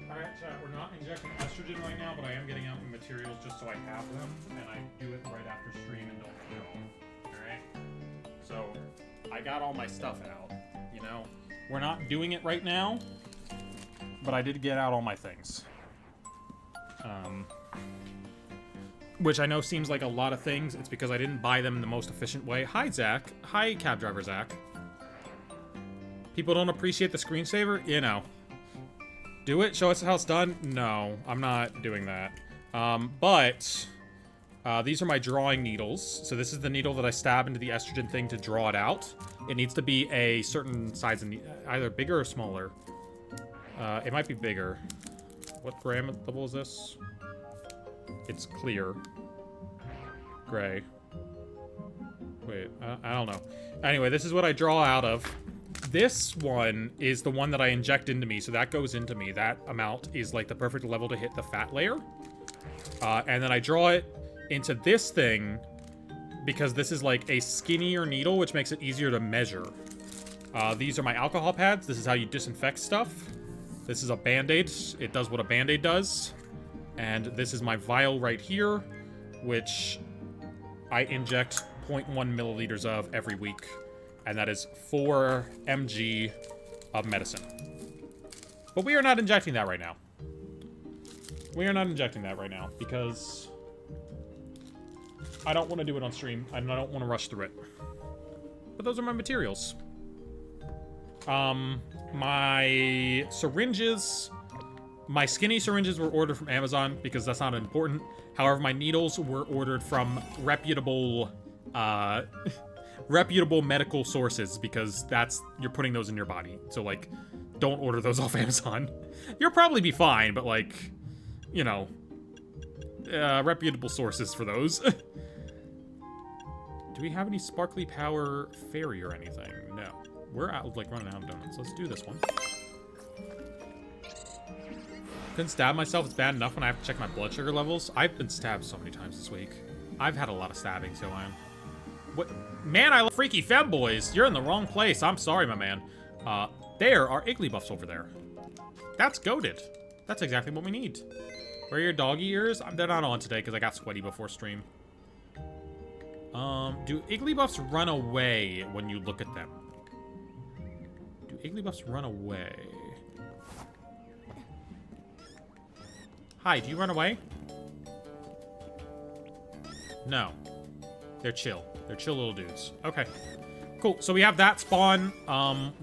Alright, chat, we're not injecting estrogen right now, but I am getting out the materials just so I have them, and I do it right after stream and don't film. Alright? So, I got all my stuff out, you know? We're not doing it right now, but I did get out all my things. Which I know seems like a lot of things. It's because I didn't buy them in the most efficient way. Hi, Zach. Hi, cab driver Zach. People don't appreciate the screensaver? You know. Do it? Show us how it's done? No, I'm not doing that. But these are my drawing needles. So this is the needle that I stab into the estrogen thing to draw it out. It needs to be a certain size, either bigger or smaller. It might be bigger. What gram level is this? It's clear. Gray. Wait, I don't know. Anyway, this is what I draw out of. This one is the one that I inject into me, so that goes into me. That amount is like the perfect level to hit the fat layer. And then I draw it into this thing because this is like a skinnier needle, which makes it easier to measure. These are my alcohol pads. This is how you disinfect stuff. This is a Band-Aid. It does what a Band-Aid does. And this is my vial right here, which I inject 0.1 milliliters of every week. And that is 4 mg of medicine. But we are not injecting that right now. We are not injecting that right now because I don't want to do it on stream and I don't want to rush through it. But those are my materials. My syringes, my skinny syringes were ordered from Amazon because that's not important. However, my needles were ordered from reputable reputable medical sources because you're putting those in your body. So like, don't order those off Amazon. You'll probably be fine, but like, you know, reputable sources for those. Do we have any sparkly power fairy or anything? No. We're out, like running out of donuts. Let's do this one. Couldn't stab myself. It's bad enough when I have to check my blood sugar levels. I've been stabbed so many times this week. I've had a lot of stabbings going on. What? Man, I love freaky femboys. You're in the wrong place. I'm sorry, my man. There are Igglybuffs over there. That's goated. That's exactly what we need. Where are your doggy ears? They're not on today because I got sweaty before stream. Do Igglybuffs run away when you look at them? Do Igglybuffs run away? Hi, do you run away? No. They're chill. They're chill little dudes. Okay. Cool. So we have that spawn.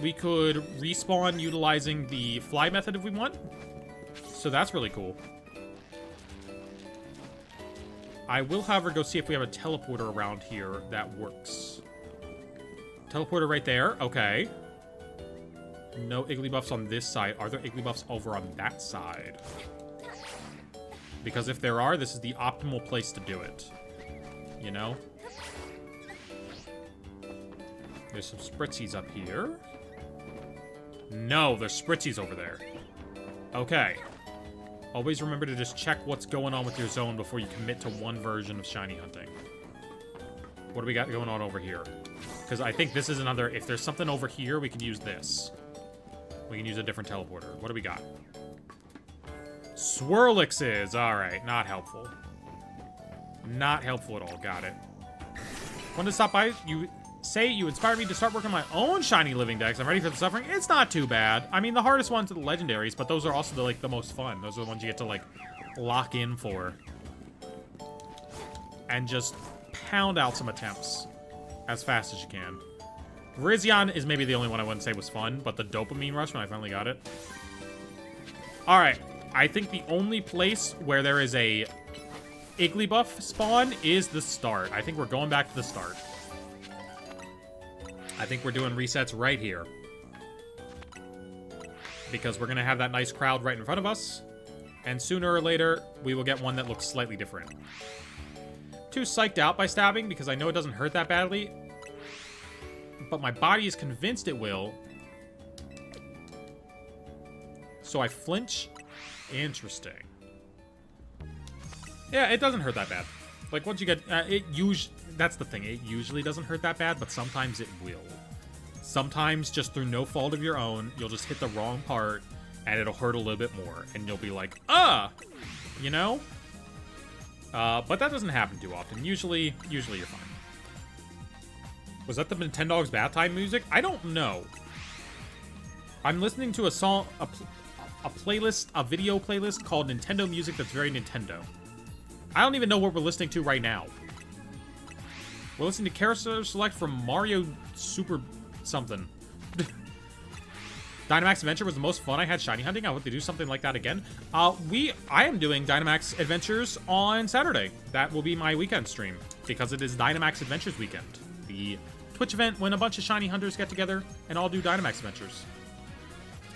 We could respawn utilizing the fly method if we want. So that's really cool. I will, however, go see if we have a teleporter around here that works. Teleporter right there. Okay. No Igglybuffs on this side. Are there Igglybuffs over on that side? Because if there are, this is the optimal place to do it. You know? There's some Spritzies up here. No, there's Spritzies over there. Okay. Always remember to just check what's going on with your zone before you commit to one version of shiny hunting. what do we got going on over here? Because I think this is another... If there's something over here, we can use this. We can use a different teleporter. What do we got? Swirlixes. Alright, not helpful. Not helpful at all. Got it. Wanted to stop by? You say you inspired me to start working on my own shiny living decks. I'm ready for the suffering. It's not too bad. I mean, the hardest ones are the legendaries, but those are also the most fun. Those are the ones you get to, like, lock in for. And just pound out some attempts as fast as you can. Virizion is maybe the only one I wouldn't say was fun, but the dopamine rush when I finally got it. Alright, I think the only place where there is a Igglybuff spawn is the start. I think we're going back to the start. I think we're doing resets right here. Because we're going to have that nice crowd right in front of us. And sooner or later, we will get one that looks slightly different. Too psyched out by stabbing because I know it doesn't hurt that badly. But my body is convinced it will. So I flinch. Interesting. Yeah, it doesn't hurt that bad. Like, once you get... that's the thing. It usually doesn't hurt that bad, but sometimes it will. Sometimes, just through no fault of your own, you'll just hit the wrong part, and it'll hurt a little bit more. And you'll be like, you know? But that doesn't happen too often. Usually you're fine. Was that the Nintendogs bath time music? I don't know. I'm listening to a song, a playlist, a video playlist called Nintendo Music that's very Nintendo. I don't even know what we're listening to right now. We're listening to Carousel Select from Mario Super something. Dynamax Adventure was the most fun I had shiny hunting. I hope they do something like that again. I am doing Dynamax Adventures on Saturday. That will be my weekend stream because it is Dynamax Adventures weekend. The Twitch event when a bunch of shiny hunters get together and all do Dynamax Adventures.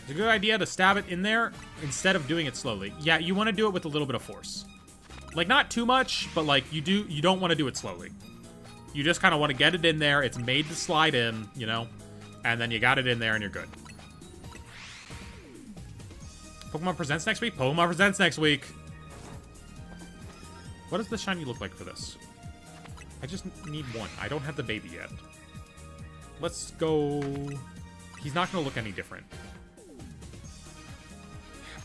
It's a good idea to stab it in there instead of doing it slowly. Yeah, you want to do it with a little bit of force. Like, not too much, but like you don't want to do it slowly. You just kind of want to get it in there. It's made to slide in, you know, and then you got it in there and you're good. Pokemon Presents next week? Pokemon Presents next week. What does the shiny look like for this? I just need one. I don't have the baby yet. Let's go... He's not going to look any different.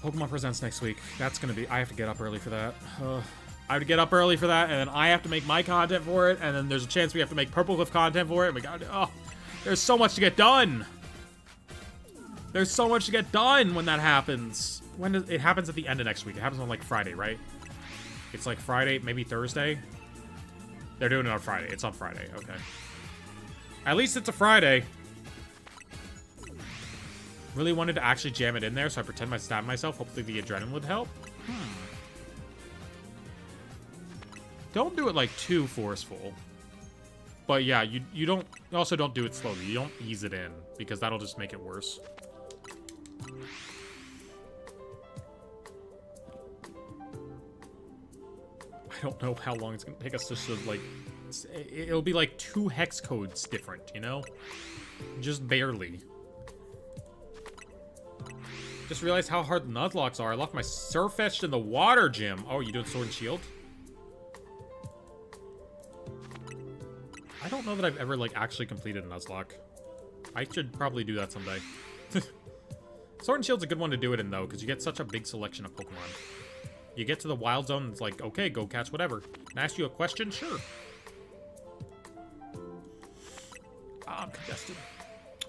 Pokemon Presents next week. That's going to be... I have to get up early for that. I have to get up early for that, and then I have to make my content for it, and then there's a chance we have to make Purple Cliff content for it, and we got... Oh, there's so much to get done! There's so much to get done when that happens. When does it happens at the end of next week? It happens on like Friday, right? It's like Friday, maybe Thursday. They're doing it on Friday. It's on Friday. Okay. At least it's a Friday. Really wanted to actually jam it in there, so I pretend I stabbed myself. Hopefully the adrenaline would help. Don't do it like too forceful. But yeah, you also don't do it slowly. You don't ease it in because that'll just make it worse. I don't know how long it's gonna take us to sort of like... It'll be like 2 hex codes different, you know? Just barely. Just realized how hard the Nuzlocks are. I left my Surfetched in the water gym. Oh, you doing Sword and Shield? I don't know that I've ever, like, actually completed a Nuzlocke. I should probably do that someday. Sword and Shield's a good one to do it in, though, because you get such a big selection of Pokemon. You get to the Wild Zone, and it's like, okay, go catch whatever. Can I ask you a question? Sure. I'm congested.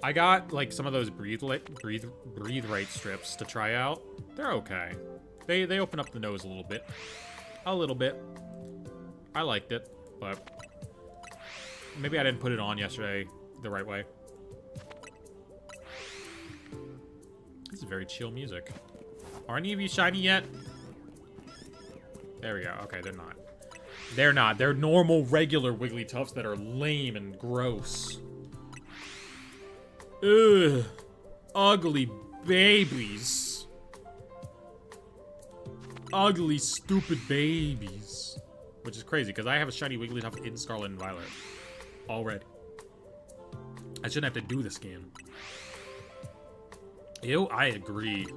I got, like, some of those breathe right strips to try out. They're okay. They open up the nose a little bit. A little bit. I liked it, but maybe I didn't put it on yesterday the right way. This is very chill music. Are any of you shiny yet? There we go. Okay, they're not. They're not. They're normal, regular Wigglytuffs that are lame and gross. Ugh. Ugly babies. Ugly, stupid babies. Which is crazy, because I have a shiny Wigglytuff in Scarlet and Violet. Already. I shouldn't have to do this game. Ew, I agree.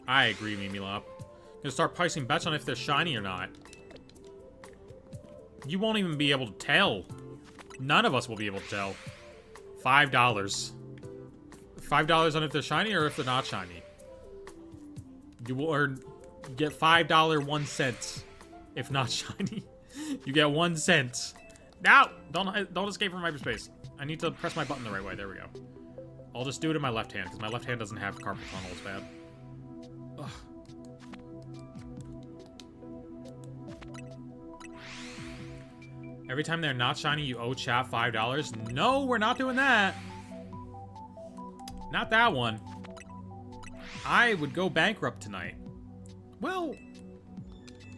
I agree, Mimilop. Gonna start placing bets on if they're shiny or not. You won't even be able to tell. None of us will be able to tell. $5. $5 on if they're shiny or if they're not shiny. You will get $5 1 cent if not shiny. You get 1 cent. Now, don't escape from hyperspace. I need to press my button the right way. There we go. I'll just do it in my left hand because my left hand doesn't have carpal tunnel as bad. Ugh. Every time they're not shiny, you owe chat $5. No, we're not doing that. Not that one. I would go bankrupt tonight. Well,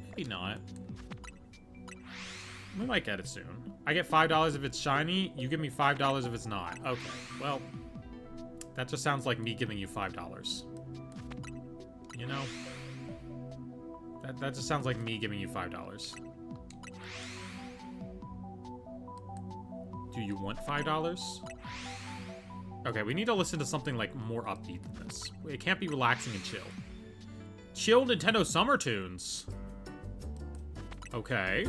maybe not. We might get it soon. I get $5 if it's shiny. You give me $5 if it's not. Okay, well, that just sounds like me giving you $5. You know? That just sounds like me giving you $5. Do you want $5? Okay, we need to listen to something, like, more upbeat than this. It can't be relaxing and chill. Chill Nintendo Summer Tunes. Okay.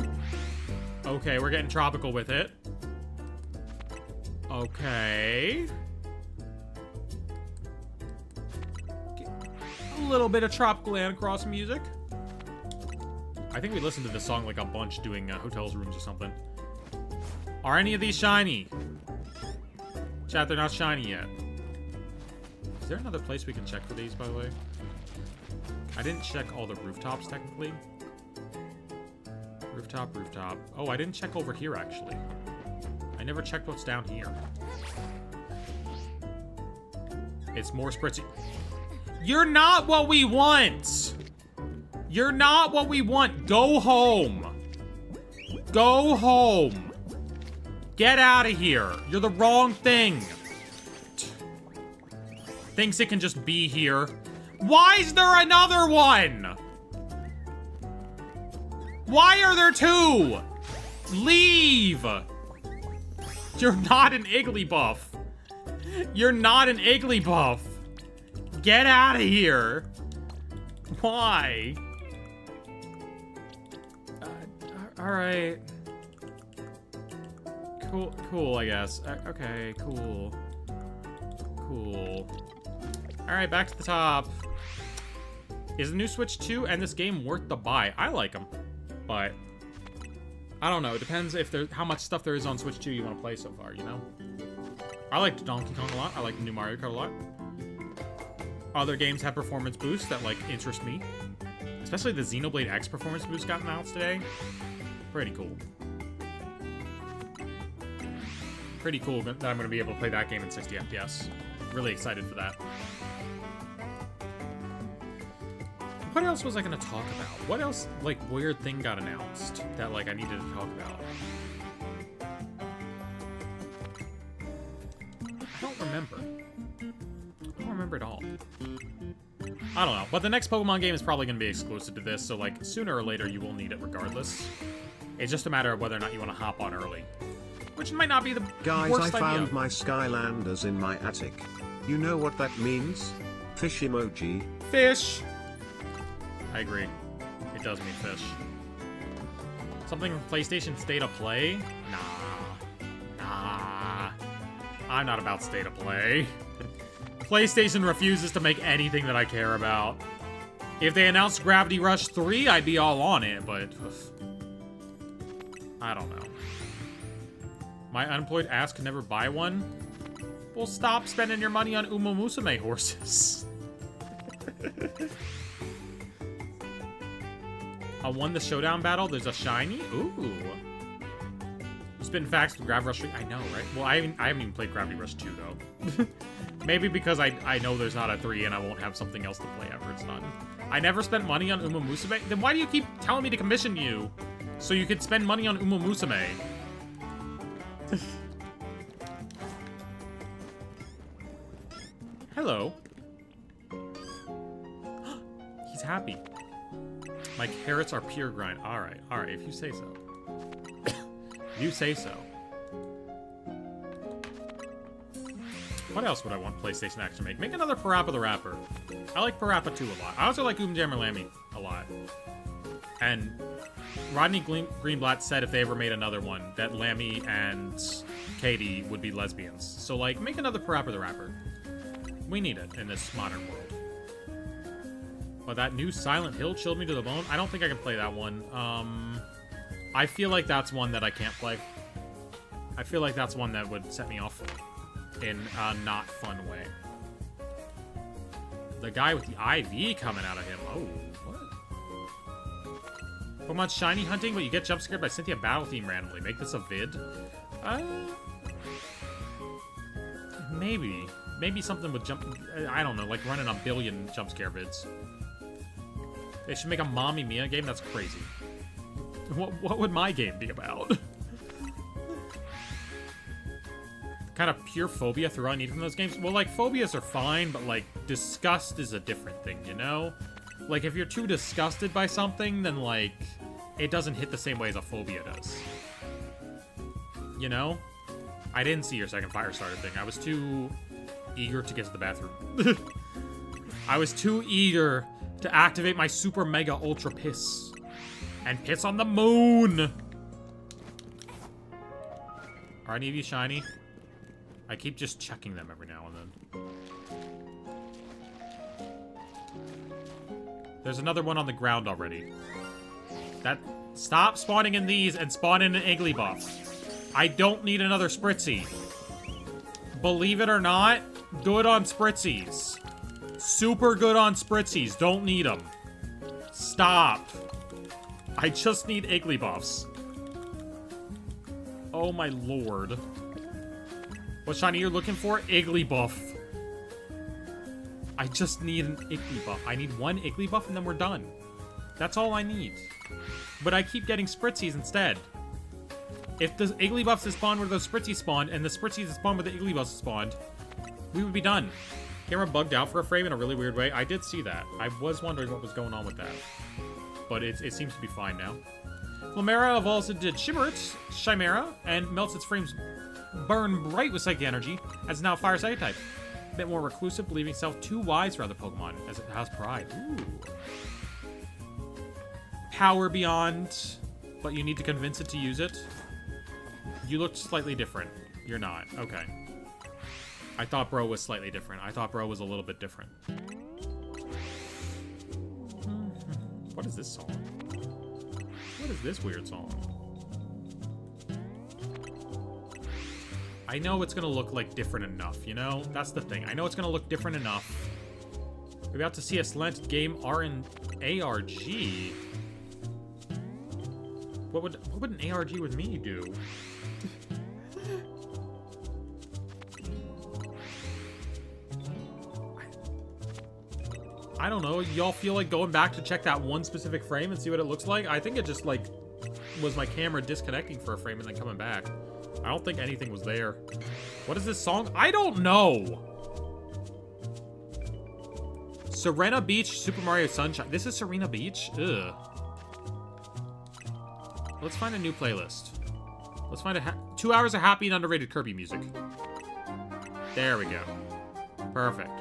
Okay, we're getting tropical with it. Okay. A little bit of tropical and cross music. I think we listened to this song, like, a bunch doing hotels rooms or something. Are any of these shiny? Chat, they're not shiny yet. Is there another place we can check for these, by the way? I didn't check all the rooftops, technically. Rooftop, rooftop. Oh, I didn't check over here, actually. I never checked what's down here. It's more spritzy. You're not what we want! You're not what we want! Go home! Go home! Get out of here. You're the wrong thing. Thinks it can just be here. Why is there another one? Why are there two? Leave. You're not an Igglybuff. You're not an Igglybuff. Get out of here. Why? All right. Cool, I guess. Okay, cool. Cool. Alright, back to the top. Is the new Switch 2 and this game worth the buy? I like them, but I don't know. It depends if there's how much stuff there is on Switch 2 you want to play so far, you know? I liked Donkey Kong a lot. I like the new Mario Kart a lot. Other games have performance boosts that, like, interest me. Especially the Xenoblade X performance boost got announced today. Pretty cool. Pretty cool that I'm going to be able to play that game in 60 FPS. Really excited for that. What else was I going to talk about? What else, like, weird thing got announced that, like, I needed to talk about? I don't remember. I don't remember at all. I don't know. But the next Pokemon game is probably going to be exclusive to this, so, like, sooner or later you will need it regardless. It's just a matter of whether or not you want to hop on early. Which might not be the Guys, worst I found idea. my Skylanders in my attic. You know what that means? Fish emoji. Fish! I agree. It does mean fish. Something from PlayStation State of Play? Nah. I'm not about State of Play. PlayStation refuses to make anything that I care about. If they announced Gravity Rush 3, I'd be all on it, but... I don't know. My unemployed ass could never buy one? Well, stop spending your money on Uma Musume horses. I won the showdown battle. There's a shiny. Ooh. Spitting facts with Gravity Rush 3. I know, right? Well, I haven't even played Gravity Rush 2, though. Maybe because I know there's not a 3 and I won't have something else to play after it's done. I never spent money on Uma Musume. Then why do you keep telling me to commission you so you could spend money on Uma Musume? Hello. He's happy. My carrots are pure grind. Alright, if you say so. You say so. What else would I want PlayStation Action to make? Make another Parappa the Rapper. I like Parappa 2 a lot. I also like Oom Jammer Lammy a lot. And Rodney Greenblatt said if they ever made another one, that Lammy and Katie would be lesbians. So, like, make another Parappa the Rapper. We need it in this modern world. But that new Silent Hill chilled me to the bone. I don't think I can play that one. I feel like that's one that I can't play. I feel like that's one that would set me off in a not fun way. The guy with the IV coming out of him. Oh, what? Pokemon shiny hunting, but you get jump scared by Cynthia Battle Theme randomly. Make this a vid? Maybe. Maybe something with jump... I don't know, like running a billion jump scare vids. They should make a Mommy Mia game? That's crazy. What would my game be about? Kind of pure phobia through all I need from those games? Well, like, phobias are fine, but, like, disgust is a different thing, you know? Like, if you're too disgusted by something, then, like, it doesn't hit the same way as a phobia does. You know? I didn't see your second Firestarter thing. I was too eager to get to the bathroom. I was too eager to activate my Super Mega Ultra Piss. And piss on the moon! Are any of you shiny? I keep just checking them every now and then. There's another one on the ground already. Stop spawning in these and spawn in an Igglybuff. I don't need another Spritzy. Believe it or not, good on Spritzies. Super good on Spritzies. Don't need them. Stop. I just need Igglybuffs. Oh my lord. What shiny you're looking for? Igglybuff. I just need an Igglybuff. I need one Igglybuff and then we're done. That's all I need. But I keep getting Spritzies instead. If the Igglybuffs had spawned where those Spritzies spawned, and the Spritzies had spawned where the Igglybuffs spawned, we would be done. Camera bugged out for a frame in a really weird way. I did see that. I was wondering what was going on with that. But it seems to be fine now. Flamera evolves into Chimera, and melts its frames burn bright with psychic energy, as now Fire Psychic type. A bit more reclusive, believing itself too wise for other Pokemon, as it has pride. Ooh. Power beyond, but you need to convince it to use it. You looked slightly different. You're not. Okay. I thought Bro was slightly different. I thought Bro was a little bit different. What is this song? What is this weird song? I know it's gonna look like different enough, you know? That's the thing. I know it's gonna look different enough. We're about to see a slanted game ARG. What would an ARG with me do? I don't know. Y'all feel like going back to check that one specific frame and see what it looks like? I think it just, like, was my camera disconnecting for a frame and then coming back. I don't think anything was there. What is this song? I don't know! Serena Beach, Super Mario Sunshine. This is Serena Beach? Ugh. Let's find a new playlist. Let's find 2 hours of happy and underrated Kirby music. There we go. Perfect.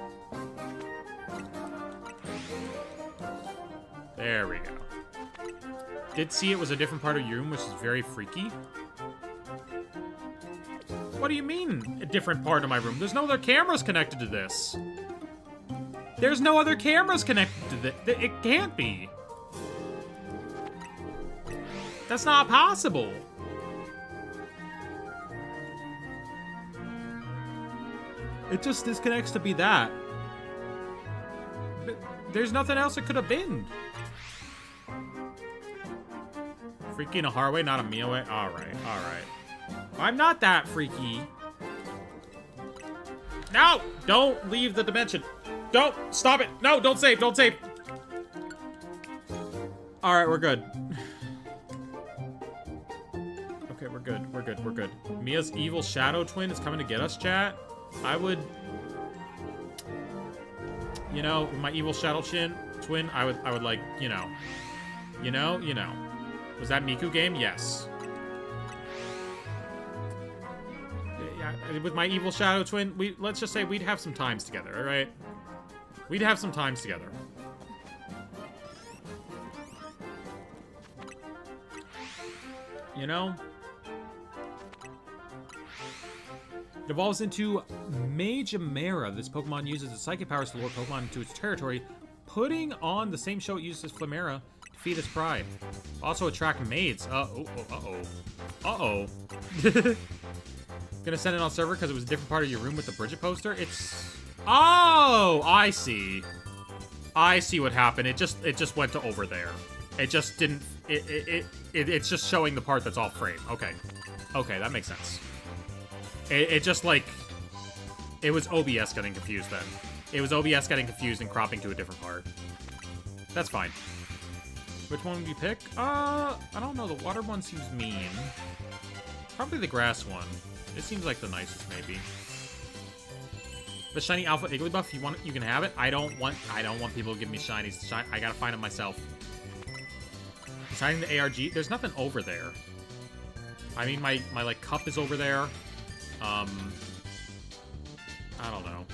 There we go. Did see it was a different part of your room, which is very freaky. What do you mean, a different part of my room? There's no other cameras connected to this. There's no other cameras connected to this. It can't be. That's not possible. It just disconnects to be that. But there's nothing else it could have been. Freaky in a hard way, not a meal way? Alright, alright. I'm not that freaky. No! Don't leave the dimension. Don't! Stop it! No, don't save, don't save! Alright, we're good. Okay, we're good, we're good, we're good. Mia's evil shadow twin is coming to get us, chat. I would... You know, with my evil shadow twin, I would like, you know. You know? Was that Miku game? Yes. Yeah, with my evil shadow twin, let's just say we'd have some times together, alright? We'd have some times together. You know? It evolves into Majamera. This Pokemon uses its psychic powers to lure Pokemon into its territory, putting on the same show it uses as Flamera to feed its pride. Also attract maids. Uh-oh. Gonna send it on server because it was a different part of your room with the Bridget poster. It's... Oh! I see. I see what happened. It just went to over there. It just didn't... It's just showing the part that's off frame. Okay. Okay, that makes sense. It just, like... It was OBS getting confused then. It was OBS getting confused and cropping to a different part. That's fine. Which one would you pick? I don't know. The water one seems mean. Probably the grass one. It seems like the nicest, maybe. The shiny alpha Igglybuff, you can have it. I don't want people to give me shinies. I gotta find it myself. Deciding the ARG, there's nothing over there. I mean, my like cup is over there. I don't know.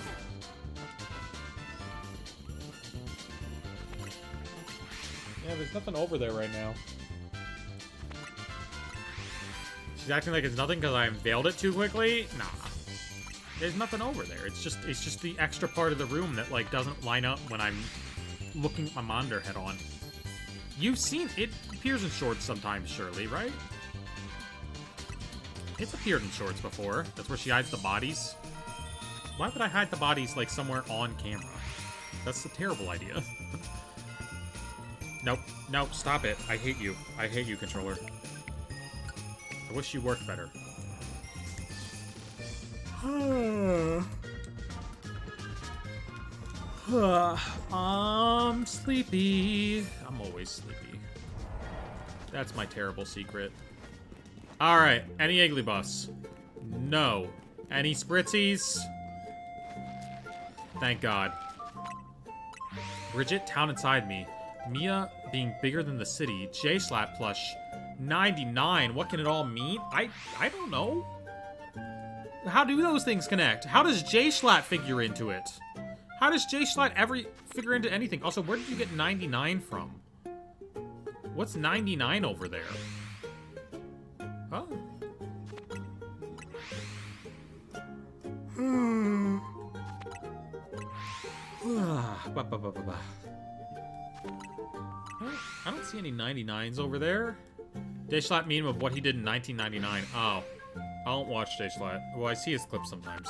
Yeah, there's nothing over there right now. She's acting like it's nothing because I unveiled it too quickly. Nah, there's nothing over there. It's just the extra part of the room that like doesn't line up when I'm looking at my monitor head on. You've seen it appears in shorts sometimes, surely, right? It's appeared in shorts before. That's where she hides the bodies. Why would I hide the bodies like somewhere on camera? That's a terrible idea. Nope, nope, stop it. I hate you. I hate you, controller. I wish you worked better. I'm sleepy. I'm always sleepy. That's my terrible secret. Alright, any Igglybuffs? No. Any Spritzies? Thank God. Bridget, town inside me. Mia being bigger than the city. J-Slat plush. 99. What can it all mean? I don't know. How do those things connect? How does J-Slat figure into it? How does J-Slat ever figure into anything? Also, where did you get 99 from? What's 99 over there? Oh. I don't see any 99s over there. J-Slat meme of what he did in 1999. Oh. I don't watch J-Slat. Well, I see his clips sometimes.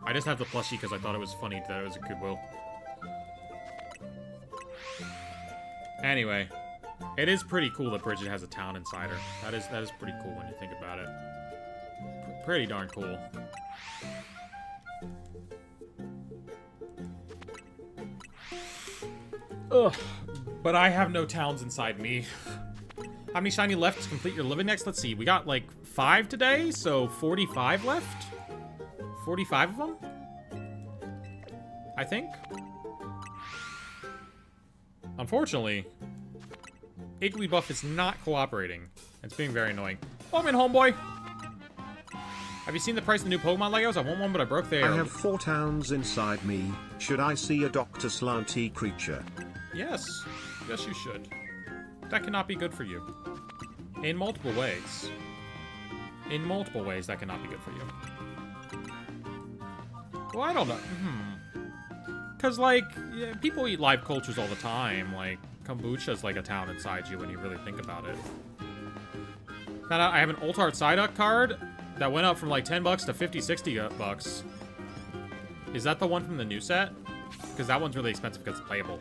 I just have the plushie because I thought it was funny that it was a Goodwill. Anyway. It is pretty cool that Bridget has a town inside her. That is pretty cool when you think about it. Pretty darn cool. Ugh. But I have no towns inside me. How many shiny left to complete your living next? Let's see. We got like 5 today, so 45 left. 45 of them? I think. Unfortunately, Igglybuff is not cooperating. It's being very annoying. Welcome in, homeboy. Have you seen the price of the new Pokemon Legos? I want one, but I broke there. I have 4 towns inside me. Should I see a Dr. Slanty creature? Yes. Yes, you should. That cannot be good for you. In multiple ways. In multiple ways, that cannot be good for you. Well, I don't know. Because, like, yeah, people eat live cultures all the time. Like, kombucha's like a town inside you when you really think about it. Found out I have an Ultart Psyduck card that went up from like 10 bucks to 50, 60 bucks. Is that the one from the new set? Because that one's really expensive because it's playable.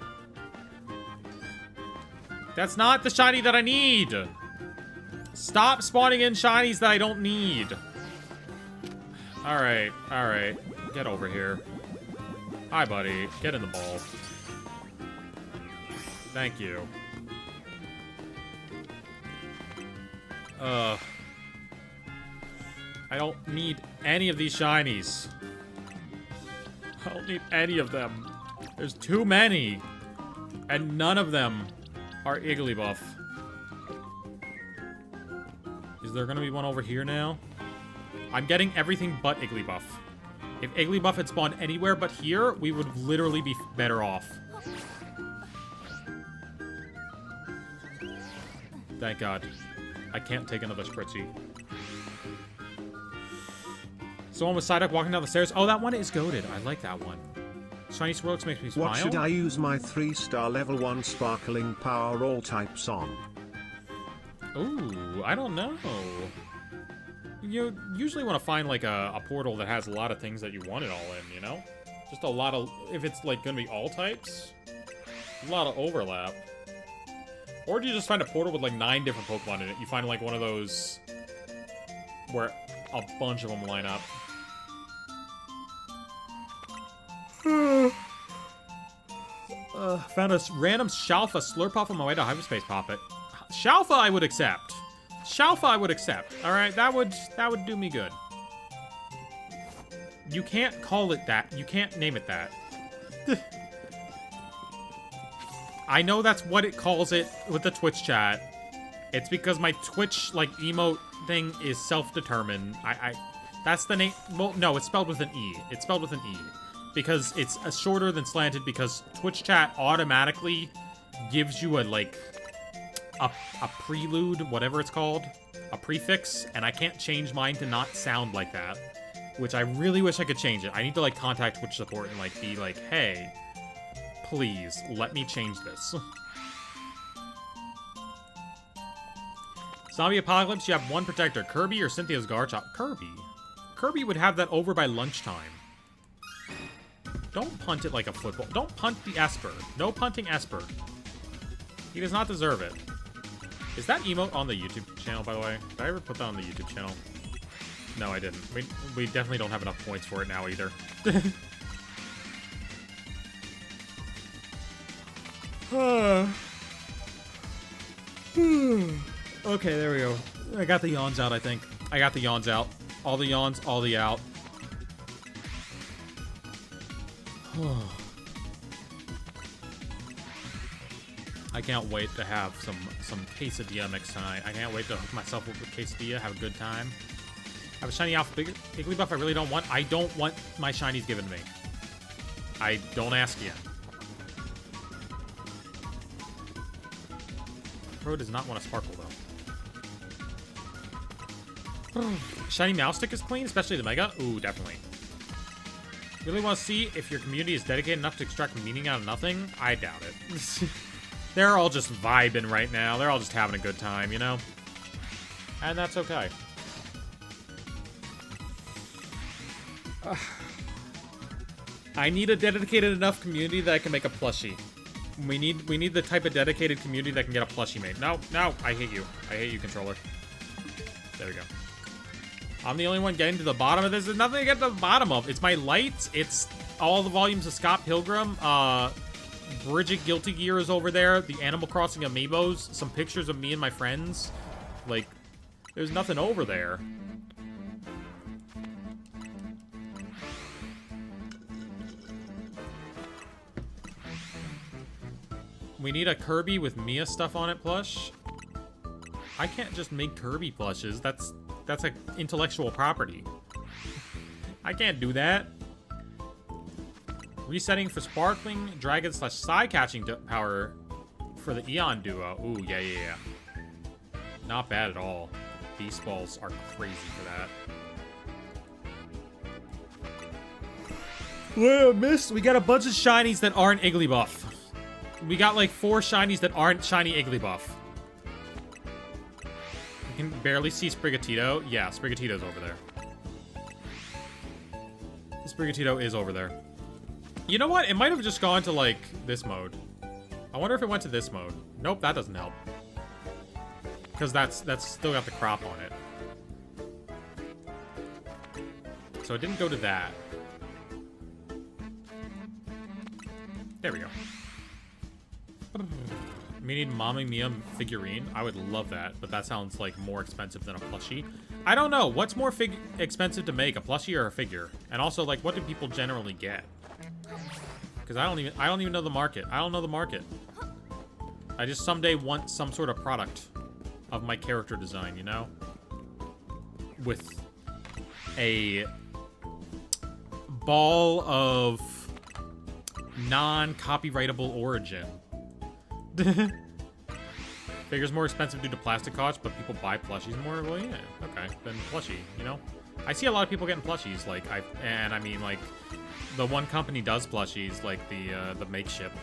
That's not the shiny that I need! Stop spawning in shinies that I don't need! Alright, alright. Get over here. Hi, buddy. Get in the ball. Thank you. I don't need any of these shinies. I don't need any of them. There's too many. And none of them are Igglybuff. Is there gonna be one over here now? I'm getting everything but Igglybuff. If Igglybuff had spawned anywhere but here, we would literally be better off. Thank God. I can't take another Spritzy. Someone with Psyduck walking down the stairs. Oh, that one is goated. I like that one. Shiny Swirlix makes me smile. What should I use my 3-star level 1 sparkling power all types on? Ooh, I don't know. You usually want to find like a portal that has a lot of things that you want it all in, you know? Just a lot of, if it's like gonna be all types, a lot of overlap. Or do you just find a portal with like 9 different Pokemon in it? You find like one of those where a bunch of them line up. Found a random Shalfa Slurpuff on my way to Hyperspace Poppet. Shalfa I would accept. Shalfa I would accept. Alright, that would do me good. You can't call it that. You can't name it that. I know that's what it calls it with the Twitch chat. It's because my Twitch, like, emote thing is self-determined. That's the name. Well, no, it's spelled with an E. It's spelled with an E. Because it's shorter than slanted, because Twitch chat automatically gives you a, like, a prelude, whatever it's called. A prefix, and I can't change mine to not sound like that. Which I really wish I could change it. I need to, like, contact Twitch support and, like, be like, hey, please, let me change this. Zombie Apocalypse, you have one protector. Kirby or Cynthia's Garchomp? Kirby. Kirby would have that over by lunchtime. Don't punt it like a football. Don't punt the Esper. No punting Esper. He does not deserve it. Is that emote on the YouTube channel, by the way? Did I ever put that on the YouTube channel? No, I didn't. We definitely don't have enough points for it now, either. Okay, there we go. I got the yawns out, I think. I got the yawns out. All the yawns, all the out. I can't wait to have some quesadilla mix tonight. I can't wait to hook myself up with quesadilla, have a good time. I have a shiny alpha Igglybuff I really don't want. I don't want my shinies given to me. I don't ask yet. Pro does not want to sparkle, though. Shiny Meowstic is clean, especially the Mega. Ooh, definitely. Really want to see if your community is dedicated enough to extract meaning out of nothing? I doubt it. They're all just vibing right now. They're all just having a good time, you know? And that's okay. I need a dedicated enough community that I can make a plushie. We need the type of dedicated community that can get a plushie made. No, I hate you. I hate you, controller. There we go. I'm the only one getting to the bottom of this. There's nothing to get to the bottom of. It's my lights. It's all the volumes of Scott Pilgrim. Bridget Guilty Gear is over there. The Animal Crossing amiibos. Some pictures of me and my friends. Like, there's nothing over there. We need a Kirby with Mia stuff on it plush. I can't just make Kirby plushes. That's like intellectual property. I can't do that. Resetting for Sparkling Dragon / Psy Catching power for the Eon duo. Ooh, yeah. Not bad at all. Beast Balls are crazy for that. Well, missed. We got a bunch of shinies that aren't Igglybuff. We got like 4 shinies that aren't shiny Igglybuff. You can barely see Sprigatito. Yeah, Sprigatito's over there. Sprigatito is over there. You know what? It might have just gone to, like, this mode. I wonder if it went to this mode. Nope, that doesn't help. Because that's still got the crop on it. So it didn't go to that. There we go. We need Mamma Mia figurine. I would love that, but that sounds like more expensive than a plushie. I don't know. What's more expensive to make, a plushie or a figure? And also, like, what do people generally get? Because I don't even know the market. I don't know the market. I just someday want some sort of product of my character design, you know? With a ball of non-copyrightable origin. Figures more expensive due to plastic costs, but people buy plushies more. Well, yeah, okay, then plushie. You know, I see a lot of people getting plushies. Like I mean, like the one company does plushies, like the makeshift.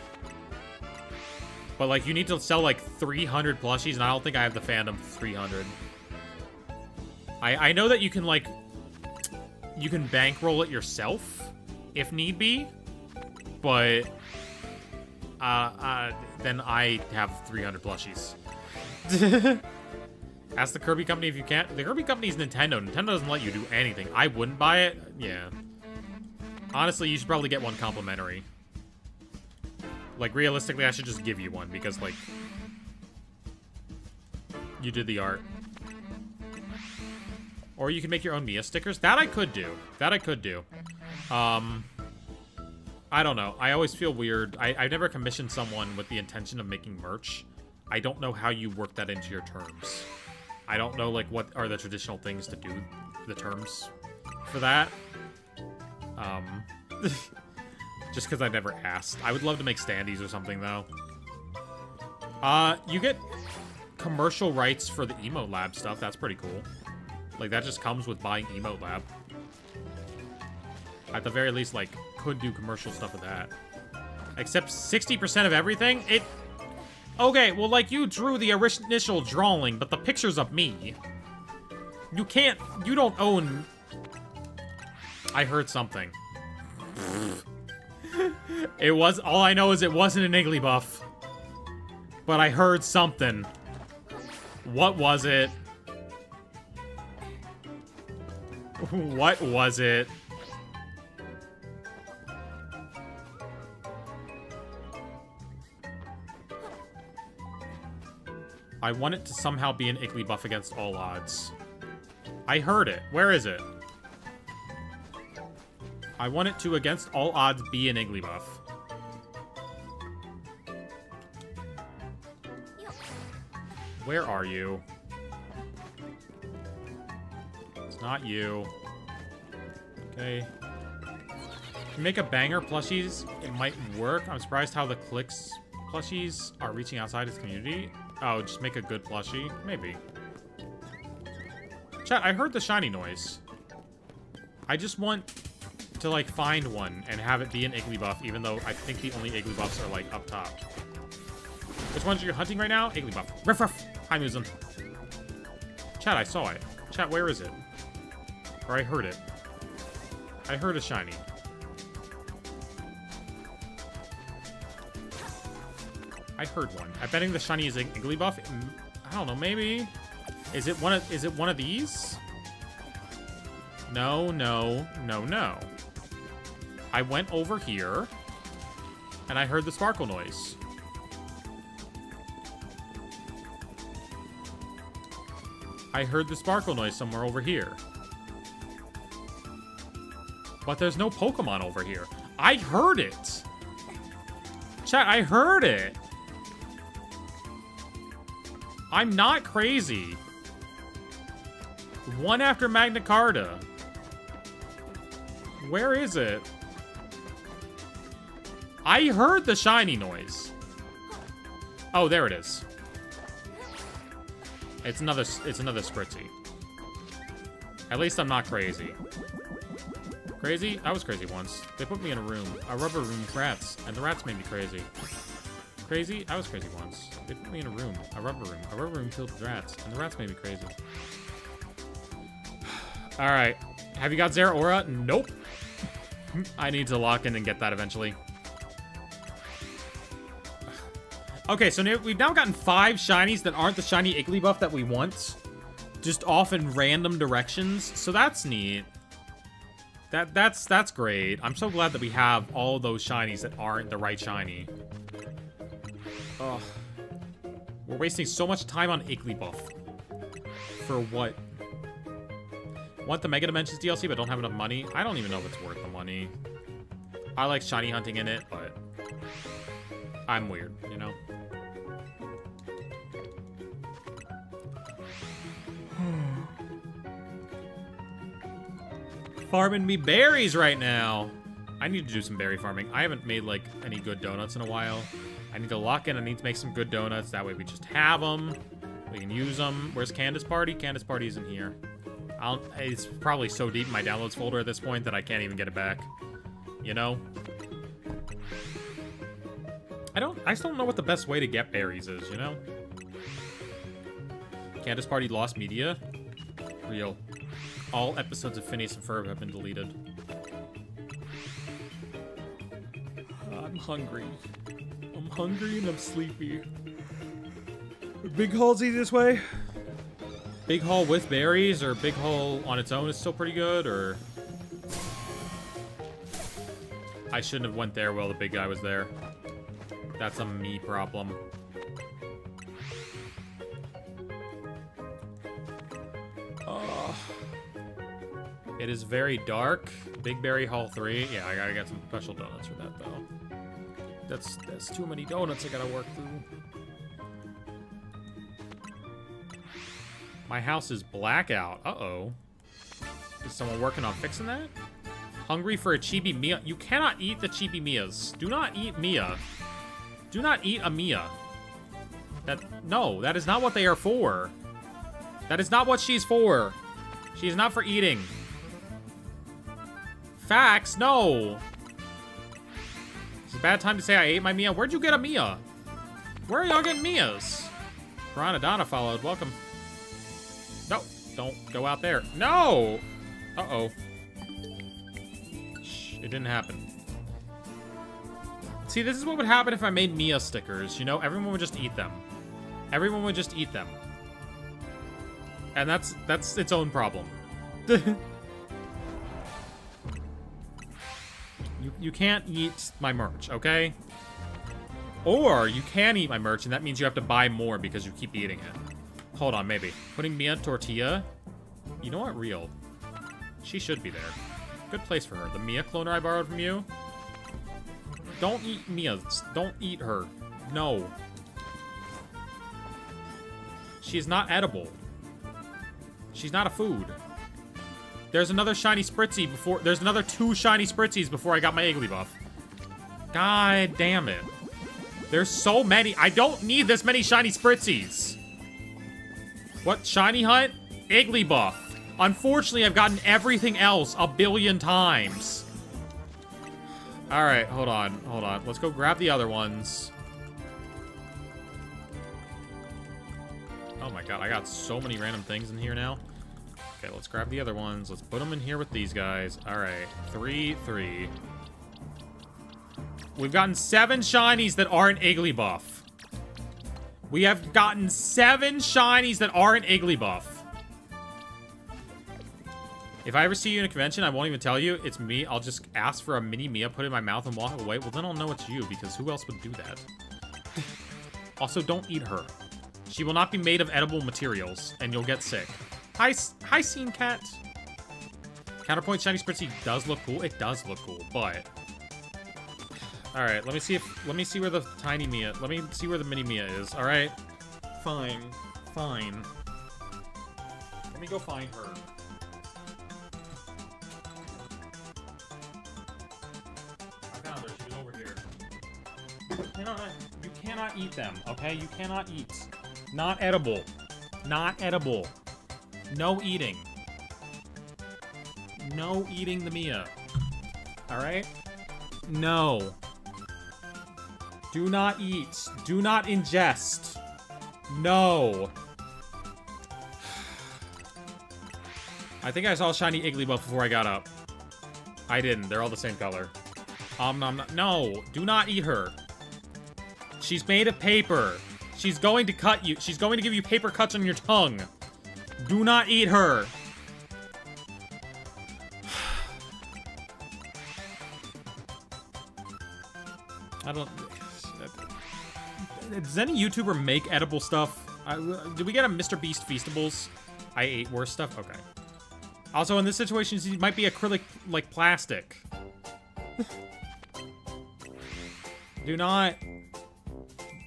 But like you need to sell like 300 plushies, and I don't think I have the fandom for 300. I know that you can like bankroll it yourself if need be, but then I have 300 plushies. Ask the Kirby company if you can't. The Kirby company's Nintendo. Nintendo doesn't let you do anything. I wouldn't buy it. Yeah. Honestly, you should probably get one complimentary. Like, realistically, I should just give you one because, like, you did the art. Or you can make your own Mia stickers. That I could do. That I could do. I don't know. I always feel weird. I've never commissioned someone with the intention of making merch. I don't know how you work that into your terms. I don't know, like, what are the traditional things to do, the terms for that. Just because I've never asked. I would love to make standees or something, though. You get commercial rights for the Emote Lab stuff. That's pretty cool. Like, that just comes with buying Emote Lab. At the very least, like, could do commercial stuff with that. Except 60% of everything? Okay, well, like, you drew the initial drawing, but the picture's of me. You don't own... I heard something. All I know is it wasn't an Igglybuff. But I heard something. What was it? What was it? I want it to somehow be an Igglybuff against all odds. I heard it. Where is it? I want it to, against all odds, be an Igglybuff. Where are you? It's not you. Okay. If you make a banger plushies, it might work. I'm surprised how the Clicks plushies are reaching outside its community. Oh, just make a good plushie? Maybe. Chat, I heard the shiny noise. I just want to, like, find one and have it be an Igglybuff, even though I think the only Igglybuffs are, like, up top. Which ones are you hunting right now? Igglybuff. Ruff, ruff. Hi, Muzum. Chat, I saw it. Chat, where is it? Or I heard it. I heard a shiny. I heard one. I betting the shiny is Igglybuff. I don't know, maybe. Is it one of these? No, no, no, no. I went over here and I heard the sparkle noise. I heard the sparkle noise somewhere over here. But there's no Pokemon over here. I heard it. Chat, I heard it. I'm not crazy. One after Magna Carta. Where is it? I heard the shiny noise. Oh, there it is. It's another Spritzy. At least I'm not crazy. Crazy? I was crazy once. They put me in a rubber room with rats, and the rats made me crazy. Crazy? I was crazy once. They put me in a rubber room filled with rats, and the rats made me crazy. Alright. Have you got Zeraora? Nope. I need to lock in and get that eventually. Okay, so we've now gotten 5 shinies that aren't the shiny Igglybuff that we want. Just off in random directions. So that's neat. That's great. I'm so glad that we have all those shinies that aren't the right shiny. Ugh. We're wasting so much time on Igglybuff. For what? Want the Mega Dimensions DLC, but don't have enough money? I don't even know if it's worth the money. I like shiny hunting in it, but I'm weird, you know? Farming me berries right now. I need to do some berry farming. I haven't made, like, any good donuts in a while. I need to lock in. I need to make some good donuts. That way we just have them. We can use them. Where's Candace Party? Candace Party isn't here. It's probably so deep in my downloads folder at this point that I can't even get it back. You know? I still don't know what the best way to get berries is, you know? Candace Party lost media? Real. All episodes of Phineas and Ferb have been deleted. I'm hungry. I'm hungry and I'm sleepy. Big Haul's easiest way? Big Haul with berries, or Big Haul on its own is still pretty good, or... I shouldn't have went there while the big guy was there. That's a me problem. It is very dark. Big Berry Hall 3. Yeah, I gotta get some special donuts for that, though. That's too many donuts I gotta work through. My house is blackout. Uh-oh. Is someone working on fixing that? Hungry for a Chibi Mia. You cannot eat the Chibi Mias. Do not eat Mia. Do not eat a Mia. No, that is not what they are for. That is not what she's for. She is not for eating. Facts, no. It's a bad time to say I ate my Mia. Where'd you get a Mia? Where are y'all getting Mias? Piranadonna followed. Welcome. No, don't go out there. No! Uh-oh. Shh, it didn't happen. See, this is what would happen if I made Mia stickers. You know, everyone would just eat them. Everyone would just eat them. And that's its own problem. You can't eat my merch, okay? Or you can eat my merch, and that means you have to buy more because you keep eating it. Hold on, maybe. Putting Mia tortilla? You know what? Real. She should be there. Good place for her. The Mia cloner I borrowed from you? Don't eat Mia. Don't eat her. No. She is not edible. She's not a food. There's another shiny Spritzy before... There's another 2 shiny Spritzies before I got my Igglybuff. God damn it. There's so many. I don't need this many shiny Spritzies. What? Shiny hunt? Igglybuff. Unfortunately, I've gotten everything else a billion times. Alright, hold on. Hold on. Let's go grab the other ones. Oh my god, I got so many random things in here now. Okay, let's grab the other ones. Let's put them in here with these guys. Alright, 3. We've gotten 7 shinies that aren't Igglybuff. We have gotten 7 shinies that aren't Igglybuff. If I ever see you in a convention, I won't even tell you it's me. I'll just ask for a mini Mia, put it in my mouth, and walk away. Well, then I'll know it's you, because who else would do that? Also, don't eat her. She will not be made of edible materials, and you'll get sick. Hi, Scene Cat. Counterpoint Shiny Spritzy does look cool. It does look cool, but... Alright, let me see where the tiny Mia... Let me see where the mini Mia is, alright? Fine. Let me go find her. I found her. She was over here. You cannot eat them, okay? You cannot eat. Not edible. Not edible. No eating. No eating the Mia. Alright? No. Do not eat. Do not ingest. No. I think I saw a shiny Igglybuff before I got up. I didn't. They're all the same color. No. Do not eat her. She's made of paper. She's going to cut you. She's going to give you paper cuts on your tongue. Do not eat her. I don't... Does any YouTuber make edible stuff? Did we get a Mr. Beast Feastables? I ate worse stuff? Okay. Also, in this situation, it might be acrylic, like, plastic. Do not...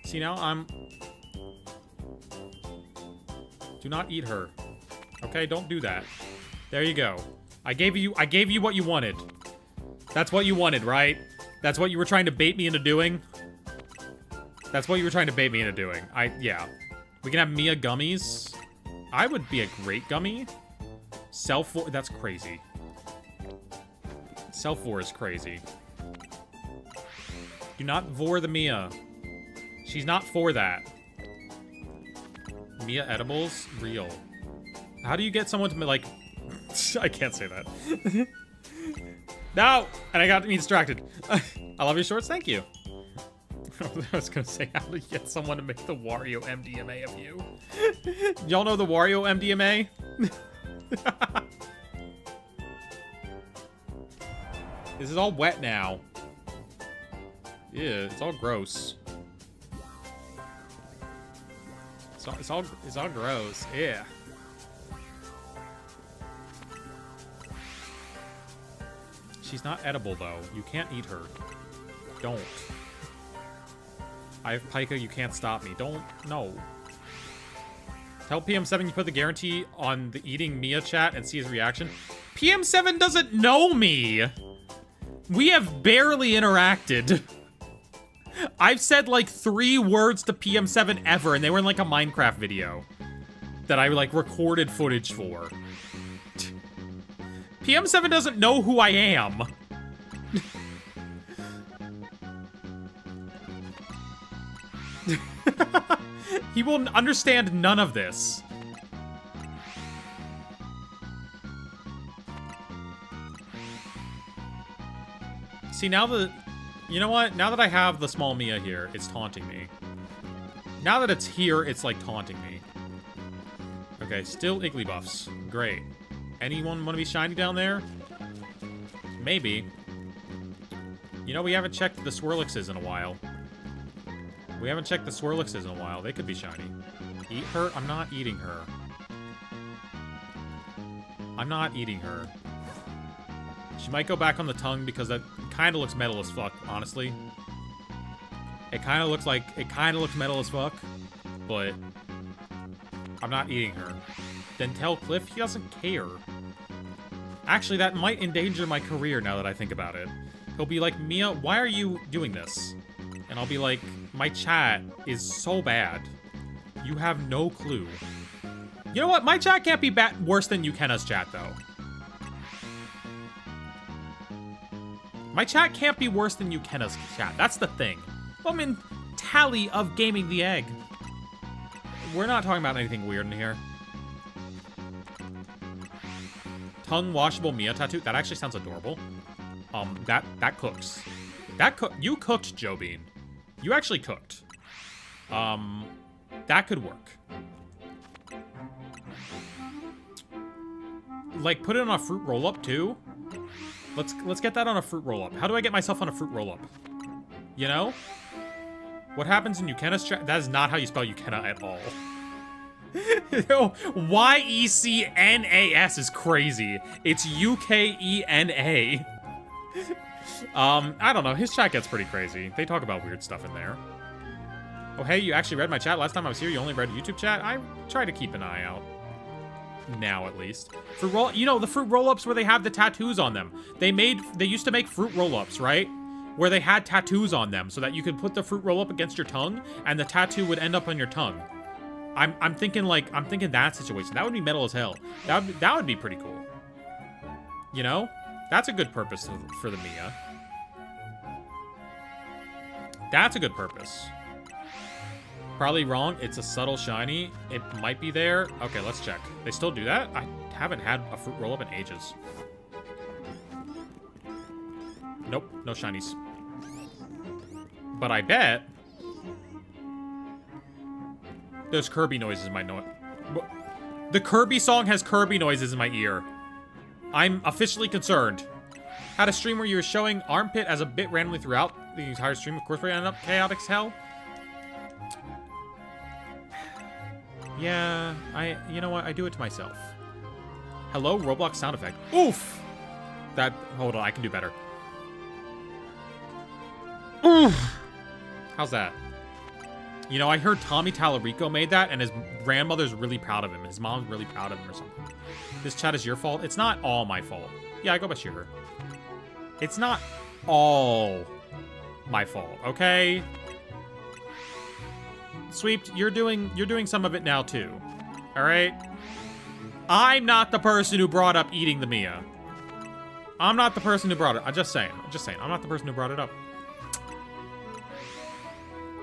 See, now I'm... Do not eat her. Okay, don't do that. There you go. I gave you what you wanted. That's what you wanted, right? That's what you were trying to bait me into doing? That's what you were trying to bait me into doing. Yeah. We can have Mia gummies. I would be a great gummy. Self-4, that's crazy. Self-4 is crazy. Do not vor the Mia. She's not for that. Mia edibles? Real. How do you get someone to, like... I can't say that. No! And I got me distracted. I love your shorts, thank you. I was gonna say, how do you get someone to make the Wario MDMA of you? Y'all know the Wario MDMA? This is all wet now. Yeah, it's all gross. It's all gross. Yeah. She's not edible though. You can't eat her. Don't. I have Pika, you can't stop me. Don't, no. Tell PM7 you put the guarantee on the eating Mia chat and see his reaction. PM7 doesn't know me! We have barely interacted. I've said like 3 words to PM7 ever, and they were in like a Minecraft video that I like recorded footage for. PM7 doesn't know who I am. He will understand none of this. See, now that... You know what? Now that I have the small Mia here, it's taunting me. Now that it's here, it's like taunting me. Okay, still Igglybuffs. Great. Anyone want to be shiny down there? Maybe. You know, we haven't checked the Swirlixes in a while. We haven't checked the Swirlixes in a while. They could be shiny. Eat her? I'm not eating her. I'm not eating her. She might go back on the tongue because that kind of looks metal as fuck, honestly. It kind of looks metal as fuck, but I'm not eating her. Then tell Cliff he doesn't care. Actually, that might endanger my career now that I think about it. He'll be like, Mia, why are you doing this? And I'll be like, my chat is so bad. You have no clue. You know what? My chat can't be worse than Yukena's chat, though. My chat can't be worse than Yukena's chat. That's the thing. I'm in tally of gaming the egg. We're not talking about anything weird in here. Tongue washable Mia tattoo. That actually sounds adorable. That cooks. You cooked, Joe Bean. You actually cooked. That could work. Like, put it on a fruit roll-up, too? Let's get that on a fruit roll-up. How do I get myself on a fruit roll-up? You know? What happens in Yukena's chat? That is not how you spell Yukena at all. Y-E-C-N-A-S is crazy. It's U-K-E-N-A. I don't know. His chat gets pretty crazy. They talk about weird stuff in there. Oh, hey, you actually read my chat? Last time I was here, you only read YouTube chat? I try to keep an eye out. Now, at least. You know, the fruit roll-ups where they have the tattoos on them. They used to make fruit roll-ups, right? Where they had tattoos on them so that you could put the fruit roll-up against your tongue and the tattoo would end up on your tongue. I'm thinking that situation. That would be metal as hell. That would be pretty cool. You know? That's a good purpose for the Mia. That's a good purpose. Probably wrong. It's a subtle shiny. It might be there. Okay, let's check. They still do that? I haven't had a fruit roll-up in ages. Nope, no shinies. But I bet there's Kirby noises in my note. The Kirby song has Kirby noises in my ear. I'm officially concerned. Had a stream where you were showing armpit as a bit randomly throughout the entire stream. Of course, we ended up chaotic as hell. Yeah, you know what? I do it to myself. Hello, Roblox sound effect. Oof! Hold on, I can do better. Oof! How's that? You know, I heard Tommy Tallarico made that, and his grandmother's really proud of him. His mom's really proud of him or something. This chat is your fault? It's not all my fault. Yeah, I go by Sugar. It's not all my fault, okay? Sweep, you're doing some of it now too. All right? I'm not the person who brought up eating the Mia. I'm not the person who brought it. I'm just saying. I'm not the person who brought it up.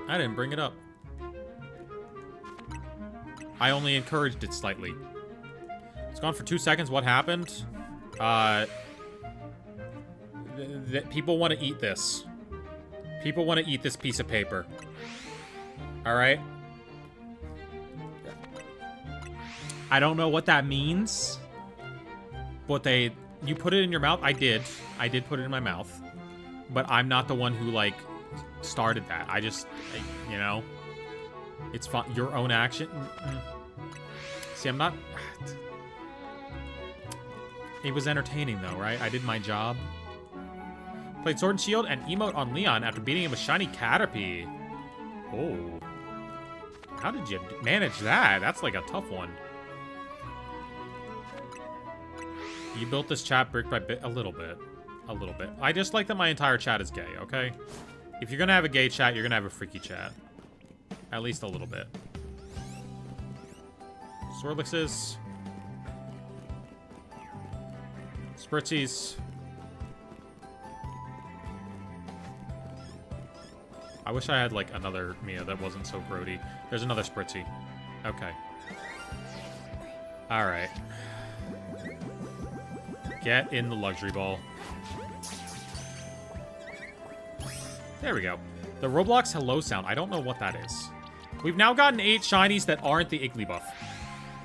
I didn't bring it up. I only encouraged it slightly. It's gone for 2 seconds. What happened? People want to eat this. People want to eat this piece of paper. All right? I don't know what that means. But you put it in your mouth? I did put it in my mouth. But I'm not the one who, like, started that. You know, it's fun. Your own action. See, I'm not. It was entertaining though, right? I did my job. Played Sword and Shield and emote on Leon after beating him with Shiny Caterpie. Oh. How did you manage that? That's like a tough one. You built this chat brick by bit. A little bit. I just like that my entire chat is gay, okay? If you're gonna have a gay chat, you're gonna have a freaky chat. At least a little bit. Swirlixes. Spritzies. I wish I had, like, another Mia that wasn't so grody. There's another Spritzy. Okay. Alright. Get in the luxury ball. There we go. The Roblox hello sound. I don't know what that is. We've now gotten 8 shinies that aren't the Igglybuff.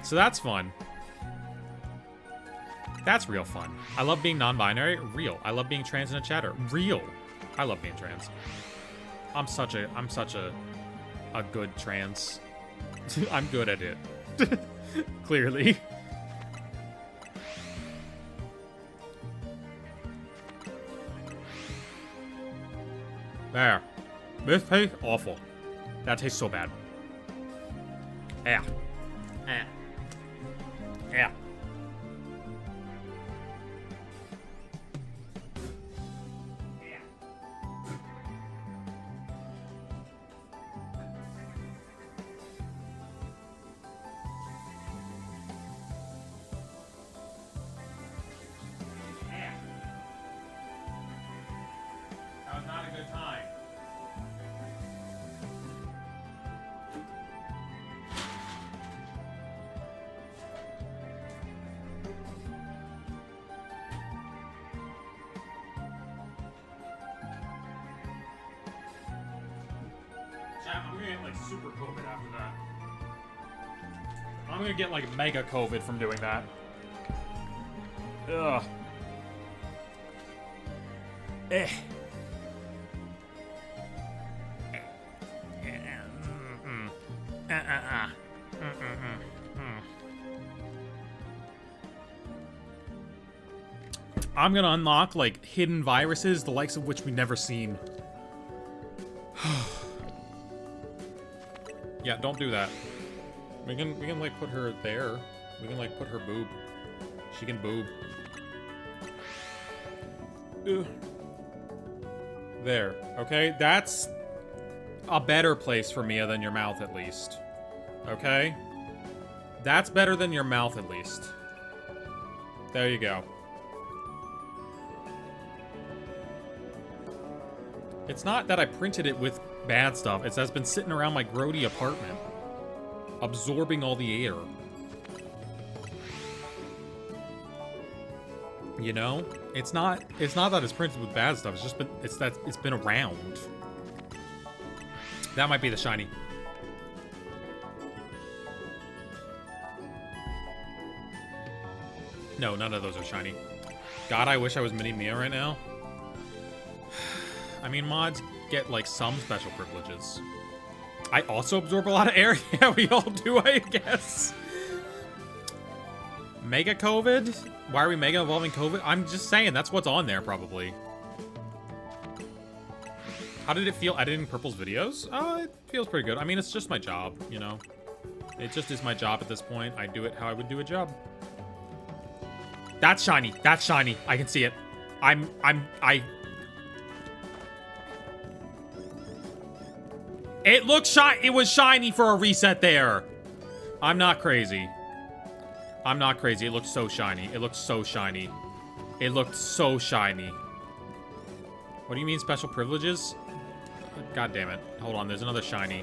So that's fun. That's real fun. I love being non-binary. Real. I love being trans in a chatter. Real. I love being trans. I'm such a good trans. I'm good at it. Clearly. There. This tastes awful. That tastes so bad. Yeah. Yeah. Yeah. That was not a good time. I'm gonna get like super COVID after that. I'm gonna get like mega COVID from doing that. Ugh. Eh. I'm gonna unlock like hidden viruses, the likes of which we've never seen. Yeah, don't do that. We can like put her there. We can like put her boob. She can boob. Ugh. There. Okay, that's a better place for Mia than your mouth at least. Okay? That's better than your mouth at least. There you go. It's not that I printed it with bad stuff. It's that it's been sitting around my grody apartment, absorbing all the air. You know, it's not that it's printed with bad stuff. It's just it's been around. That might be the shiny. No, none of those are shiny. God, I wish I was Mini Mia right now. I mean, mods get, like, some special privileges. I also absorb a lot of air. Yeah, we all do, I guess. Mega COVID? Why are we mega evolving COVID? I'm just saying, that's what's on there, probably. How did it feel editing Purple's videos? It feels pretty good. I mean, it's just my job, you know? It just is my job at this point. I do it how I would do a job. That's shiny. That's shiny. I can see it. It looked shiny. It was shiny for a reset there. I'm not crazy. I'm not crazy. It looked so shiny. It looked so shiny. It looked so shiny. What do you mean special privileges? God damn it. Hold on. There's another shiny.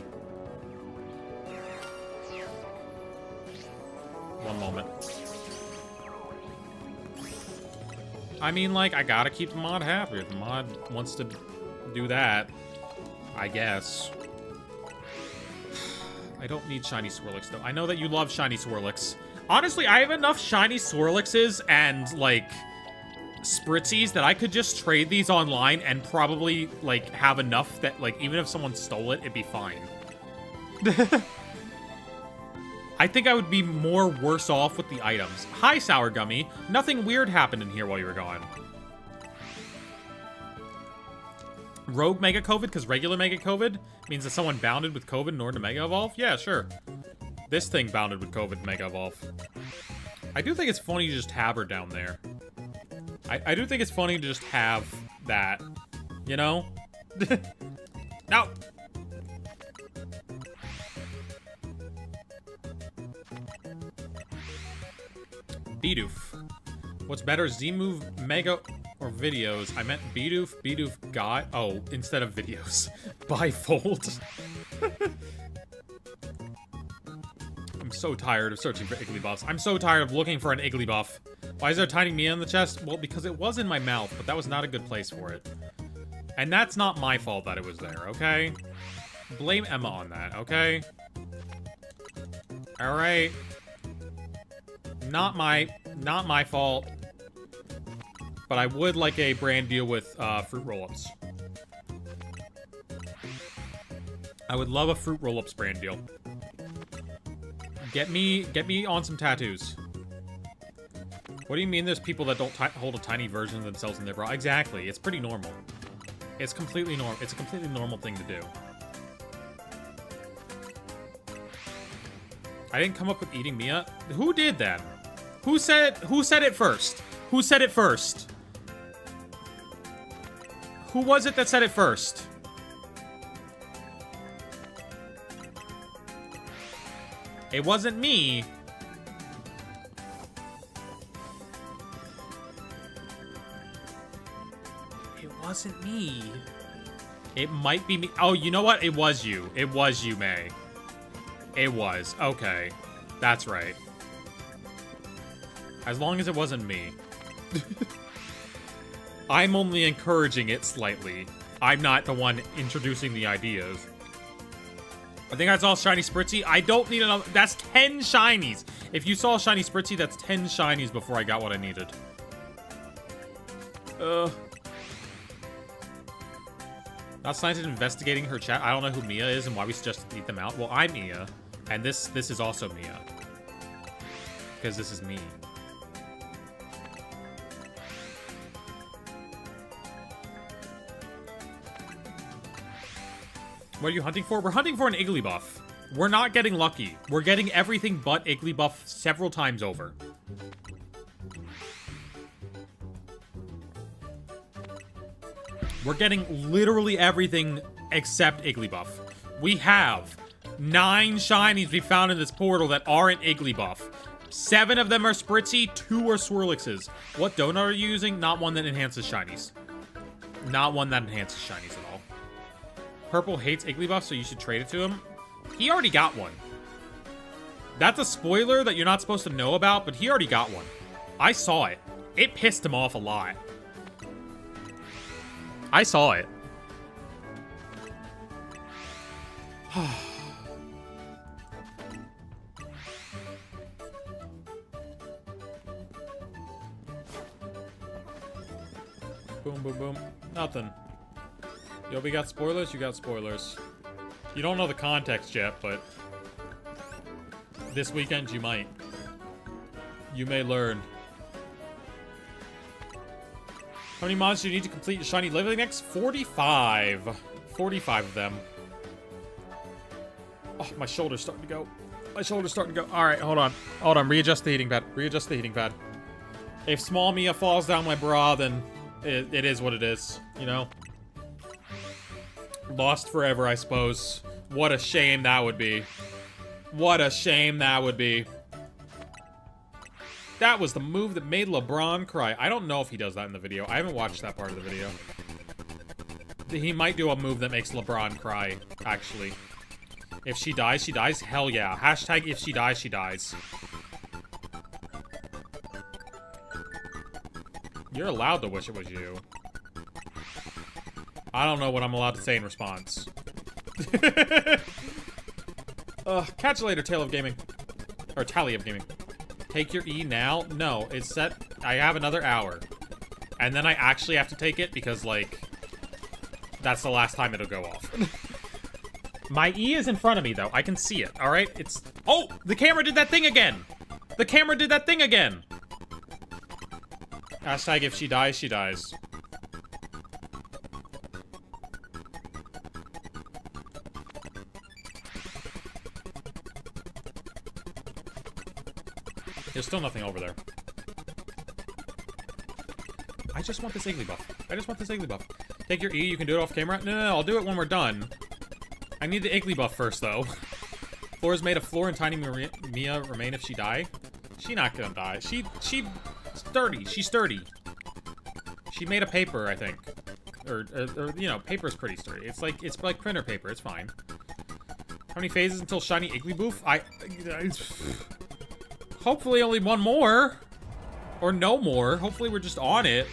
One moment. I mean, like, I gotta keep the mod happy. If the mod wants to do that, I guess. I don't need shiny Swirlix, though. I know that you love shiny Swirlix. Honestly, I have enough shiny Swirlixes and, like, Spritzies that I could just trade these online and probably, like, have enough that, like, even if someone stole it, it'd be fine. I think I would be more worse off with the items. Hi, Sour Gummy. Nothing weird happened in here while you were gone. Rogue Mega COVID, because regular Mega COVID means that someone bounded with COVID in order to Mega Evolve? Yeah, sure. This thing bounded with COVID to Mega Evolve. I do think it's funny to just have her down there. I do think it's funny to just have that. You know? No! Bidoof. What's better, Z-Move, Mega, or videos? I meant Bidoof, Bidoof got... Oh, instead of videos. Bifold. I'm so tired of searching for Igglybuffs. I'm so tired of looking for an Igglybuff. Why is there a tiny Mia in the chest? Well, because it was in my mouth, but that was not a good place for it. And that's not my fault that it was there, okay? Blame Emma on that, okay? Alright. Not my fault. But I would like a brand deal with fruit roll-ups. I would love a fruit roll-ups brand deal. Get me on some tattoos. What do you mean there's people that don't hold a tiny version of themselves in their bra? Exactly. It's pretty normal. It's completely normal. It's a completely normal thing to do. I didn't come up with eating Mia. Who did that? Who said it first? Who said it first? Who was it that said it first? It wasn't me. It wasn't me. It might be me. Oh, you know what? It was you. It was you, May. It was. Okay. That's right. As long as it wasn't me. I'm only encouraging it slightly. I'm not the one introducing the ideas. I think I saw Shiny Spritzy. I don't need another. That's 10 shinies. If you saw Shiny Spritzy, that's 10 shinies before I got what I needed. Not Slanted investigating her chat. I don't know who Mia is and why we suggested to eat them out. Well, I'm Mia. And this is also Mia. Because this is me. What are you hunting for? We're hunting for an Igglybuff. We're not getting lucky. We're getting everything but Igglybuff several times over. We're getting literally everything except Igglybuff. We have 9 shinies we found in this portal that aren't Igglybuff. 7 of them are Spritzy, 2 are Swirlixes. What donut are you using? Not one that enhances shinies. Not one that enhances shinies at all. Purple hates Igglybuff, so you should trade it to him. He already got one. That's a spoiler that you're not supposed to know about, but he already got one. I saw it. It pissed him off a lot. I saw it. Boom, boom, boom. Nothing. Yo, we got spoilers? You got spoilers. You don't know the context yet, but this weekend you might. You may learn. How many mods do you need to complete your shiny leveling next? 45. 45 of them. Oh, my shoulder's starting to go. My shoulder's starting to go. Alright, hold on. Hold on, readjust the heating pad. Readjust the heating pad. If small Mia falls down my bra, then it is what it is, you know? Lost forever, I suppose. What a shame that would be. What a shame that would be. That was the move that made LeBron cry. I don't know if he does that in the video. I haven't watched that part of the video. He might do a move that makes LeBron cry, actually. If she dies, she dies. Hell yeah. Hashtag if she dies, she dies. You're allowed to wish it was you. I don't know what I'm allowed to say in response. Catch you later, Tale of Gaming. Or Tally of Gaming. Take your E now? No, it's set. I have another hour. And then I actually have to take it because, like, that's the last time it'll go off. My E is in front of me, though. I can see it, alright? It's... Oh! The camera did that thing again! The camera did that thing again! Hashtag if she dies, she dies. There's still nothing over there. I just want this Igglybuff. I just want this Igglybuff. Take your E, you can do it off camera. No, I'll do it when we're done. I need the Igglybuff first, though. Floor is made of floor and Tiny Mia remain if she die. She not gonna die. She's sturdy. She's sturdy. She made a paper, I think. Or you know, paper's pretty sturdy. It's like printer paper. It's fine. How many phases until shiny Igglybuff? Hopefully only one more. Or no more. Hopefully we're just on it.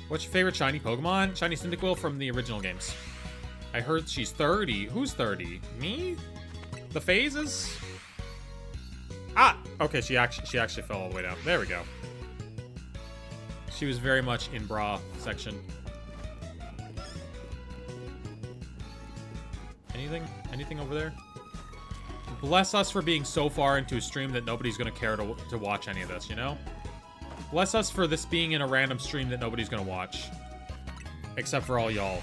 What's your favorite shiny Pokemon? Shiny Cyndaquil from the original games. I heard she's 30. Who's 30? Me? The phases? Ah! Okay, she actually fell all the way down. There we go. She was very much in bra section. Anything over there? Bless us for being so far into a stream that nobody's gonna care to watch any of this, you know? Bless us for this being in a random stream that nobody's gonna watch. Except for all y'all.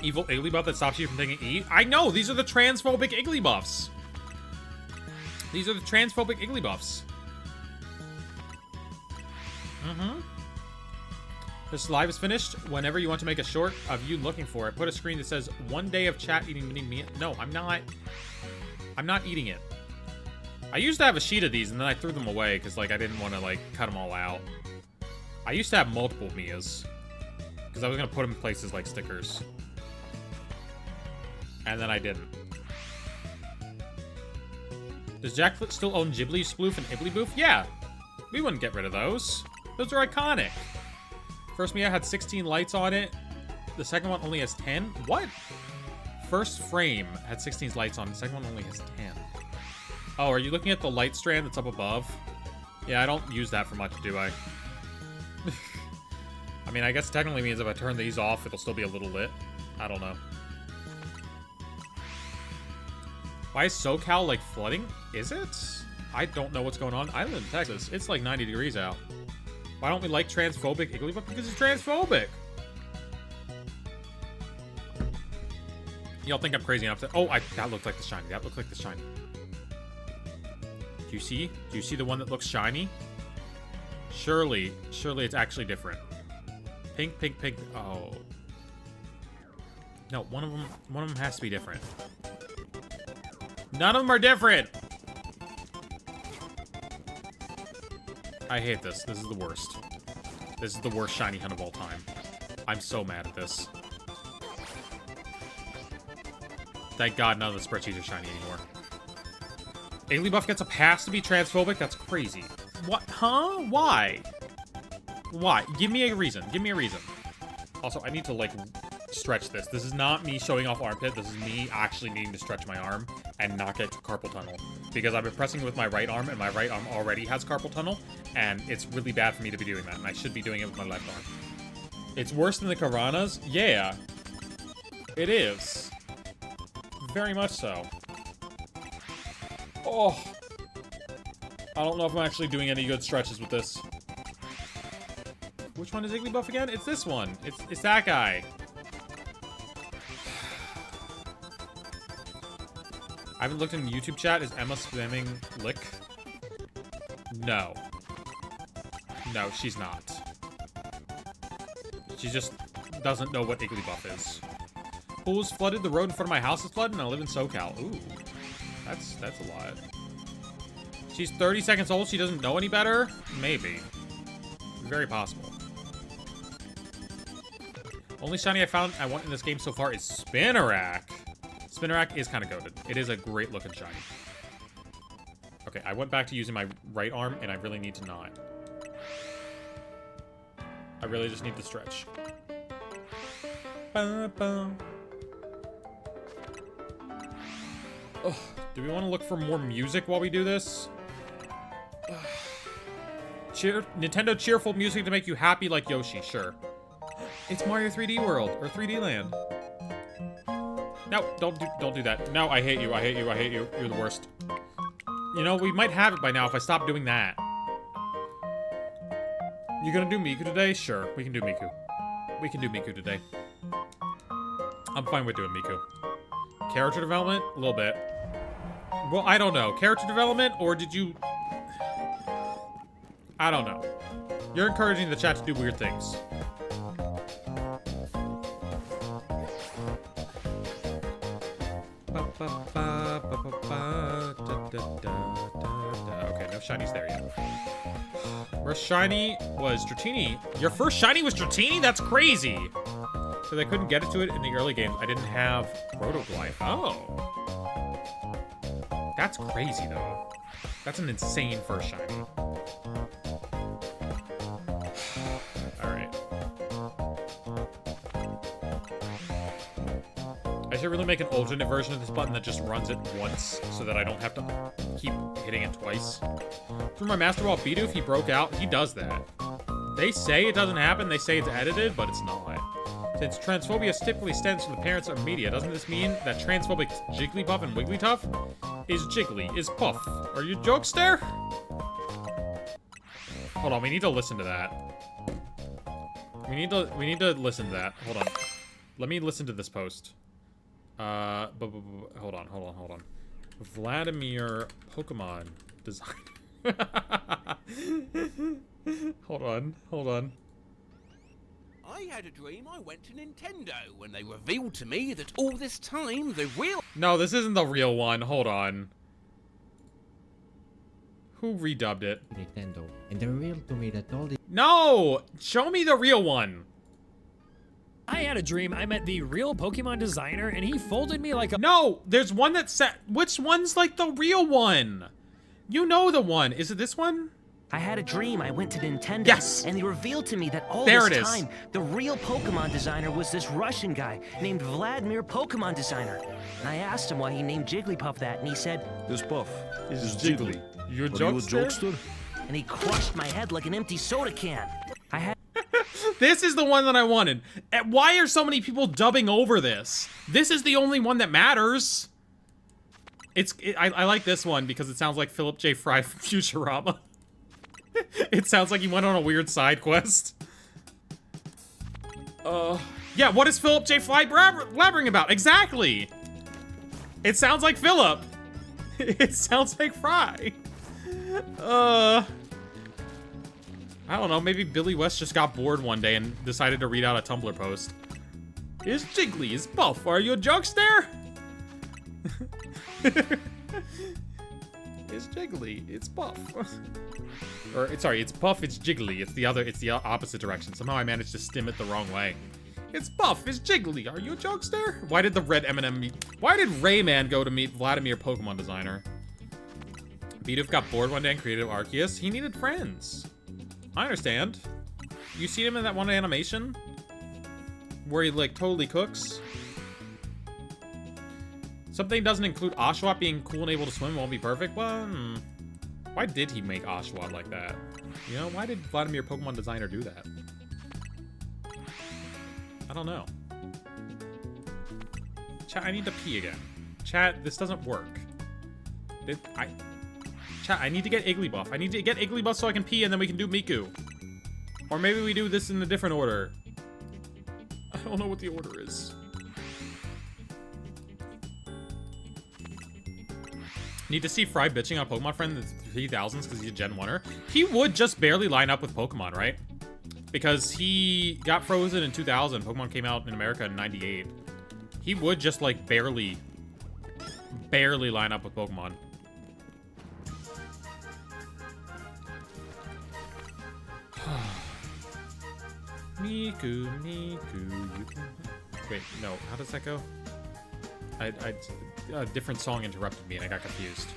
Evil Igglybuff that stops you from taking E? I know! These are the transphobic Igglybuffs! These are the transphobic Igglybuffs. This live is finished. Whenever you want to make a short of you looking for it, put a screen that says 1 day of chat eating mini me. No, I'm not eating it. I used to have a sheet of these and then I threw them away because like I didn't want to like cut them all out. I used to have multiple Mias because I was gonna put them in places like stickers. And then I didn't. Does Jack still own Ghibli Sploof and Igglybuff? Yeah. We wouldn't get rid of those. Those are iconic. First Mia had 16 lights on it. The second one only has 10? What? First frame had 16 lights on it. The second one only has 10. Oh, are you looking at the light strand that's up above? Yeah, I don't use that for much, do I? I mean, I guess it technically means if I turn these off, it'll still be a little lit. I don't know. Why is SoCal, like, flooding? Is it? I don't know what's going on. I live in Texas. It's like 90 degrees out. Why don't we like transphobic Igglybuff? Because it's transphobic. Y'all think I'm crazy enough to... Oh, that looked like the shiny. That looked like the shiny. Do you see? Do you see the one that looks shiny? Surely it's actually different. Pink, pink, pink. Oh. No, one of them has to be different. None of them are different. I hate this. This is the worst. This is the worst shiny hunt of all time. I'm so mad at this. Thank God none of the spreadsheets are shiny anymore. Igglybuff gets a pass to be transphobic? That's crazy. What? Huh? Why? Why? Give me a reason. Give me a reason. Also, I need to, like, stretch this. This is not me showing off armpit. This is me actually needing to stretch my arm and not get carpal tunnel. Because I've been pressing with my right arm, and my right arm already has carpal tunnel, and it's really bad for me to be doing that, and I should be doing it with my left arm. It's worse than the Karanas? Yeah. It is. Very much so. Oh. I don't know if I'm actually doing any good stretches with this. Which one is Igglybuff again? It's this one. It's that guy. I haven't looked in the YouTube chat. Is Emma spamming lick? No. No, she's not. She's just doesn't know what Igglybuff is. Pools flooded, the road in front of my house is flooded, and I live in SoCal. Ooh. That's a lot. She's 30 seconds old, she doesn't know any better? Maybe. Very possible. Only shiny I want in this game so far is Spinarak. Spinarak is kind of goated. It is a great looking shiny. Okay, I went back to using my right arm, and I really need to not. I really just need to stretch. Ba-ba. Ugh, do we want to look for more music while we do this? Nintendo cheerful music to make you happy like Yoshi, sure. It's Mario 3D World, or 3D Land. No, don't do that. No, I hate you, I hate you, I hate you. You're the worst. You know, we might have it by now if I stop doing that. You gonna do Miku today? Sure, we can do Miku. We can do Miku today. I'm fine with doing Miku. Character development? A little bit. Well, I don't know. Character development, or did you... I don't know. You're encouraging the chat to do weird things. Okay, no shinies there yet. First shiny was Dratini. Your first shiny was Dratini? That's crazy! So they couldn't get it to it in the early games. I didn't have Rotoglyph. Oh. That's crazy, though. That's an insane first shiny. Alright. I should really make an alternate version of this button that just runs it once so that I don't have to keep hitting it twice. For my Master Ball Bidoof, he broke out. He does that. They say it doesn't happen. They say it's edited, but it's not. Since transphobia typically stems from the parents of media, doesn't this mean that transphobic Jigglypuff and Wigglytuff is Jiggly, is Puff? Are you jokester? Hold on, we need to listen to that. We need to listen to that. Hold on. Let me listen to this post. Hold on. Vladimir Pokémon design. Hold on. I had a dream I went to Nintendo when they revealed to me that all this time the real... No, this isn't the real one. Hold on. Who redubbed it? Nintendo, and they revealed to me that all the... No! Show me the real one. I had a dream I met the real Pokemon designer and he folded me like a— No! There's one that said... Which one's like the real one? You know the one. Is it this one? I had a dream I went to Nintendo, yes! And they revealed to me that all there this it is. time, the real Pokemon designer was this Russian guy named Vladimir Pokemon Designer. And I asked him why he named Jigglypuff that, and he said, This Puff is Jiggly. You a jokester? And he crushed my head like an empty soda can. I had... This is the one that I wanted. Why are so many people dubbing over this? This is the only one that matters. I like this one because it sounds like Philip J. Fry from Futurama. It sounds like he went on a weird side quest. Yeah, what is Philip J. Fry blabbering about? Exactly! It sounds like Philip. It sounds like Fry. I don't know, maybe Billy West just got bored one day and decided to read out a Tumblr post. Is Jiggly, is Puff, are you a jokester? It's Jiggly, it's Puff. Or, sorry, it's Puff, it's Jiggly. It's the opposite direction. Somehow I managed to stim it the wrong way. It's Puff, it's Jiggly. Are you a jokester? Why did the red M&M meet? Why did Rayman go to meet Vladimir Pokemon designer? Bidoof got bored one day and created Arceus. He needed friends. I understand. You see him in that one animation? Where he, like, totally cooks? Something doesn't include Oshawott being cool and able to swim won't be perfect? Well, why did he make Oshawott like that? You know, why did Vladimir Pokemon Designer do that? I don't know. Chat, I need to pee again. Chat, this doesn't work. Chat, I need to get Igglybuff. I need to get Igglybuff so I can pee and then we can do Miku. Or maybe we do this in a different order. I don't know what the order is. Need to see Fry bitching on Pokemon Friend in the 3000s because he's a Gen 1er. He would just barely line up with Pokemon, right? Because he got frozen in 2000. Pokemon came out in America in 98. He would just, like, barely line up with Pokemon. Miku, Miku, you can... Wait, no, how does that go? A different song interrupted me and I got confused.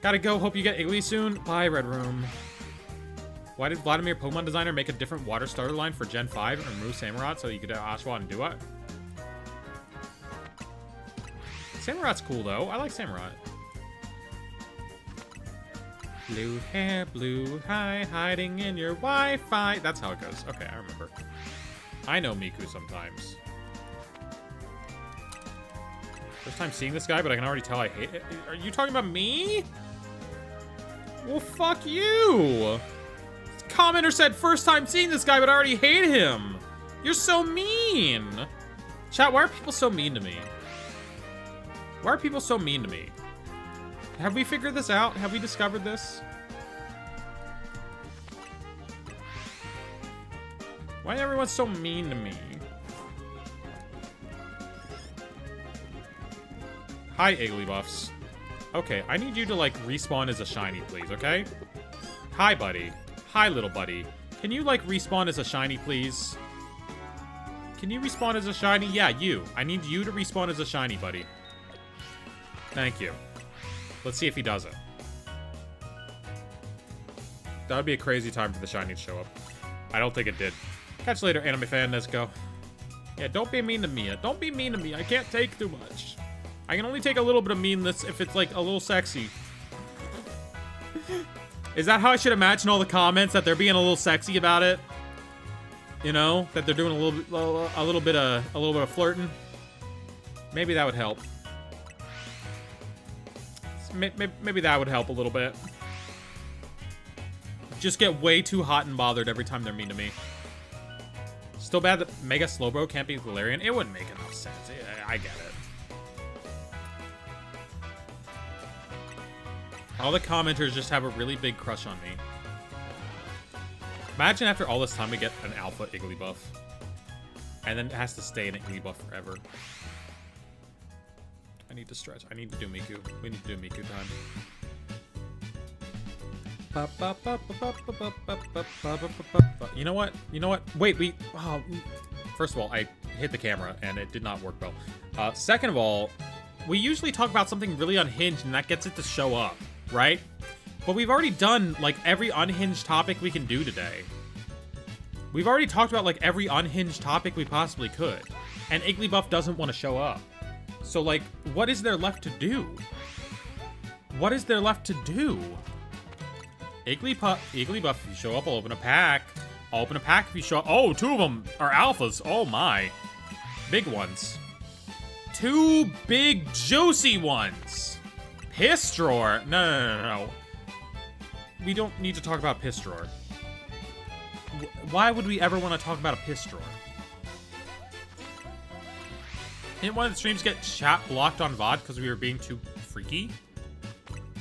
Gotta go, hope you get Iggly soon. Bye, Red Room. Why did Vladimir Pokemon Designer make a different water starter line for Gen 5 and remove Samurott so you could have Oshawott and Duat? Samurott's cool though, I like Samurott. Blue hair, blue eye, hiding in your Wi-Fi. That's how it goes. Okay, I remember. I know Miku sometimes. First time seeing this guy, but I can already tell I hate it. Are you talking about me? Well, fuck you! Commenter said first time seeing this guy, but I already hate him. You're so mean. Chat, why are people so mean to me? Why are people so mean to me? Have we figured this out? Have we discovered this? Why is everyone so mean to me? Hi, Igglybuffs. Okay, I need you to, like, respawn as a shiny, please, okay? Hi, buddy. Hi, little buddy. Can you, like, respawn as a shiny, please? Can you respawn as a shiny? Yeah, you. I need you to respawn as a shiny, buddy. Thank you. Let's see if he does it. That would be a crazy time for the shiny to show up. I don't think it did. Catch you later, anime fan. Let's go. Yeah, don't be mean to me. Don't be mean to me. I can't take too much. I can only take a little bit of meanness if it's, like, a little sexy. Is that how I should imagine all the comments? That they're being a little sexy about it? You know? That they're doing a little bit of flirting? Maybe that would help. Maybe that would help a little bit. Just get way too hot and bothered every time they're mean to me. Still bad that Mega Slowbro can't be Galarian. It wouldn't make enough sense. I get it. All the commenters just have a really big crush on me. Imagine after all this time we get an alpha Igglybuff. And then it has to stay an Igglybuff forever. I need to stretch. I need to do Miku. We need to do Miku time. You know what? You know what? Wait, oh, first of all, I hit the camera and it did not work well. Second of all, we usually talk about something really unhinged and that gets it to show up, right? But we've already done, like, every unhinged topic we can do today. We've already talked about, like, every unhinged topic we possibly could. And Igglybuff doesn't want to show up. So, like, what is there left to do? What is there left to do? Igglybuff, if you show up, I'll open a pack. I'll open a pack if you show up. Oh, 2 of them are alphas. Oh, my. Big ones. 2 big, juicy ones. Pistroar. No. We don't need to talk about Pistroar. Why would we ever want to talk about a Pistroar? Didn't one of the streams get chat blocked on VOD because we were being too freaky?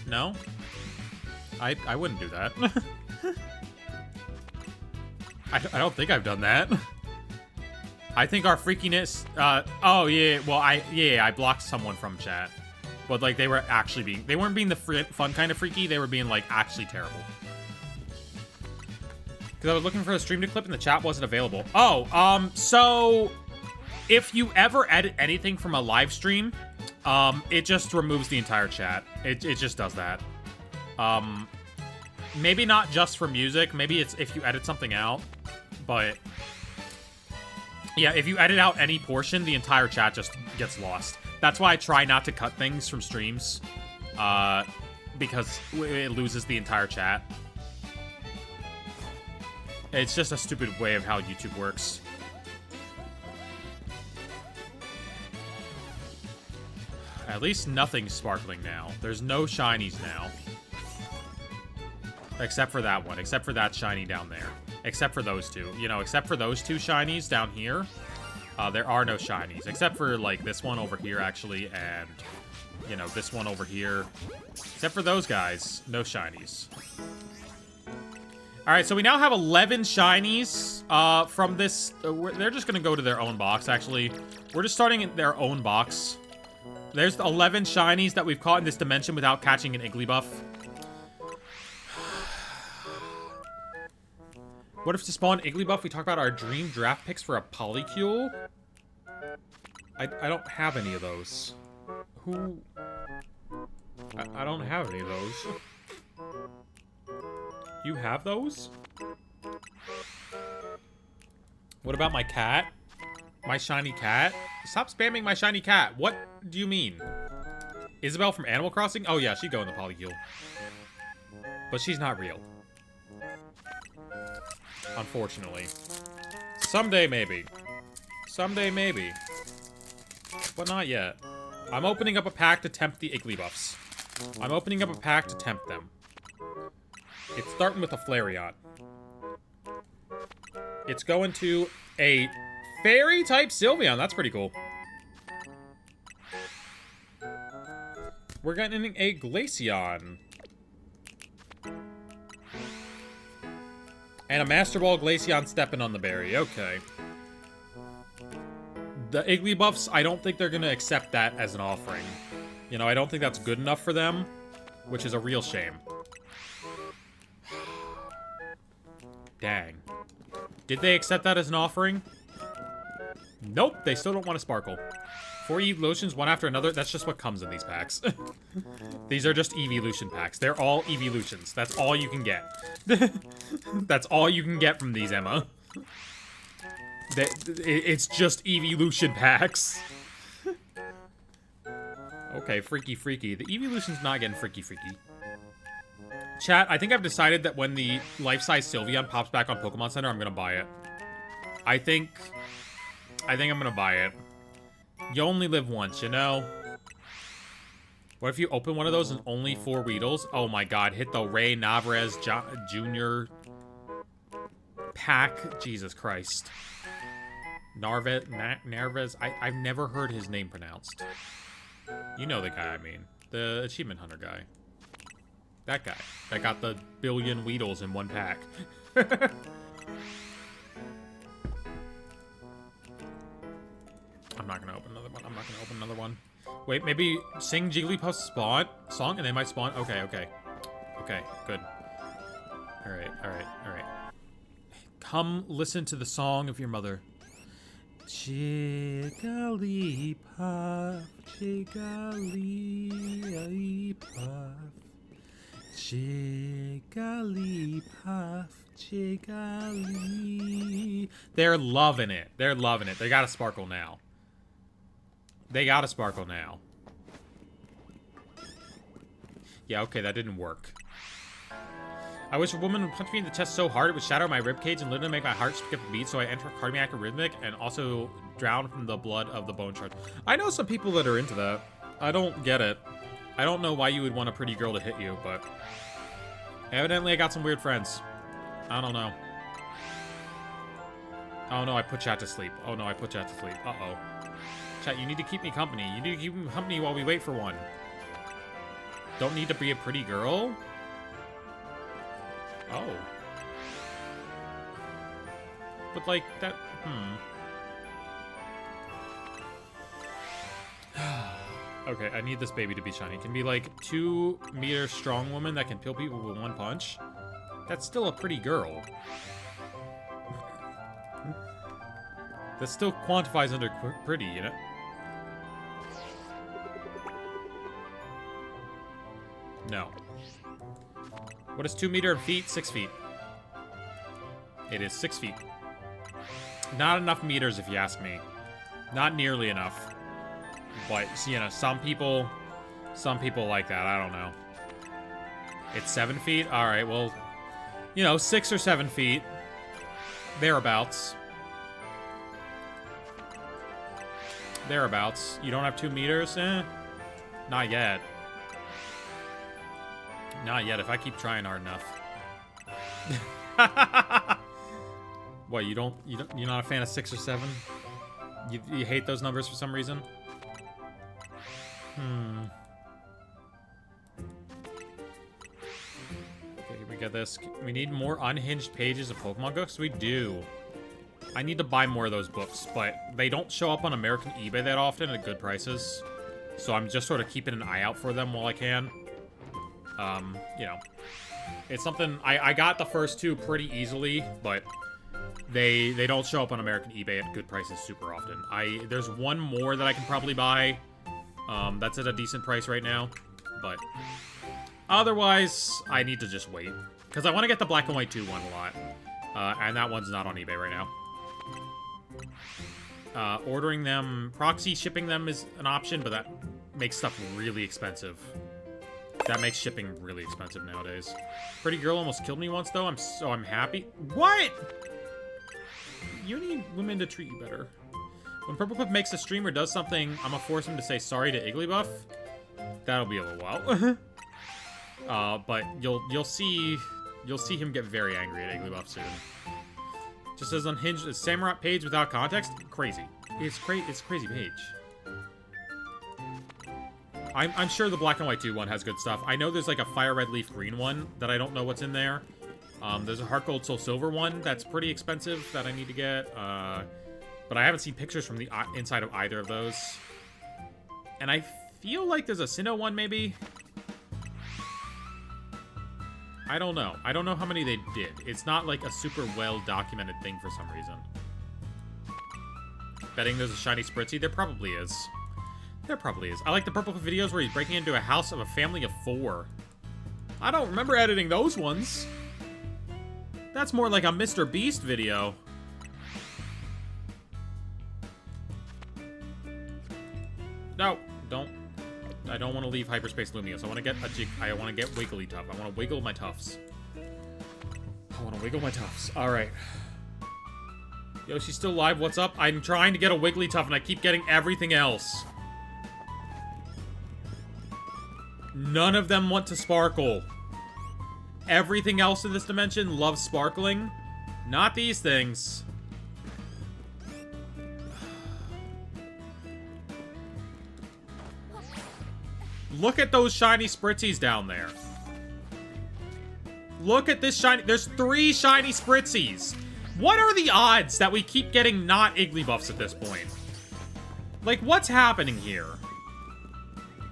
No? I wouldn't do that. I don't think I've done that. I think our freakiness, oh yeah, well I blocked someone from chat. But like they were actually they weren't being the fun kind of freaky, they were being like actually terrible. Because I was looking for a stream to clip and the chat wasn't available. Oh, so if you ever edit anything from a live stream, it just removes the entire chat. It just does that. Maybe not just for music. Maybe it's if you edit something out. But yeah, if you edit out any portion, the entire chat just gets lost. That's why I try not to cut things from streams. Because it loses the entire chat. It's just a stupid way of how YouTube works. At least nothing's sparkling now. There's no shinies now. Except for that one. Except for that shiny down there. Except for those two. You know, except for those 2 shinies down here, there are no shinies. Except for, like, this one over here, actually, and, you know, this one over here. Except for those guys, no shinies. Alright, so we now have 11 shinies from this. They're just gonna go to their own box, actually. We're just starting in their own box. There's 11 shinies that we've caught in this dimension without catching an Igglybuff. What if to spawn Igglybuff, we talk about our dream draft picks for a Polycule? I don't have any of those. Who... I don't have any of those. You have those? What about my cat? My shiny cat? Stop spamming my shiny cat. What do you mean? Isabelle from Animal Crossing? Oh yeah, she'd go in the Polycule. But she's not real. Unfortunately. Someday maybe. Someday maybe. But not yet. I'm opening up a pack to tempt the Igglybuffs. I'm opening up a pack to tempt them. It's starting with a Flareon. It's going to a Fairy-type Sylveon. That's pretty cool. We're getting a Glaceon. And a Master Ball Glaceon stepping on the berry. Okay. The Igglybuffs, I don't think they're going to accept that as an offering. You know, I don't think that's good enough for them, which is a real shame. Dang. Did they accept that as an offering? Nope, they still don't want a Sparkle. 4 evolutions, one after another. That's just what comes in these packs. These are just evolution packs. They're all evolutions. That's all you can get. That's all you can get from these, Emma. It's just evolution packs. Okay, freaky, freaky. The evolution's not getting freaky, freaky. Chat, I think I've decided that when the life-size Sylveon pops back on Pokemon Center, I'm gonna buy it. I think I'm gonna buy it. You only live once, you know? What if you open one of those and only 4 Weedles? Oh my god, hit the Ray Navarez Jr. pack. Jesus Christ. Narvez? I've never heard his name pronounced. You know the guy I mean. The Achievement Hunter guy. That guy. That got the billion Weedles in one pack. I'm not gonna open another one. I'm not gonna open another one. Wait, maybe sing Jigglypuff's song and they might spawn? Okay, okay. Okay, good. Alright, alright, alright. Come listen to the song of your mother. Jigglypuff, Jigglypuff, Jigglypuff, Jiggly. They're loving it. They're loving it. They got a Sparkle now. They got a Sparkle now. Yeah, okay, that didn't work. I wish a woman would punch me in the chest so hard it would shatter my ribcage and literally make my heart skip a beat so I enter cardiac arrhythmic and also drown from the blood of the bone shard. I know some people that are into that. I don't get it. I don't know why you would want a pretty girl to hit you, but... evidently I got some weird friends. I don't know. Oh no, I put chat to sleep. Oh no, I put chat to sleep. Uh-oh. Chat, you need to keep me company. You need to keep me company while we wait for one. Don't need to be a pretty girl? Oh. But like, that... Okay, I need this baby to be shiny. Can be like 2-meter strong woman that can kill people with 1 punch. That's still a pretty girl. That still quantifies under pretty, you know? No. What is 2 meter in feet? 6 feet. It is 6 feet. Not enough meters, if you ask me. Not nearly enough. But, you know, some people like that. I don't know. It's 7 feet? Alright, well, you know, 6 or 7 feet. Thereabouts. Thereabouts. You don't have 2 meters? Eh. Not yet. Not yet, if I keep trying hard enough. What, you're not a fan of 6 or 7? You hate those numbers for some reason? Okay, here we get this. We need more unhinged pages of Pokemon books. We do. I need to buy more of those books, but they don't show up on American eBay that often at good prices. So I'm just sort of keeping an eye out for them while I can. You know, it's something I got the first two pretty easily, but they don't show up on American eBay at good prices super often. There's one more that I can probably buy. That's at a decent price right now, but otherwise I need to just wait because I want to get the Black and White 2 one a lot, and that one's not on eBay right now. Ordering them, proxy shipping them is an option, but that makes stuff really expensive. That makes shipping really expensive nowadays. Pretty girl almost killed me once, though. I'm happy. What? You need women to treat you better. When Purplecliff makes a stream or does something, I'm gonna force him to say sorry to Igglybuff. That'll be a little while. But you'll see him get very angry at Igglybuff soon. Just as unhinged as Samurai page without context? Crazy. It's crazy page. I'm sure the Black and White 2 one has good stuff. I know there's like a Fire Red Leaf Green one that I don't know what's in there. There's a Heart Gold Soul Silver one that's pretty expensive that I need to get. But I haven't seen pictures from the inside of either of those. And I feel like there's a Sinnoh one maybe. I don't know. I don't know how many they did. It's not like a super well-documented thing for some reason. Betting there's a shiny Spritzy? There probably is. There probably is. I like the Purple videos where he's breaking into a house of a family of 4. I don't remember editing those ones. That's more like a Mr. Beast video. No, don't. I don't want to leave Hyperspace Lumiose. I want to get I want to get Wigglytuff. I want to wiggle my Tuffs. I want to wiggle my Tuffs. All right. Yoshi's still alive. What's up? I'm trying to get a Wigglytuff and I keep getting everything else. None of them want to sparkle. Everything else in this dimension loves sparkling. Not these things. Look at those shiny Spritzies down there. Look at this shiny... There's 3 shiny Spritzies. What are the odds that we keep getting not Igglybuffs at this point? Like, what's happening here?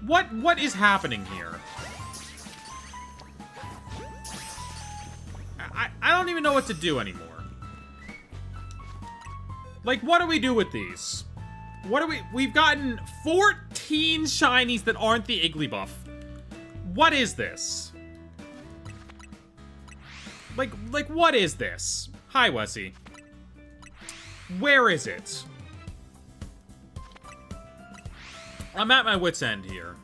What is happening here? I don't even know what to do anymore. Like, what do we do with these? What do we've gotten 14 shinies that aren't the Igglybuff. What is this? Like, what is this? Hi, Wessie. Where is it? I'm at my wit's end here.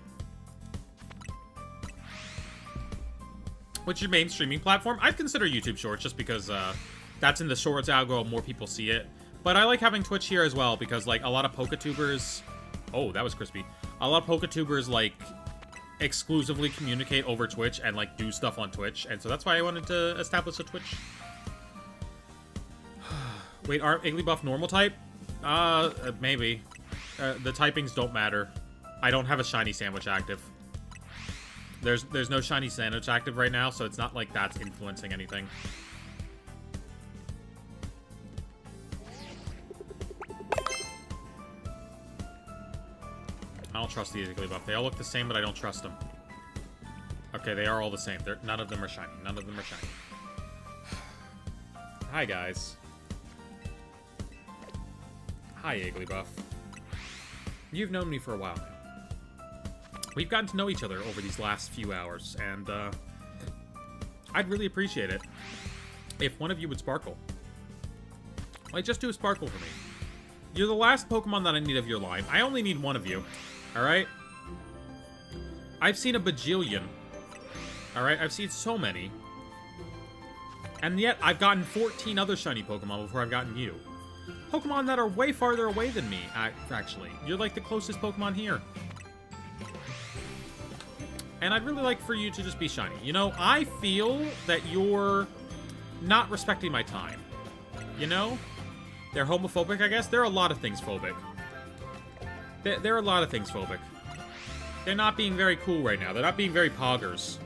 What's your main streaming platform? I'd consider YouTube Shorts just because that's in the Shorts algo, more people see it. But I like having Twitch here as well because, like, a lot of Poketubers... Oh, that was crispy. A lot of Poketubers, like, exclusively communicate over Twitch and, like, do stuff on Twitch. And so that's why I wanted to establish a Twitch. Wait, aren't Igglybuff normal type? Maybe. The typings don't matter. I don't have a shiny sandwich active. There's no shiny sandwich active right now, so it's not like that's influencing anything. I don't trust the Igglybuff. They all look the same, but I don't trust them. Okay, they are all the same. None of them are shiny. None of them are shiny. Hi, guys. Hi, Igglybuff. You've known me for a while now. We've gotten to know each other over these last few hours, and I'd really appreciate it if one of you would sparkle. Like, just do a sparkle for me. You're the last Pokemon that I need of your line. I only need one of you. Alright? I've seen a bajillion. Alright? I've seen so many. And yet, I've gotten 14 other shiny Pokemon before I've gotten you. Pokemon that are way farther away than me, actually. You're like the closest Pokemon here. And I'd really like for you to just be shiny. You know, I feel that you're not respecting my time. You know? They're homophobic, I guess. There are a lot of things phobic. There are a lot of things phobic. They're not being very cool right now. They're not being very poggers.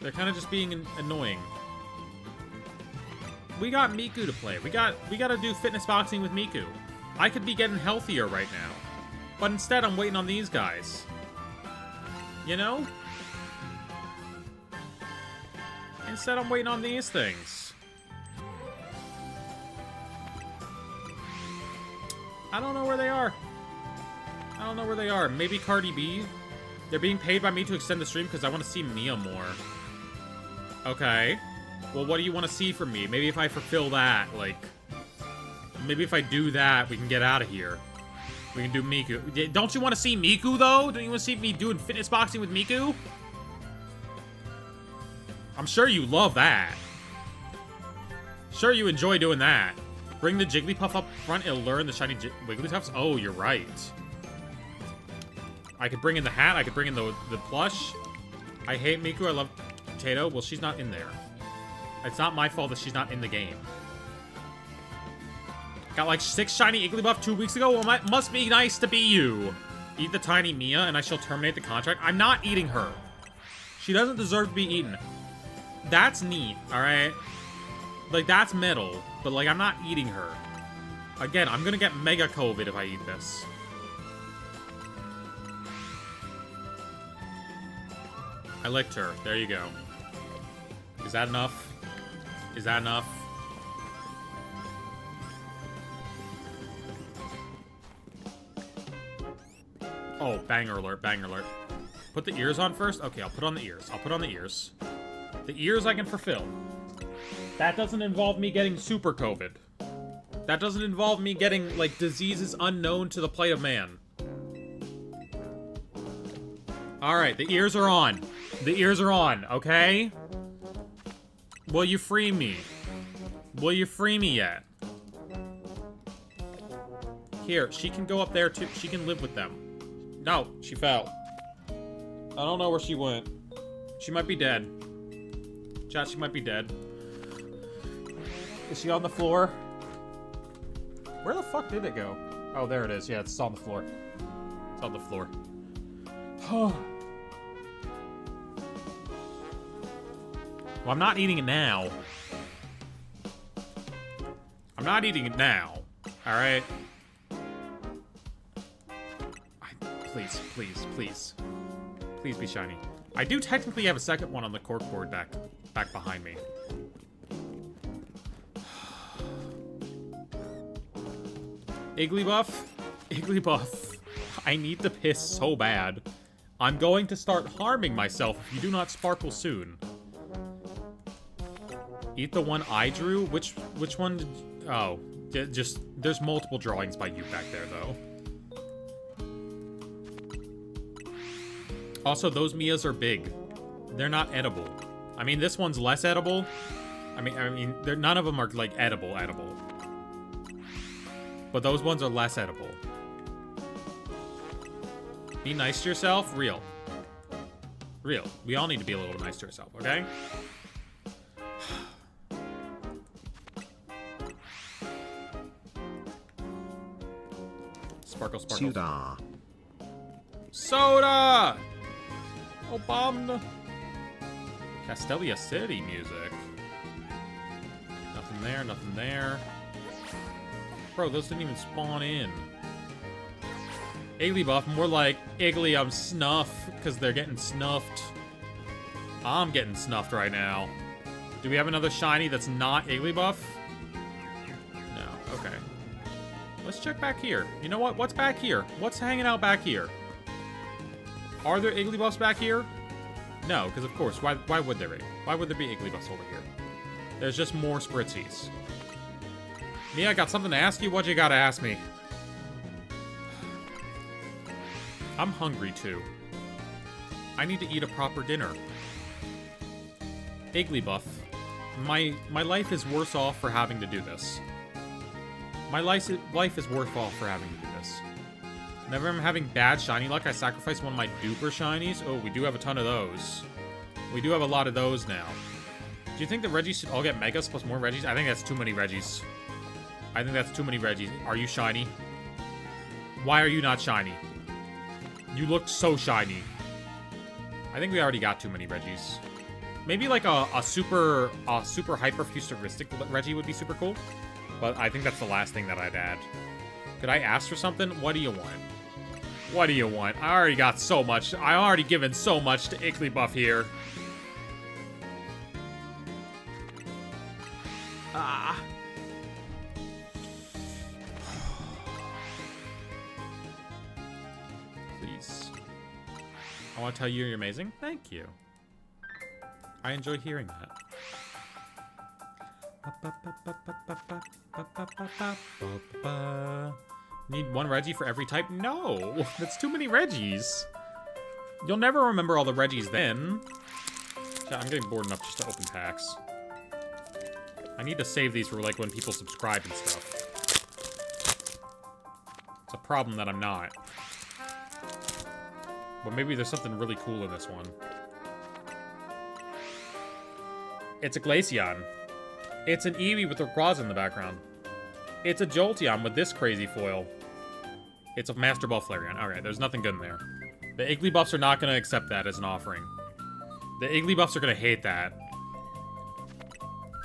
They're kind of just being annoying. We got Miku to play. We gotta do fitness boxing with Miku. I could be getting healthier right now. But instead, I'm waiting on these guys. You know? Instead, I'm waiting on these things. I don't know where they are. I don't know where they are. Maybe Cardi B? They're being paid by me to extend the stream because I want to see Mia more. Okay. Well, what do you want to see from me? Maybe if I fulfill that, like... Maybe if I do that, we can get out of here. We can do Miku. Don't you want to see Miku, though? Don't you want to see me doing fitness boxing with Miku? I'm sure you love that. Sure you enjoy doing that. Bring the Jigglypuff up front, it'll learn the shiny Wigglytuffs. Oh, you're right. I could bring in the hat, I could bring in the plush. I hate Miku, I love Tato. Well, she's not in there. It's not my fault that she's not in the game. Got like 6 shiny Igglybuff 2 weeks ago? Well, it must be nice to be you. Eat the tiny Mia and I shall terminate the contract. I'm not eating her. She doesn't deserve to be eaten. That's neat, alright? Like, that's metal. But, like, I'm not eating her. Again, I'm gonna get mega COVID if I eat this. I licked her. There you go. Is that enough? Is that enough? Oh, banger alert, banger alert. Put the ears on first? Okay, I'll put on the ears. I'll put on the ears. The ears I can fulfill. That doesn't involve me getting super COVID. That doesn't involve me getting, like, diseases unknown to the plight of man. Alright, the ears are on. The ears are on, okay? Will you free me? Will you free me yet? Here, she can go up there too. She can live with them. No, she fell. I don't know where she went. She might be dead. Chat, she might be dead. Is she on the floor? Where the fuck did it go? Oh, there it is. Yeah, it's on the floor. It's on the floor. Well, I'm not eating it now. I'm not eating it now. Alright? Please, please, please. Please be shiny. I do technically have a second one on the corkboard back behind me. Igglybuff? Igglybuff. I need to piss so bad. I'm going to start harming myself if you do not sparkle soon. Eat the one I drew? Which one did... Oh. Just... There's multiple drawings by you back there, though. Also, those Mias are big. They're not edible. I mean, this one's less edible. I mean, none of them are, like, edible. But those ones are less edible. Be nice to yourself? Real. Real. We all need to be a little nice to ourselves, okay? Sparkle, sparkle. Soda. Soda! Obama. Castelia City music. Nothing there, nothing there. Bro, those didn't even spawn in. Igglybuff, more like Iggly, I'm snuff, because they're getting snuffed. I'm getting snuffed right now. Do we have another shiny that's not Igglybuff? No, okay. Let's check back here. You know what? What's back here? What's hanging out back here? Are there Igglybuffs back here? No, because of course, why would there be? Why would there be Igglybuffs over here? There's just more Spritzies. Mia, I got something to ask you. What you gotta ask me? I'm hungry too. I need to eat a proper dinner. Igglybuff, my life is worse off for having to do this. My life is worse off for having to do this. Whenever I'm having bad shiny luck, I sacrifice one of my duper shinies. Oh, we do have a ton of those. We do have a lot of those now. Do you think the Reggies should all get Megas plus more Reggies? I think that's too many Reggies. I think that's too many Reggies. Are you shiny? Why are you not shiny? You look so shiny. I think we already got too many Reggies. Maybe like a super hyper futuristic Reggie would be super cool. But I think that's the last thing that I'd add. Could I ask for something? What do you want? What do you want? I already got so much. I already given so much to Igglybuff here. Ah. Please. I want to tell you you're amazing. Thank you. I enjoy hearing that. Need one Reggie for every type? No! That's too many Reggies. You'll never remember all the Reggies then. I'm getting bored enough just to open packs. I need to save these for like when people subscribe and stuff. It's a problem that I'm not. But maybe there's something really cool in this one. It's a Glaceon. It's an Eevee with Rayquaza in the background. It's a Jolteon with this crazy foil. It's a Master Ball Flareon. Alright, there's nothing good in there. The Igglybuffs are not going to accept that as an offering. The Igglybuffs are going to hate that.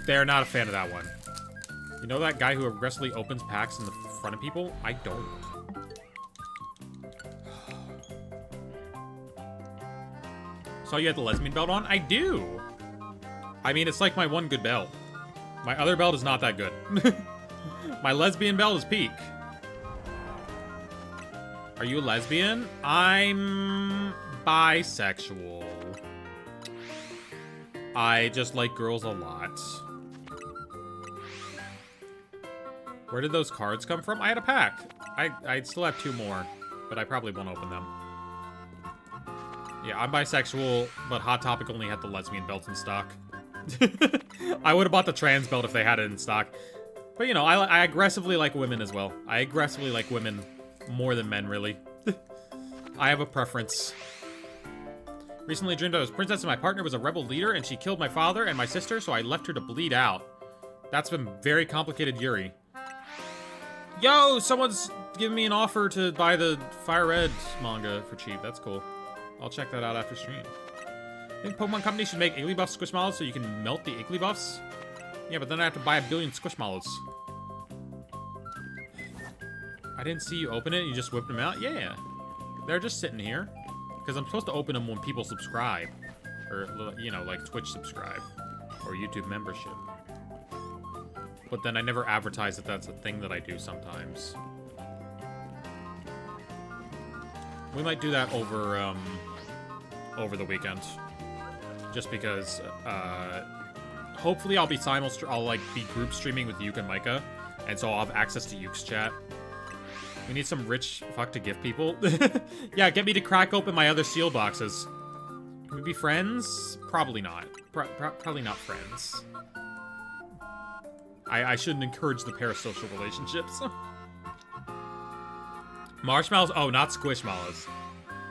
They're not a fan of that one. You know that guy who aggressively opens packs in the front of people? I don't. Saw you had the lesbian belt on? I do! I mean, it's like my one good belt. My other belt is not that good. My lesbian belt is peak. Are you a lesbian? I'm bisexual. I just like girls a lot. Where did those cards come from? I had a pack. I still have 2 more, but I probably won't open them. Yeah, I'm bisexual, but Hot Topic only had the lesbian belts in stock. I would have bought the trans belt if they had it in stock. But, you know, I aggressively like women as well. I aggressively like women more than men, really. I have a preference. Recently dreamed I was princess and my partner was a rebel leader and she killed my father and my sister, so I left her to bleed out. That's been very complicated, Yuri. Yo, someone's giving me an offer to buy the Fire Red manga for cheap. That's cool. I'll check that out after stream. I think Pokemon Company should make Igglybuff Squishmallows so you can melt the Igglybuffs. Yeah, but then I have to buy 1 billion Squishmallows. I didn't see you open it, you just whipped them out? Yeah. They're just sitting here. Because I'm supposed to open them when people subscribe. Or, you know, like Twitch subscribe. Or YouTube membership. But then I never advertise that that's a thing that I do sometimes. We might do that over the weekend. Just because, hopefully I'll be be group streaming with Yuke and Micah. And so I'll have access to Yuke's chat. We need some rich fuck to give people. Yeah, get me to crack open my other seal boxes. Can we be friends? Probably not. Probably not friends. I shouldn't encourage the parasocial relationships. Marshmallows? Oh, not Squishmallows.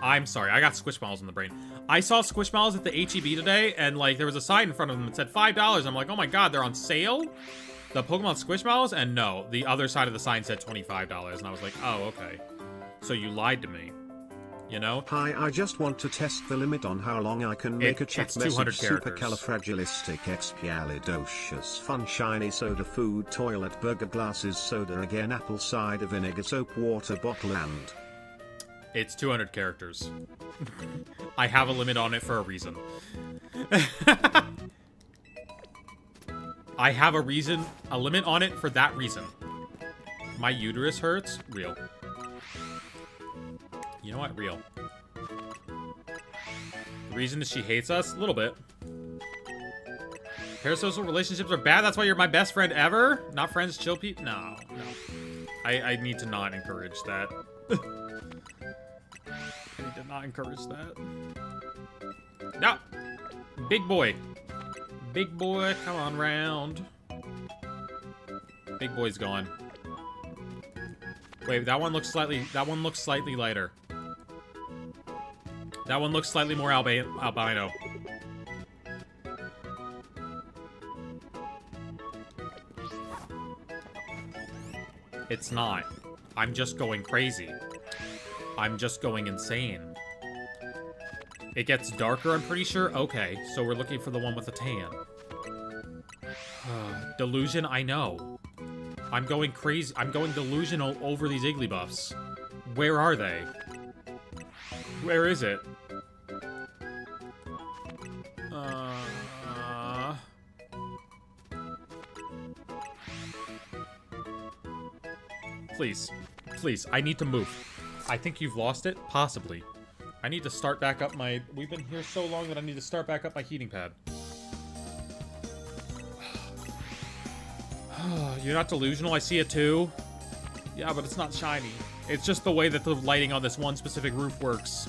I'm sorry, I got Squishmallows in the brain. I saw Squishmallows at the HEB today, and like there was a sign in front of them that said $5. I'm like, oh my god, they're on sale? The Pokemon Squishmallows? And no, the other side of the sign said $25, and I was like, oh, okay. So you lied to me. You know? Hi, I just want to test the limit on how long I can make a chat it's 200 message. Supercalifragilisticexpialidocious fun shiny soda food toilet burger glasses soda again apple cider vinegar soap water bottle and... It's 200 characters. I have a limit on it for a reason. I have a limit on it for that reason. My uterus hurts? Real. You know what? Real. The reason is she hates us? A little bit. Parasocial relationships are bad? That's why you're my best friend ever? Not friends, chill people? No, no. I need to not encourage that. I need to not encourage that. No! Big boy. Big boy, come on round. Big boy's gone. Wait, that one looks slightly lighter. That one looks slightly more albino. It's not. I'm just going crazy. I'm just going insane. It gets darker, I'm pretty sure. Okay, so we're looking for the one with the tan. Delusion, I know. I'm going crazy. I'm going delusional over these Igglybuffs. Where are they? Where is it? Please. Please, I need to move. I think you've lost it? Possibly. I need to start back up my... We've been here so long that I need to start back up my heating pad. You're not delusional? I see it too. Yeah, but it's not shiny. It's just the way that the lighting on this one specific roof works.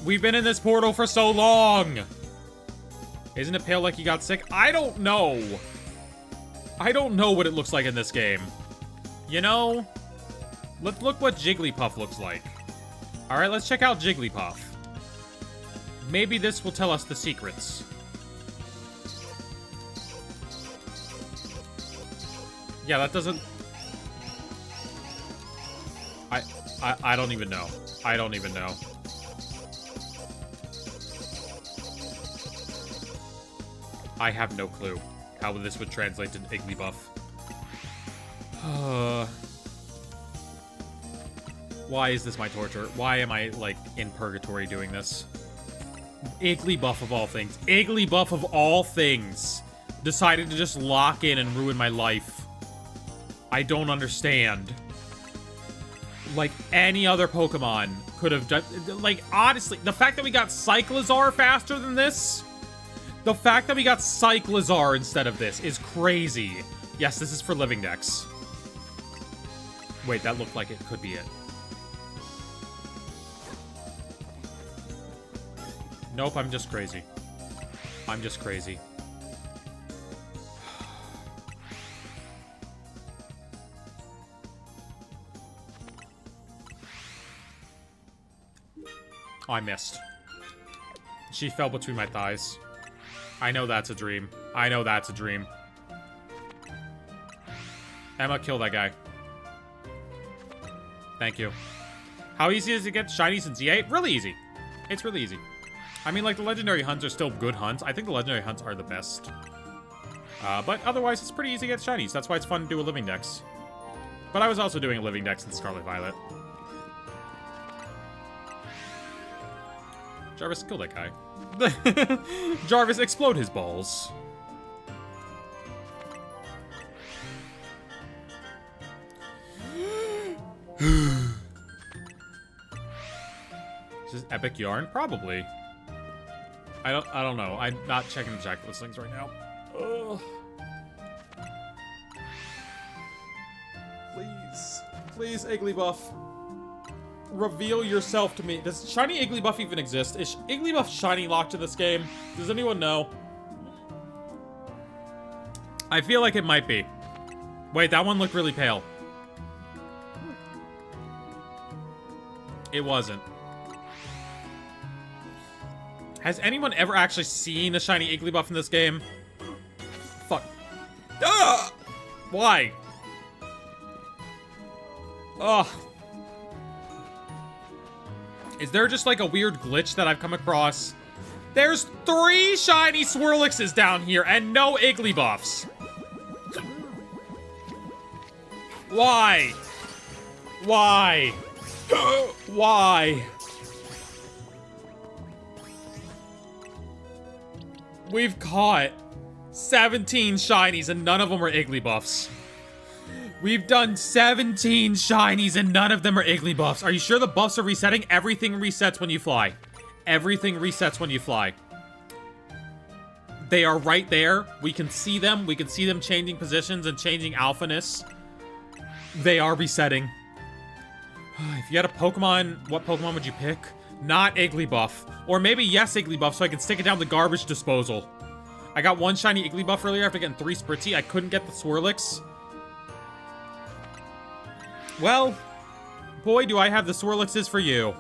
We've been in this portal for so long! Isn't it pale like you got sick? I don't know. I don't know what it looks like in this game. You know? Let's look what Jigglypuff looks like. Alright, let's check out Jigglypuff. Maybe this will tell us the secrets. Yeah, that doesn't... I don't even know. I don't even know. I have no clue how this would translate to Igglybuff. Why is this my torture? Why am I, like, in purgatory doing this? Igglybuff of all things. Igglybuff of all things decided to just lock in and ruin my life. I don't understand. Like, any other Pokemon could have done... Like, honestly, the fact that we got Cyclizar faster than this... The fact that we got Cyclizar instead of this is crazy. Yes, this is for Living Dex. Wait, that looked like it could be it. Nope, I'm just crazy. I'm just crazy. Oh, I missed. She fell between my thighs. I know that's a dream. I know that's a dream. Emma, kill that guy. Thank you. How easy is it to get shinies in Z8? Really easy. It's really easy. I mean, like, the legendary hunts are still good hunts. I think the legendary hunts are the best. But otherwise, it's pretty easy to get shinies. That's why it's fun to do a living dex. But I was also doing a living dex in Scarlet Violet. Jarvis, kill that guy. Jarvis, explode his balls. Is this epic yarn? Probably. I don't know. I'm not checking the jack listings right now. Ugh. Please. Please, Igglybuff. Reveal yourself to me. Does shiny Igglybuff even exist? Is Igglybuff shiny locked in this game? Does anyone know? I feel like it might be. Wait, that one looked really pale. It wasn't. Has anyone ever actually seen a shiny Igglybuff in this game? Fuck. Ugh! Why? Ugh. Is there just like a weird glitch that I've come across? There's 3 shiny Swirlixes down here and no Igglybuffs. Why? Why? Why? We've caught 17 shinies and none of them are Igglybuffs. We've done 17 shinies and none of them are Igglybuffs. Are you sure the buffs are resetting? Everything resets when you fly. Everything resets when you fly. They are right there. We can see them. We can see them changing positions and changing alphaness. They are resetting. If you had a Pokemon, what Pokemon would you pick? Not Igglybuff. Or maybe yes Igglybuff so I can stick it down the garbage disposal. I got 1 shiny Igglybuff earlier after getting 3 Spritzy. I couldn't get the Swirlix. Well, boy, do I have the Swirlixes for you.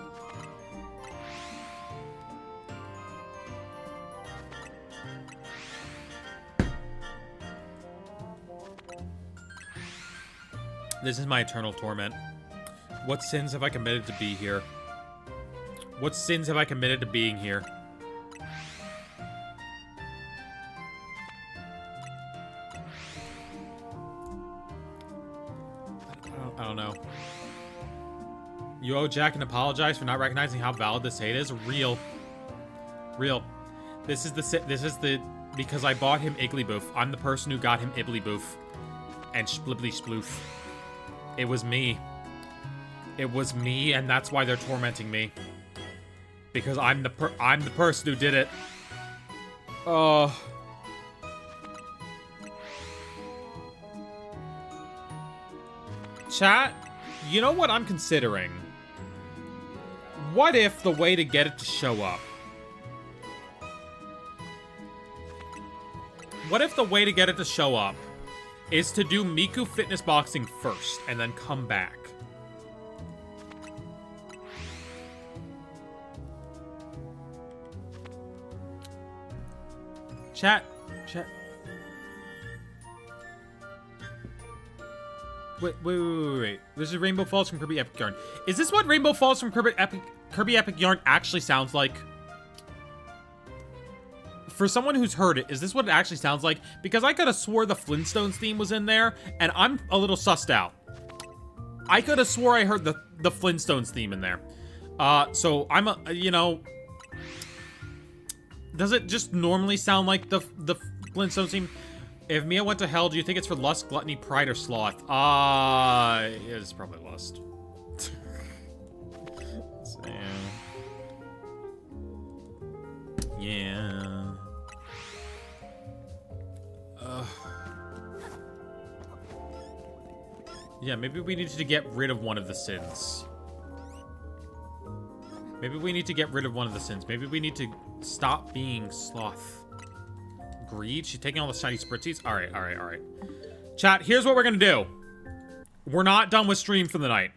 This is my eternal torment. What sins have I committed to be here? What sins have I committed to being here? I don't know. You owe Jack an apologize for not recognizing how valid this hate is. Real. This is the because I bought him Igglybuff. I'm the person who got him Igglybuff. And splibbly sploof. It was me. It was me, and that's why they're tormenting me. Because I'm the person who did it. Chat, you know what I'm considering? What if the way to get it to show up? What if the way to get it to show up is to do Miku fitness boxing first and then come back? Chat. Wait. This is Rainbow Falls from Kirby Epic Yarn. Is this what Rainbow Falls from Kirby Epic Yarn actually sounds like? For someone who's heard it, is this what it actually sounds like? Because I could have swore the Flintstones theme was in there, and I'm a little sussed out. I could have swore I heard the Flintstones theme in there. So I'm you know... Does it just normally sound like the Flintstones theme? If Mia went to hell, do you think it's for lust, gluttony, pride, or sloth? It's probably lust. So, yeah. Yeah, maybe we need to get rid of one of the sins. Maybe we need to get rid of one of the sins. Maybe we need to stop being sloth. Greed? She's taking all the shiny spritzies? Alright. Chat, here's what we're gonna do. We're not done with stream for the night.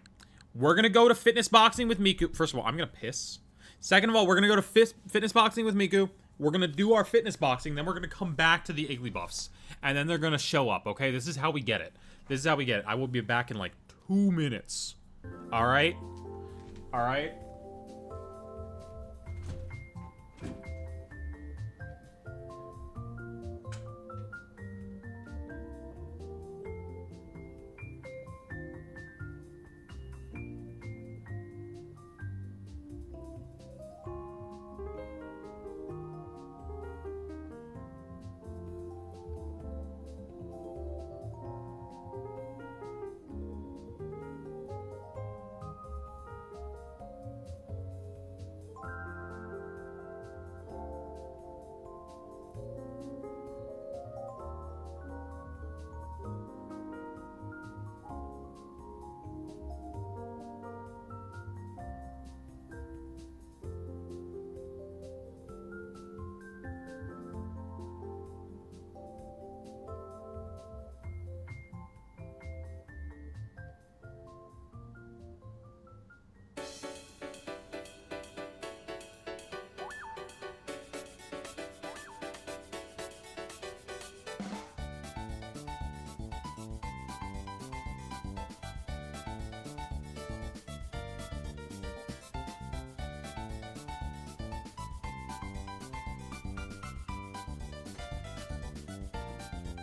We're gonna go to fitness boxing with Miku. First of all, I'm gonna piss. Second of all, we're gonna go to fitness boxing with Miku. We're gonna do our fitness boxing, then we're gonna come back to the Igglybuffs. And then they're gonna show up, okay? This is how we get it. I will be back in like 2 minutes. Alright? Alright?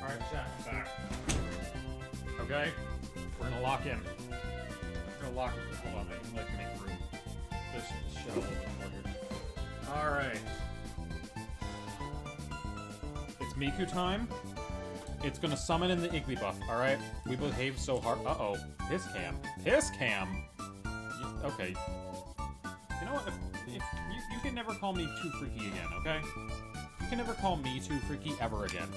Alright, chat, I'm back. Okay? We're gonna lock in. Hold on, let me make room. This shell a little bit more here. Alright. It's Miku time. It's gonna summon in the Igglybuff, alright? We behaved so hard. Uh-oh. Piss cam. Okay. You know what? If you can never call me too freaky again, okay? You can never call me too freaky ever again.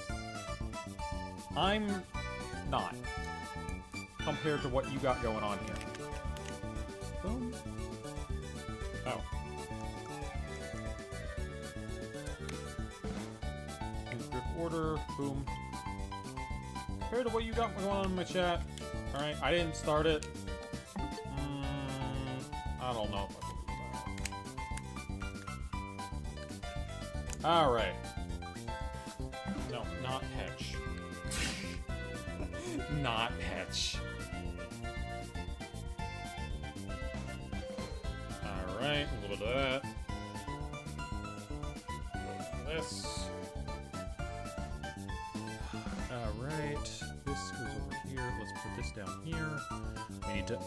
I'm not. Compared to what you got going on here. Boom. Oh. Grip order. Boom. Compared to what you got going on in my chat. Alright, I didn't start it. I don't know if I can do that. Alright. No, not Petch. Not Petch. Alright. Alright, a little bit of that. A little bit of this. Alright, this goes over here. Let's put this down here. We need to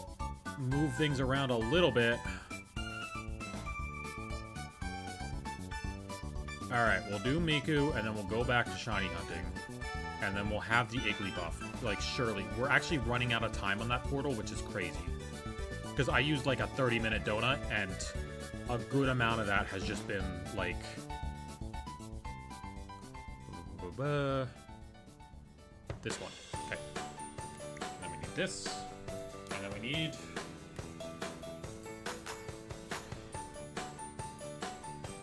move things around a little bit. Alright, we'll do Miku, and then we'll go back to shiny hunting. And then we'll have the Igglybuff. Like, surely. We're actually running out of time on that portal, which is crazy. Because I used, like, a 30-minute donut, and a good amount of that has just been, like... This one. Okay. And then we need this. And then we need...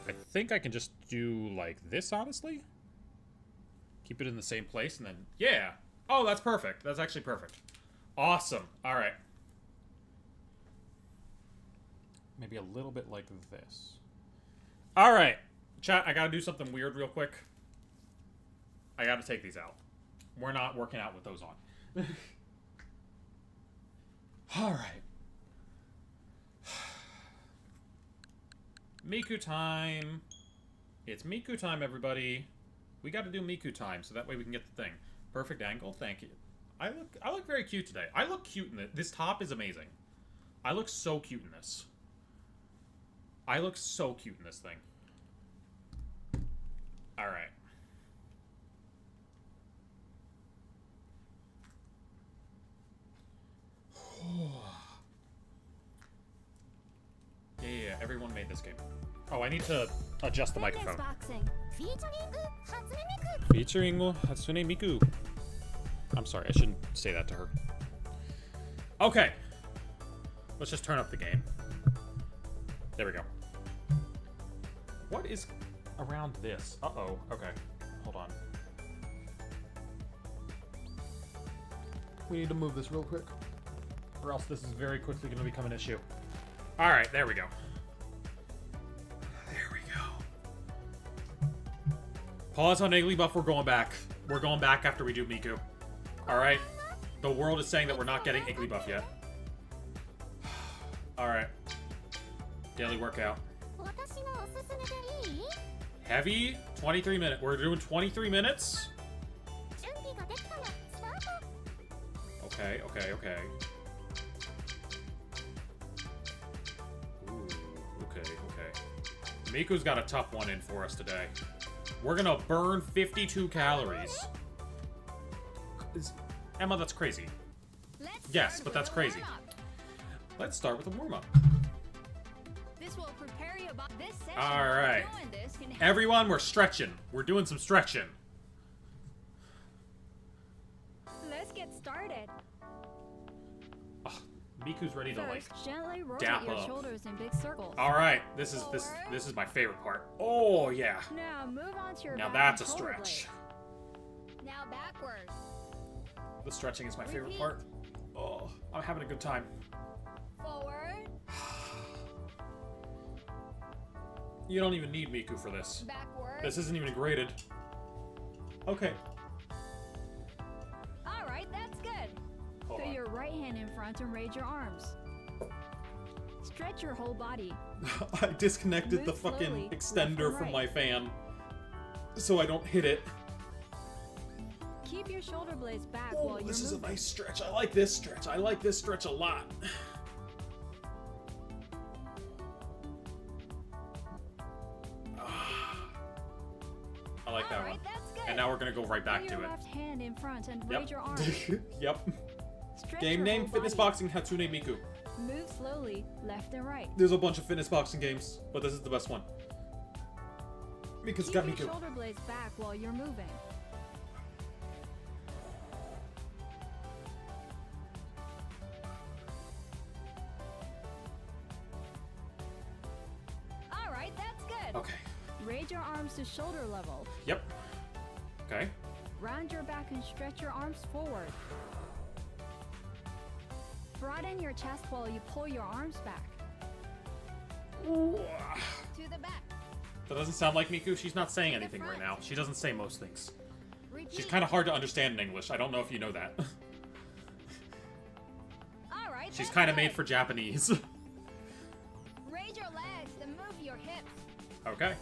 I think I can just do, like, this, honestly? Keep it in the same place, and then... Yeah! Oh, that's perfect. That's actually perfect. Awesome. Alright. Maybe a little bit like this. Alright. Chat, I gotta do something weird real quick. I gotta take these out. We're not working out with those on. Alright. Miku time. It's Miku time, everybody. We gotta do Miku time, so that way we can get the thing. Perfect angle, thank you. I look very cute today. I look cute in it. This top is amazing. I look so cute in this. I look so cute in this thing. Alright. Yeah, everyone made this game. Oh, I need to adjust the microphone. Featuring Hatsune Miku. I'm sorry, I shouldn't say that to her. Okay. Let's just turn up the game. There we go. What is around this? Uh-oh. Okay. Hold on. We need to move this real quick, or else this is very quickly going to become an issue. Alright, there we go. There we go. Pause on Igglybuff, we're going back. We're going back after we do Miku. Alright? The world is saying that we're not getting Igglybuff yet. Alright. Daily workout. Heavy? 23 minutes. We're doing 23 minutes? Okay, okay, okay. Ooh, okay, okay. Miku's got a tough one in for us today. We're gonna burn 52 calories. Emma, that's crazy. Yes, but that's crazy. Let's start with a warm-up. Alright. Everyone, we're stretching. We're doing some stretching. Let's get started. Oh, Miku's ready to, like, Gently dap rotate your up. shoulders in big circles. Alright, this is my favorite part. Oh yeah. Now move on to your Now back that's a and shoulder stretch. blades. Now backwards. The stretching is my favorite Repeat. part. Oh, I'm having a good time. Forward. You don't even need Miku for this. Backwards. This isn't even graded. Okay. Alright, that's good. Hold Put on. your right hand in front and raise your arms. Stretch your whole body. I disconnected the Move fucking slowly, extender left and from right. my fan, so I don't hit it. Keep your shoulder blades back Oh, while you're this is a moving. nice stretch. I like this stretch. I like this stretch a lot. I like that one. Alright, that's good. And now we're gonna go right back Put to your it. left hand in front and Yep. raise your arms. Yep. Stretch Game your name, whole Fitness body. Boxing Hatsune Miku. Move slowly, left and right. There's a bunch of fitness boxing games, but this is the best one. Miku's Keep got your Miku. shoulder blades back while you're moving. Alright, that's good. Okay. Raise your arms to shoulder level. Yep. Okay. Round your back and stretch your arms forward. Broaden your chest while you pull your arms back. Ooh. To the back. That doesn't sound like Miku. She's not saying anything right now. She doesn't say most things. Repeat. She's kind of hard to understand in English. I don't know if you know that. Alright, She's that's kind of good. made for Japanese. Raise your legs. Okay.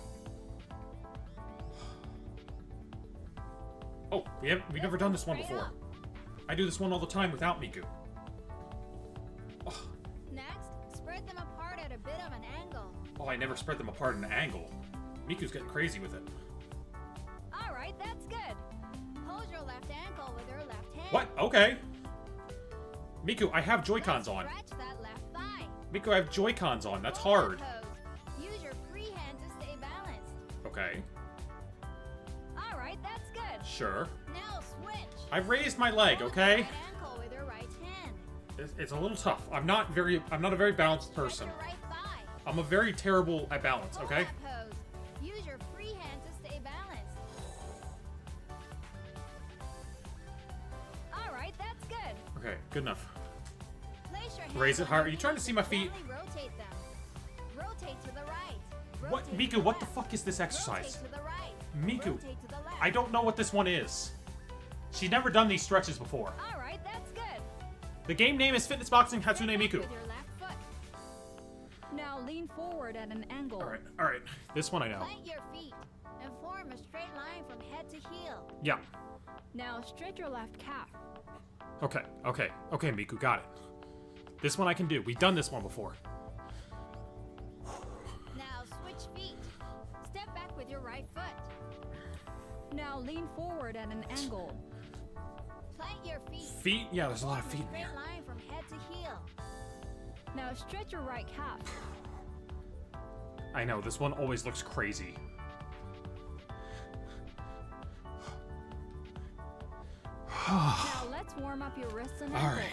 Oh, we've never done this one before. I do this one all the time without Miku. Oh, Next, spread them apart at a bit of an angle. oh, I never spread them apart at an angle. Miku's getting crazy with it. Alright, that's good. Hold your left ankle with your left hand. What? Okay. Miku, I have Joy-Cons on. Stretch that left thigh. Miku, I have Joy-Cons on. That's hard. Pose. Use your free hand to stay balanced. Okay. Alright, that's good. Sure. Now switch. I've raised my leg, Hold okay? your right ankle with your right hand. It's a little tough. I'm not a very balanced person. Stretch your right thigh. I'm a very terrible at balance, Hold okay? that pose. Use your free hand to stay balanced. Alright, that's good. Okay, good enough. Place your Raise hands it on higher. your Are you trying to knees see my and feet? gently rotate them. Rotate to the right. What, Rotate to Miku, the what the left. fuck is this exercise? Rotate to the right. Miku, Rotate to the left. I don't know what this one is. She's never done these stretches before. Alright, that's good. The game name is Fitness Boxing Hatsune Step back Miku. with your left foot. Now lean forward at an angle. Alright. This one I know. Plant your feet and form a straight line from head to heel. Yeah. Now stretch your left calf. Okay, Miku, got it. This one I can do. We've done this one before. Now switch feet. Step back with your right foot. Now lean forward at an angle. Plant your feet. Feet? Yeah, there's a lot of feet in Straight here. line from head to heel. Now stretch your right calf. I know, this one always looks crazy. Now let's warm up your wrists and ankles. Alright.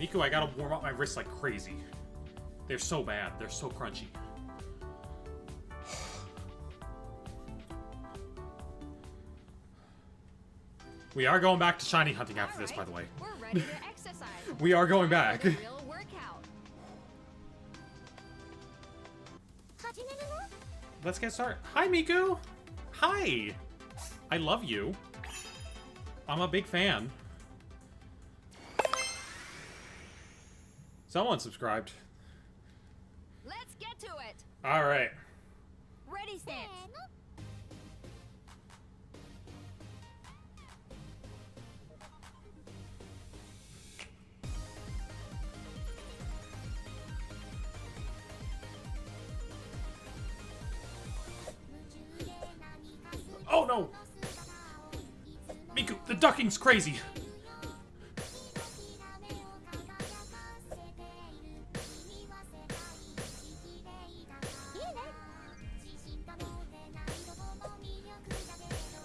Miku, I gotta warm up my wrists like crazy. They're so bad. They're so crunchy. We are going back to shiny hunting after this, by the way. We're ready to exercise. We are going Time back. for the real workout. Let's get started. Hi, Miku. Hi. I love you. I'm a big fan. Someone subscribed. Let's get to it. All right. Ready, stance. Oh no! Miku, the ducking's crazy.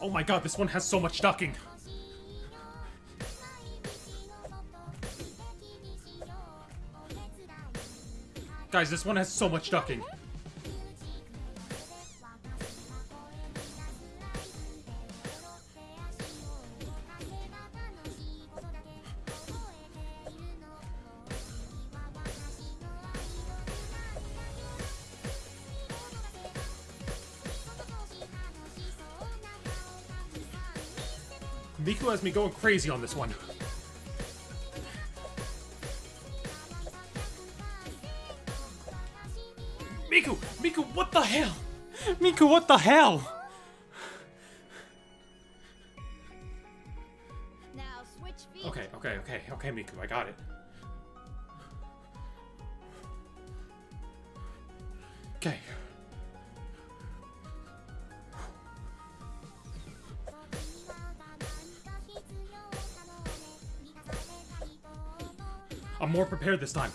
Oh my god, this one has so much ducking. Guys, this one has so much ducking. Miku has me going crazy on this one. Miku, what the hell? Miku, what the hell? Now switch feet. Okay, Miku, I got it. Okay. I'm more prepared this time.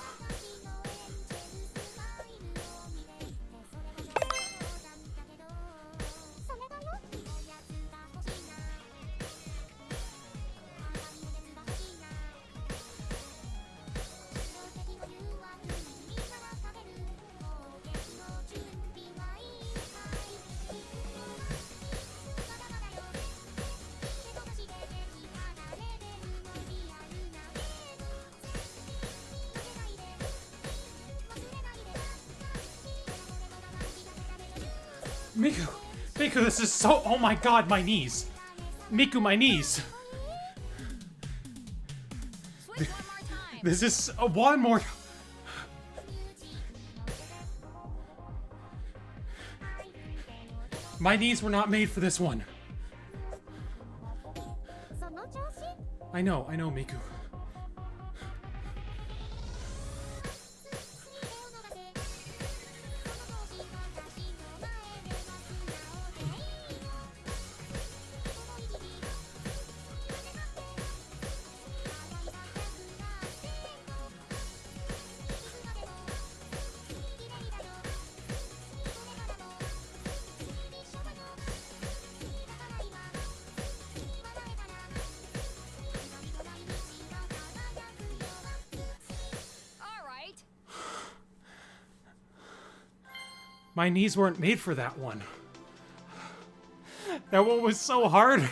Miku, this is so— oh my god, my knees. Miku, my knees. Switch one more time. This is one more. My knees were not made for this one. I know, Miku. My knees weren't made for that one. That one was so hard.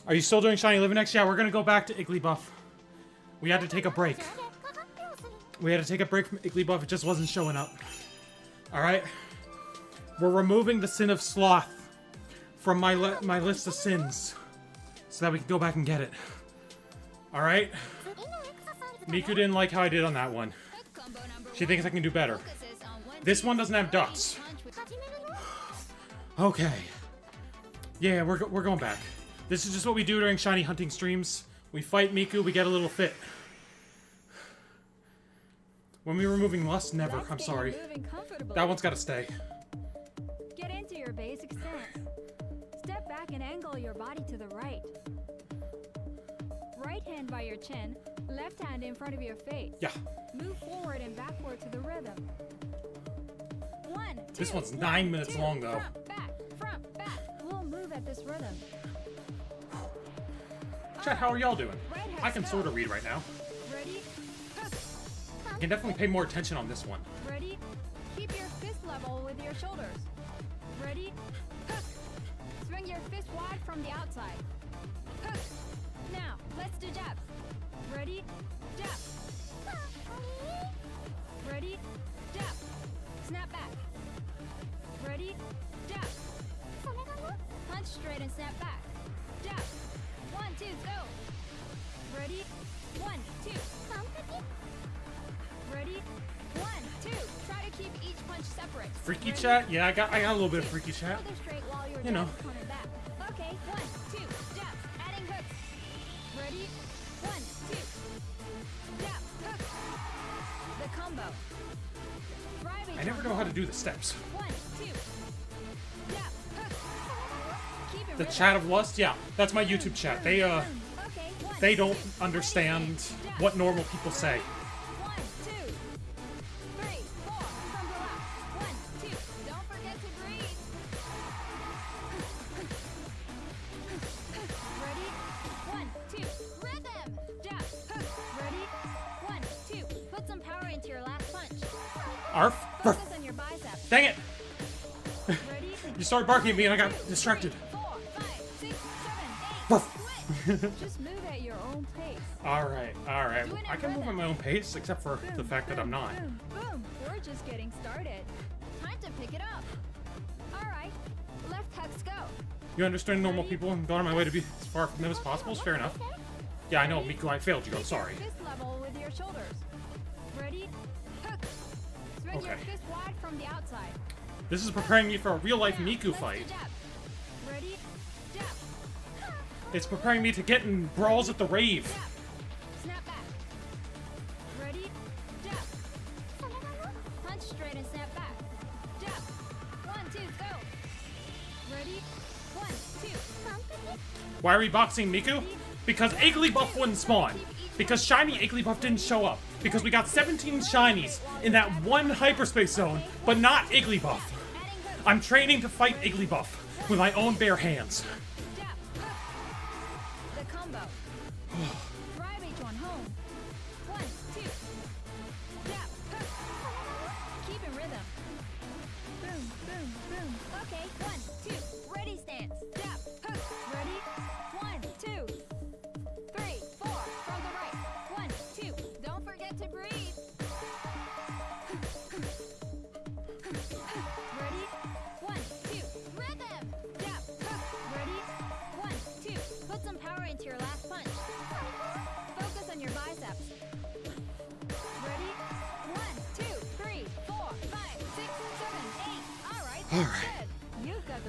Are you still doing Shiny Living X? Yeah, we're gonna go back to Igglybuff. We had to take a break. We had to take a break from Igglybuff. It just wasn't showing up. Alright? We're removing the sin of sloth from my list of sins so that we can go back and get it. Alright? Miku didn't like how I did on that one. She thinks I can do better. This one doesn't have ducks. Okay. Yeah, we're going back. This is just what we do during shiny hunting streams. We fight Miku, we get a little fit. When we were moving Lust, never. I'm sorry. That one's gotta stay. Get into your basic stance. Step back and angle your body to the right. Right hand by your chin, left hand in front of your face. Yeah. Move forward and backward to the rhythm. 1, 2, This one's 9 minutes long, though. Front, back. We'll move at this rhythm. Chat, how are y'all doing? I can sort of read right now. Ready? I can definitely pay more attention on this one. Ready? Keep your fist level with your shoulders. Ready? Swing your fist wide from the outside. Now, let's do jabs. Ready? Jab. Ready? Jab. Snap back. Ready? Jab. Punch straight and snap back. Jab. 1, 2, go. Ready? 1, 2. Ready? 1, 2. Try to keep each punch separate. Freaky Ready? chat? Yeah, I got a little bit of freaky chat. Shoulder straight while your You know. jab is coming back. Okay, 1, 2, jab, adding hooks. Ready? 1, 2, jab, hook. The combo. Driving I never know how to do the steps. 1, 2, jab, hook. Keep it The rhythm. chat of Lust? Yeah, that's my YouTube chat. They Okay, 1, they don't 2, understand jab. what normal people say. 1, 2, 3, 4. From the left. 1, 2. Don't forget to breathe. Ready? 1, 2. Rhythm. Jab. Hook. Ready? 1, 2. Put some power into your last punch. Arf. Arf. Focus on your biceps. Dang it! Ready? You started barking at me and I got distracted. 4, 5, 6, 7, 8. Ruff. Switch. Just move at your own pace. Alright. I can move at my own pace, except for the fact that I'm not. Boom, boom. We're just getting started. Time to pick it up. All right. Left hooks go. You understand normal people and go on my way to be as far from them as possible? Fair enough. Yeah, I know, Miku, I failed you. I'm sorry. Fist level with your shoulders. Ready? Hook. Swing your Okay. fist wide from the outside. This is preparing me for a real-life Now, Miku let's fight. do jab. Ready? Jab. It's preparing me to get in brawls at the rave. Jab. Snap back. Ready? Jab. Punch straight and snap back. Jab. 1, 2, go. Ready? 1, 2. Why are we boxing Miku? Because Igglybuff wouldn't spawn. Because shiny Igglybuff didn't show up. Because we got 17 shinies in that one hyperspace zone, but not Igglybuff. Adding hooks. I'm training to fight Igglybuff with my own bare hands. Jab. Hook. The combo. Drive each one home. 1, 2. Jab. Hook. Keep in rhythm. Boom, boom, boom. Okay, 1, 2. Ready stance. Jab. Hook. Ready? 1, 2, 3, 4. From the right. 1, 2. Don't forget to breathe. Ready? 1, 2. Rhythm. Jab. Hook. Ready? Alright.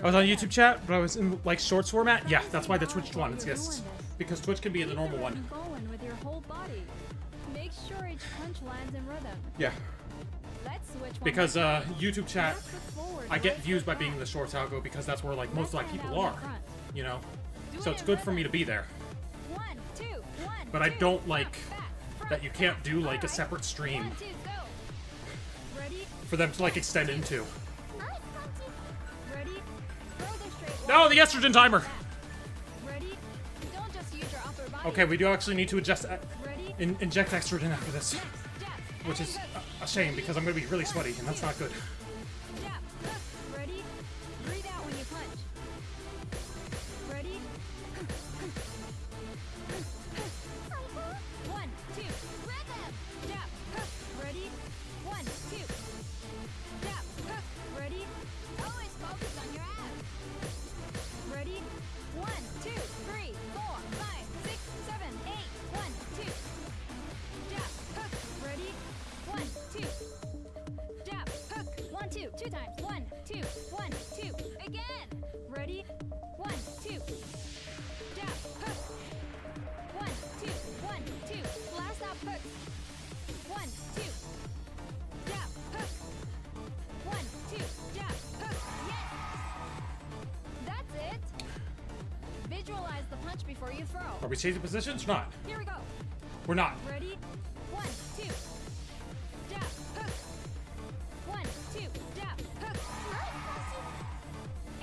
I was on YouTube chat, but I was in like shorts format. Yeah, that's why the Twitch one exists. Because Twitch can be in the normal one. With your whole body. Make sure each punch lands in rhythm. Yeah. Let's switch one Because more time. YouTube chat, Left foot forward, I get right views foot by back. being in the shorts algo because that's where like most like Left hand people out are. in front. You know? Do So it it's in good for rhythm. me to be there. 1, 2, 1, But I 2, don't like back, that you can't do like a Alright. separate stream 1, 2, go. Ready? for them to like extend into. Ready? Throw the straight No, the estrogen timer! Ready? Don't just use your upper body. Okay, we do actually need to adjust, Ready? inject estrogen after this. Jab. Which is a shame because I'm going to be really sweaty and that's not good. Jab. Hook. Ready? Breathe out when you punch. Ready? 1, 2. Rhythm. Jab. Hook. Ready? 1, 2. Jab. Hook. Ready? Always focus on your abs. Ready? 1, 2, 3, 4, 5, 6, 7, 8. 1, 2. Jab. Hook. Ready? 1, 2. Jab. Hook. 1, 2. 2 times. 1, 2. 1, 2. Again. Ready? 1, 2. Jab. Hook. 1, 2. 1, 2. Last stop hook. 1, 2. Jab. Hook. 1, 2. Jab. Hook. Yes. That's it. Visualize the punch before you throw. Are we changing positions or not? Here we go. We're not. Ready? 1, 2. Jab. Hook. 1, 2. Jab. Hook.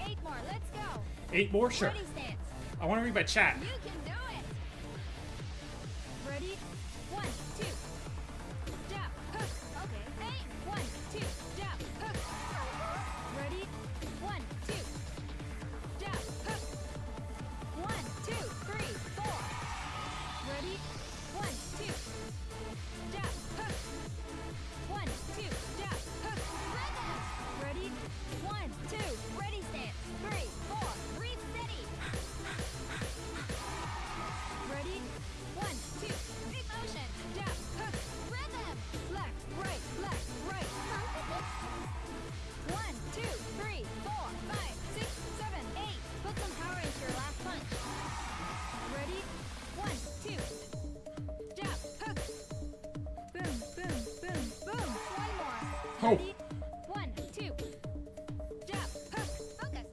8 more. Let's go. 8 more? Sure. Ready stance. I want to read my chat. You can do it. Ready? 1, 2. Jab. Hook. Okay. 8. 1, 2. Jab. Hook. Ready? 1, 2. Jab. Hook. 1, 2, 3, 4. Ready? 1, 2. Jab. Hook. 1, 2. Jab. Hook. Rhythm. Ready? 1, 2. Ready stance. 3, 4. Breathe steady. Ready? 1, 2. Big motion. Jab. Hook. Rhythm. Left, right, left, right. 1, 2, 3, 4, 5, 6, 7, 8. Put some power into your last punch. Ready? 1, 2. Jab. Hook. Boom, boom, boom, boom. 1 more. Oh. Ready? 1, 2. Jab. Hook. Focus.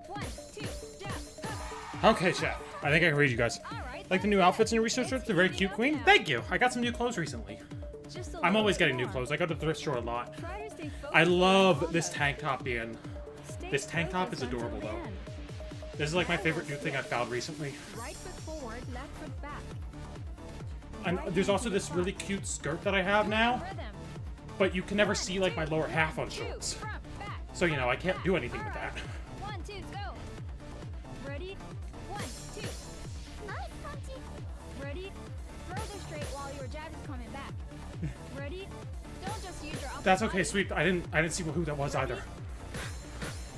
1, 2. Jab. Hook. Okay, chat. I think I can read you guys. All right. Like the new outfits in your research trip? They're very cute, Queen. Thank you. I got some new clothes recently. Just a I'm little always bit getting new more. clothes. I go to the thrift store a lot. Try to stay I focused love on this the tank top in. Stay This tank top is focused until adorable the though. end. This is like my favorite new thing I found recently. Right foot forward, left foot back. And there's also this really cute skirt that I have now, Rhythm. but you can never see like my lower half on shorts. Front, back. So, you know, I can't do anything with that. 1, 2, go. Ready? 1, 2. Ready? Throw this straight while your jab is coming back. Ready? Don't just use your upper That's okay, body. sweet. I didn't see who that was either.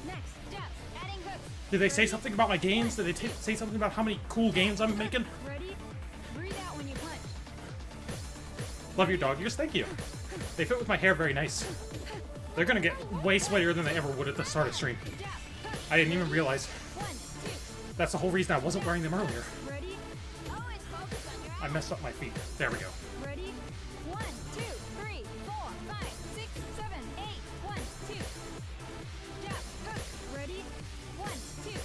Next, jab. Adding hooks. Did they say something about my gains? Did they say something about how many cool gains I'm making? Ready? Breathe out when you punch. Love your dog ears, thank you. They fit with my hair very nice. They're gonna get way sweatier than they ever would at the start of stream. Jab. Hook. I didn't even realize. 1, 2. That's the whole reason I wasn't wearing them earlier. Ready? Always focus on your I messed up my feet. There we go. Ready? 1, 2, 3, 4, 5, 6, 7, 8. 1, 2. Jab. Hook. Ready? 1, 2.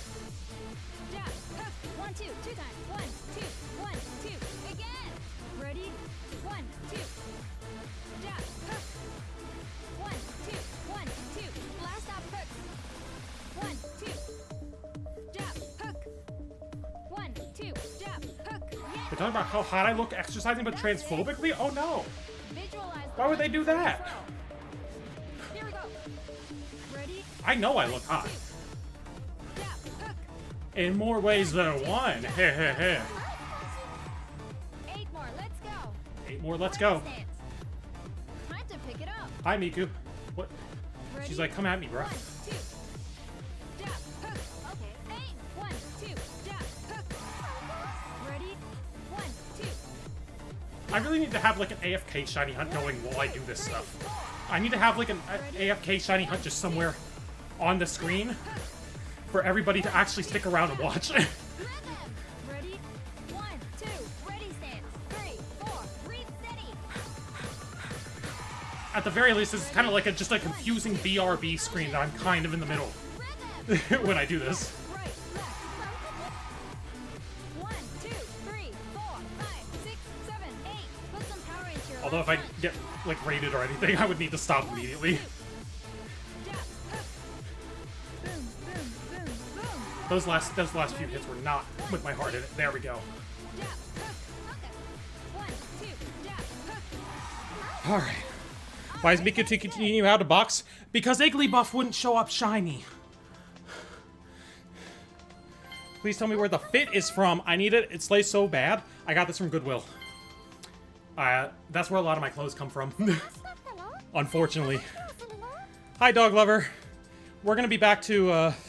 Jab. Hook. 1, 2. 2 times. 1, 2. 1, 2. Again. Ready? 1, 2. Jab. Hook. 1, 2. 1, 2. Last stop hook. 1, 2. Jab. Hook. 1, 2. Jab. Hook. Yes. They're talking about how hot I look exercising but transphobically? Oh no! Visualize Why would they do that? Here we go. Ready? I know I look hot. Jab. Hook. In more ways than one. Heh heh heh. 8 more. Let's go. 8 more, let's go. Stance. Time to pick it up. Hi, Miku. What? Ready? She's like, come at me, bro. 1, 2. Jab. Hook. Okay. Aim. 1, 2. Jab. Hook. Ready? 1, 2. I really need to have like an AFK shiny hunt going while I do this stuff. I need to have like an AFK shiny hunt just somewhere on the screen for everybody to actually stick around and watch. Ready? 1, 2, ready stance. 3, 4, breathe steady. At the very least, this is kind of like just a confusing BRB screen that I'm kind of in the middle when I do this. Right, left. 1, 2, 3, 4, 5, 6, 7, 8. Put some power into your Although if I left punch. get like raided or anything, I would need to stop immediately. Jab, hook. Boom, boom, boom, boom. Those last few hits were not with my heart in it. There we go. Jab, hook. 1, 2, jab, hook. All right. Why is Miku to continue out of box? Because Igglybuff wouldn't show up shiny. Please tell me where the fit is from. I need it. It slays so bad. I got this from Goodwill. That's where a lot of my clothes come from. Unfortunately. Hi, dog lover. We're gonna be back to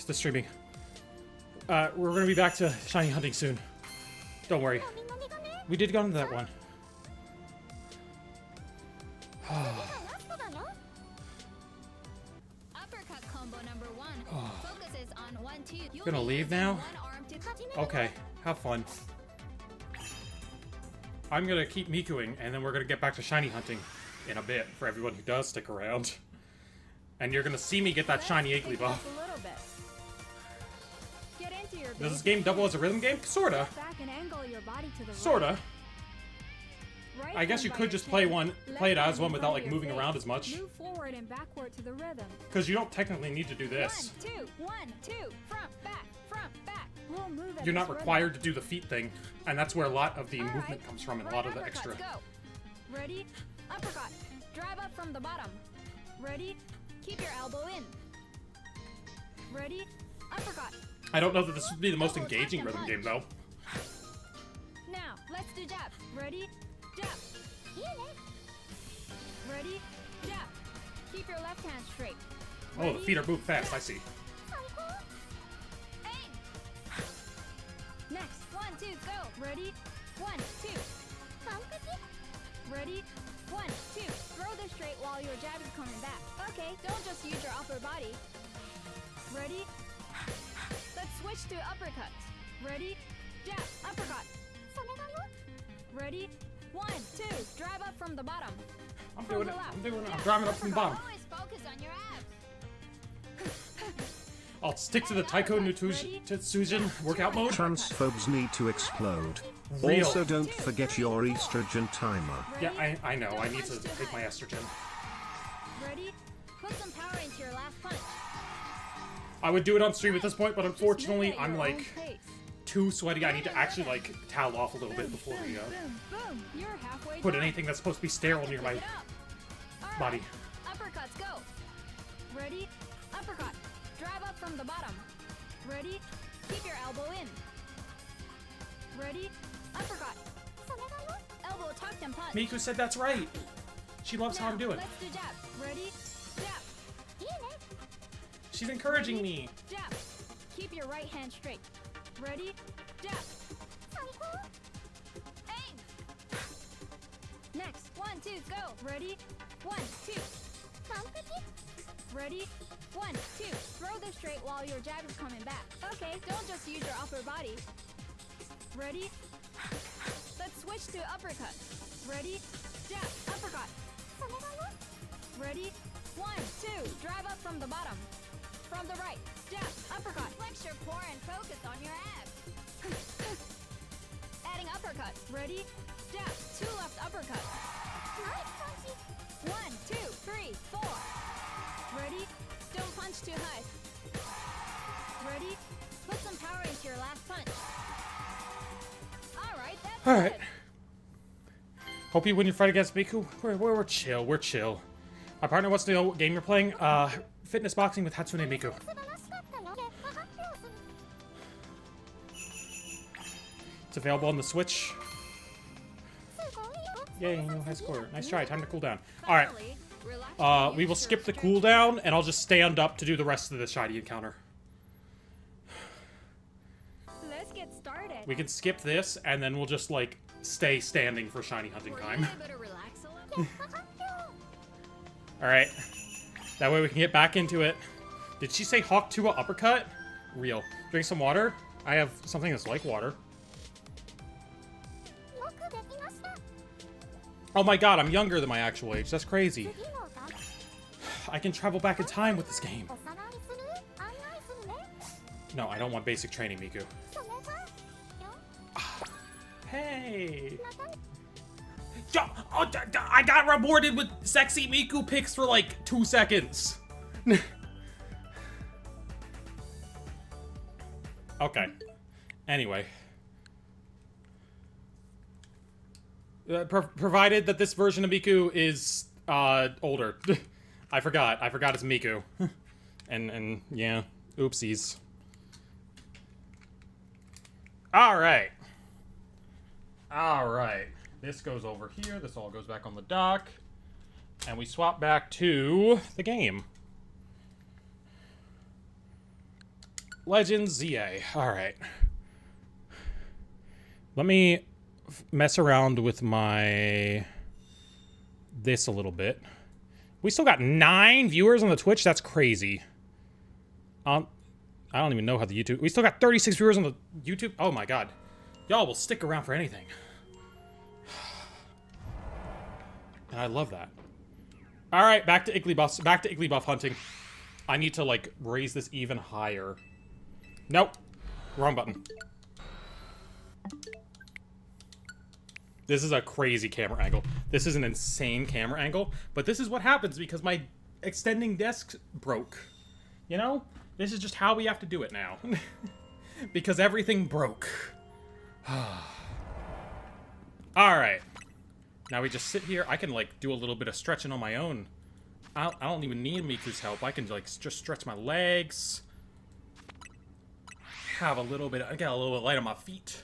the streaming. We're gonna be back to shiny hunting soon. Don't worry. We did go into that one. Uppercut combo number 1 focuses on 1, 2. You'll Gonna be leave using now? one arm to Okay, have fun. I'm gonna keep Mikuing, and then we're gonna get back to shiny hunting in a bit for everyone who does stick around. And you're gonna see me get that shiny Igglybuff. A little bit. Get into your Does this game double as a rhythm game? Sorta. back and angle your body to the Sorta. right. I guess you could just play it as one without like moving around as much. Move forward and backward to the rhythm. Because you don't technically need to do this. 1, 2, 1, 2. Front, back, front, back. We'll move at You're not this rhythm. required to do the feet thing, and that's where a lot of the All movement right. comes from and a Right lot of the uppercuts, extra. Go. Ready? Uppercut. Drive up from the bottom. Ready? Keep your elbow in. Ready? Uppercut. I don't know that this would be the most Elbow engaging tap and rhythm game punch. though. Now, let's do jab. Ready? Jab. Ready? Jab. Keep your left hand straight. Oh, the Ready? feet are moving fast, I see. Aim. Next. 1, 2, go. Ready? 1, 2. Ready? 1, 2. Throw this straight while your jab is coming back. Okay, don't just use your upper body. Ready? Let's switch to uppercuts. Ready? Jab. Uppercut. Ready? 1, 2. Drive up from the bottom. I'm From doing the it. left. I'm doing it. I'm Jab. driving up from the bottom. Always focus on your abs. I'll stick to the Taiko no Tsujin workout mode. Transphobes need to explode. Real. Also, don't forget your estrogen timer. Yeah, I know. I need to take my estrogen. Ready? Put some power into your last punch. I would do it on stream at this point, but Just move unfortunately, at I'm your like own pace. too sweaty. I need to actually like towel off a little bit before we Boom, boom. You're halfway put done. anything that's supposed to be sterile near my Pick it up. All body. right. Uppercuts, go. Ready? Uppercut. Drive up from the bottom. Ready? Keep your elbow in. Ready? Uppercut. Elbow tucked and punch. Miku said that's right. She loves how I'm doing. Let's do jab. Ready? Jab. She's encouraging me. Jab. Keep your right hand straight. Ready? Jab. Aim. Next. 1, 2, go. Ready? 1, 2. Ready? 1, 2. Throw this straight while your jab is coming back. Okay, don't just use your upper body. Ready? Let's switch to uppercut. Ready? Jab. Uppercut. Ready? 1, 2. Drive up from the bottom. From the right. Jab. Uppercut. Flex your core and focus on your abs. Adding uppercut. Ready? Jab. 2 left uppercuts. 1, 2, 3, 4. Ready? Don't punch too high. Ready? Put some power into your last punch. Alright, that's All right. it. Hope you win your fight against Miku. We're chill. We're chill. My partner wants to know what game you're playing. Fitness boxing with Hatsune Miku. It's available on the Switch. Yay, new high score. Nice try. Time to cool down. All right. Finally, relax your We will knees, skip the stretch. cooldown, and I'll just stand up to do the rest of the shiny encounter. Let's get started. We can skip this, and then we'll just, like, stay standing for shiny hunting Were you time. able to relax a little? Alright. That way we can get back into it. Did she say Hawk Tua uppercut? Real. Drink some water? I have something that's like water. Oh my god, I'm younger than my actual age. That's crazy. I can travel back in time with this game. No, I don't want basic training, Miku. Hey! Yo, oh, I got rewarded with sexy Miku pics for like 2 seconds. Okay. Anyway. Provided that this version of Miku is older. I forgot it's Miku. and yeah, oopsies. Alright. Alright. This goes over here, this all goes back on the dock. And we swap back to the game. Legends ZA. Alright. Let me mess around with this a little bit. We still got 9 viewers on the Twitch? That's crazy. I don't even know how the YouTube... We still got 36 viewers on the YouTube? Oh my god. Y'all will stick around for anything. And I love that. Alright, back to Igglybuff. Back to Igglybuff hunting. I need to, like, raise this even higher. Nope. Wrong button. This is a crazy camera angle. This is an insane camera angle. But this is what happens because my extending desk broke. You know? This is just how we have to do it now. Because everything broke. Alright. Now we just sit here. I can, like, do a little bit of stretching on my own. I don't even need Miku's help. I can, like, just stretch my legs. Have a little bit... I got a little bit light on my feet.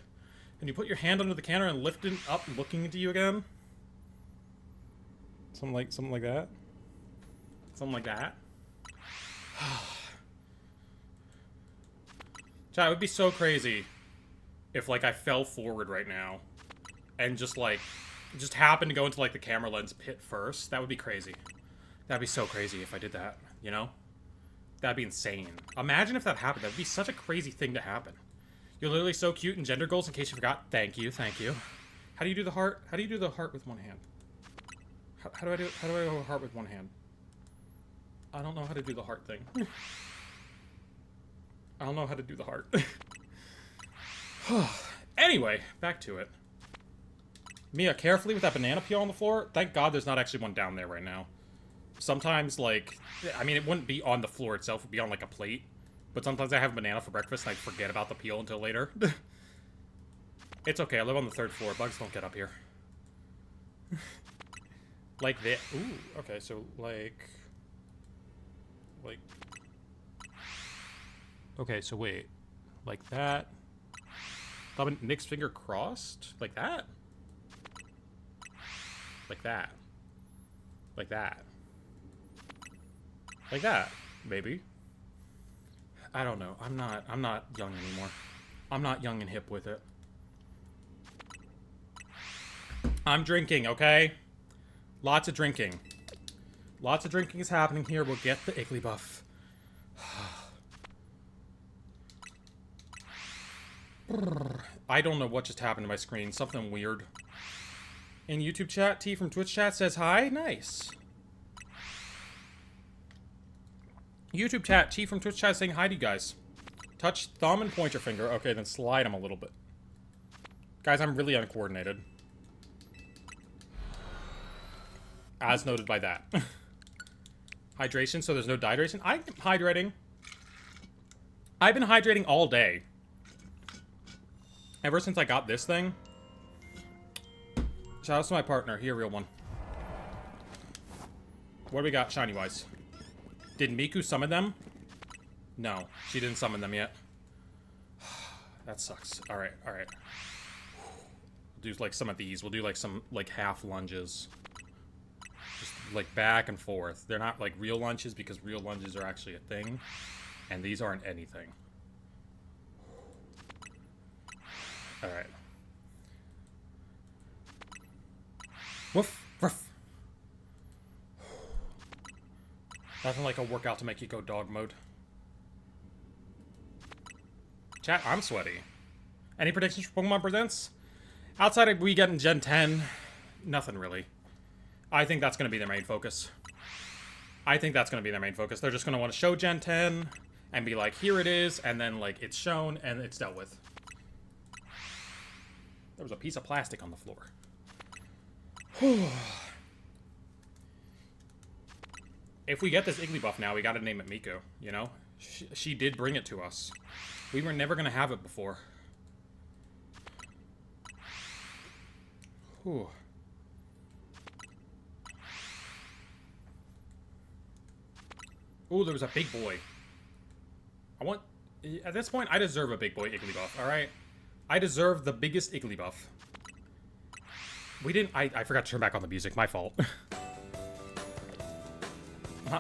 Can you put your hand under the counter and lift it up, looking into you again? Something like that? Something like that? Chat, it would be so crazy if, like, I fell forward right now and just, like, just happened to go into, like, the camera lens pit first. That would be crazy. That'd be so crazy if I did that, you know? That'd be insane. Imagine if that happened. That'd be such a crazy thing to happen. You're literally so cute in gender goals, in case you forgot. Thank you, thank you. How do you do the heart? How do you do the heart with one hand? How do I do a heart with one hand? I don't know how to do the heart thing. I don't know how to do the heart. Anyway, back to it. Mia, carefully with that banana peel on the floor. Thank God there's not actually one down there right now. Sometimes, like, I mean, it wouldn't be on the floor itself. It would be on, like, a plate. But sometimes I have a banana for breakfast and I forget about the peel until later. It's okay. I live on the 3rd floor. Bugs don't get up here. Like this. Ooh, okay, so, like... Okay, so wait. Like that. Thumb and Nick's finger crossed? Like that? Like that. Like that. Like that, maybe. I don't know. I'm not young anymore. I'm not young and hip with it. I'm drinking, okay? Lots of drinking. Lots of drinking is happening here. We'll get the Igglybuff. I don't know what just happened to my screen. Something weird. In YouTube chat, T from Twitch chat says hi. Nice. YouTube chat, T from Twitch chat saying hi to you guys. Touch thumb and pointer finger. Okay, then slide them a little bit. Guys, I'm really uncoordinated. As noted by that. Hydration, so there's no dehydration. I'm hydrating. I've been hydrating all day. Ever since I got this thing. Shout out to my partner. Here, real one. What do we got shiny-wise? Did Miku summon them? No, she didn't summon them yet. That sucks. Alright, alright. We'll do, like, some of these. We'll do, like, some, like, half lunges. Just, like, back and forth. They're not, like, real lunges because real lunges are actually a thing. And these aren't anything. Alright. Woof, woof. Nothing like a workout to make you go dog mode. Chat, I'm sweaty. Any predictions for Pokemon Presents? Outside of we getting Gen 10, nothing really. I think that's going to be their main focus. They're just going to want to show Gen 10 and be like, here it is, and then, like, it's shown and it's dealt with. There was a piece of plastic on the floor. If we get this Igglybuff now, we gotta name it Miku, you know? She did bring it to us. We were never gonna have it before. Whew. Ooh, there was a big boy. At this point, I deserve a big boy Igglybuff, alright? I deserve the biggest Igglybuff. We didn't... I forgot to turn back on the music. My fault.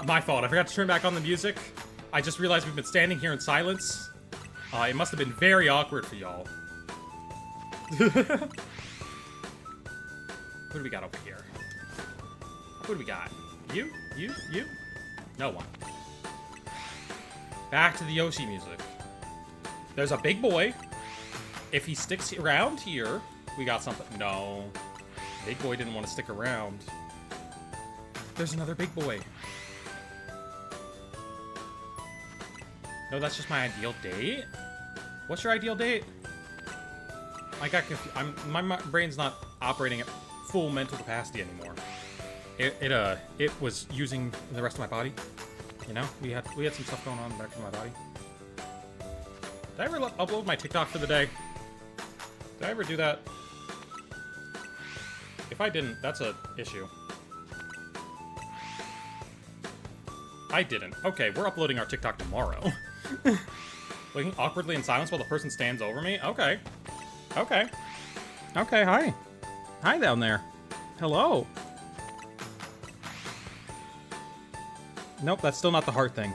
My fault. I forgot to turn back on the music. I just realized we've been standing here in silence. It must have been very awkward for y'all. Who do we got over here? Who do we got? You? You? You? No one. Back to the Yoshi music. There's a big boy. If he sticks around here, we got something. No. Big boy didn't want to stick around. There's another big boy. No, that's just my ideal date? What's your ideal date? I got confused. My brain's not operating at full mental capacity anymore. It was using the rest of my body. You know? We had some stuff going on in the rest of my body. Did I ever upload my TikTok for the day? Did I ever do that? If I didn't, that's an issue. I didn't. Okay, we're uploading our TikTok tomorrow. Looking awkwardly in silence while the person stands over me? Okay. Okay. Okay, hi. Hi down there. Hello. Nope, that's still not the heart thing.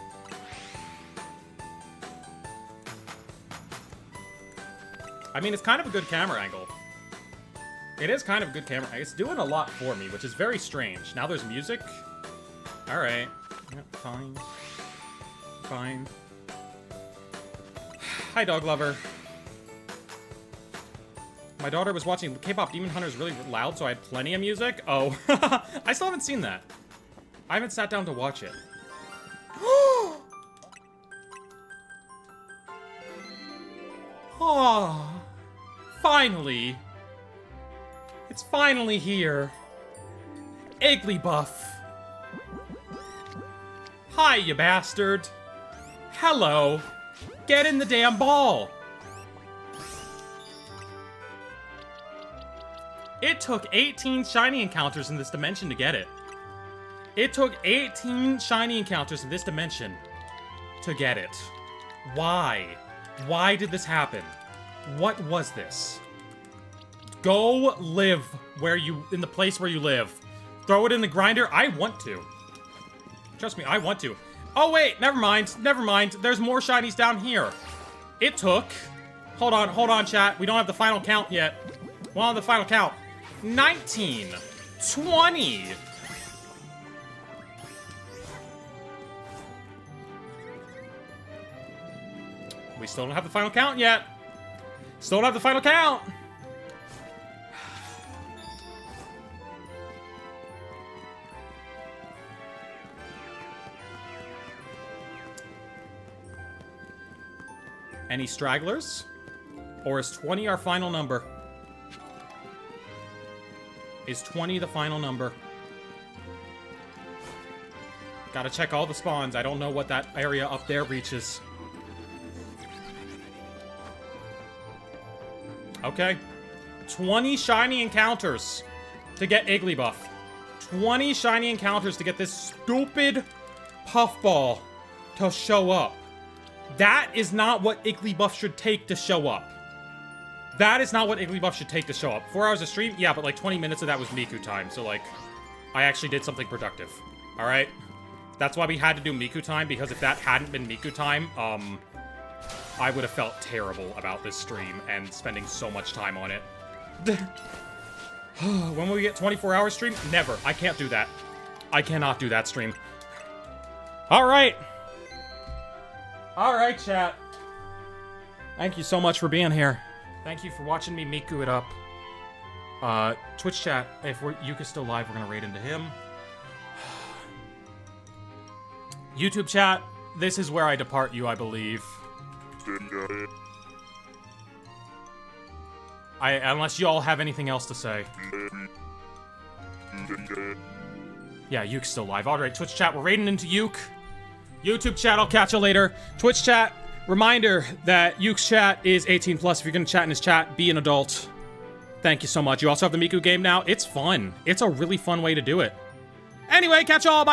I mean, it's kind of a good camera angle. It is kind of a good camera. It's doing a lot for me, which is very strange. Now there's music. Alright. Yep, fine. Fine. Hi, dog lover. My daughter was watching K-pop Demon Hunters really loud, so I had plenty of music. Oh, I still haven't seen that. I haven't sat down to watch it. Oh, finally. It's finally here. Igglybuff. Hi, you bastard. Hello. Get in the damn ball. It took 18 shiny encounters in this dimension to get it. It took 18 shiny encounters in this dimension to get it. Why? Why did this happen? What was this? Go live in the place where you live. Throw it in the grinder. I want to. Trust me, I want to. Oh wait, never mind. Never mind. There's more shinies down here. It took... Hold on, chat. We don't have the final count yet. We don't have the final count. 19. 20. We still don't have the final count yet. Still don't have the final count. Any stragglers? Or is 20 our final number? Is 20 the final number? Gotta check all the spawns. I don't know what that area up there reaches. Okay. 20 shiny encounters to get Igglybuff. 20 shiny encounters to get this stupid puffball to show up. That is not what Igglybuff should take to show up. That is not what Igglybuff should take to show up. 4 hours of stream? Yeah, but like 20 minutes of that was Miku time. So like, I actually did something productive. Alright? That's why we had to do Miku time, because if that hadn't been Miku time, I would have felt terrible about this stream and spending so much time on it. When will we get 24-hour stream? Never. I can't do that. I cannot do that stream. Alright. Alright, chat. Thank you so much for being here. Thank you for watching me Miku it up. Twitch chat, if Yuka's still live, we're gonna raid into him. YouTube chat, this is where I depart you, I believe. Unless y'all have anything else to say. Yeah, Yuke's still live. Alright, Twitch chat, we're raiding into Yuke. YouTube chat, I'll catch you later. Twitch chat, reminder that Yuke's chat is 18 plus. If you're gonna chat in his chat, be an adult. Thank you so much. You also have the Miku game now. It's fun. It's a really fun way to do it. Anyway, catch y'all. Bye.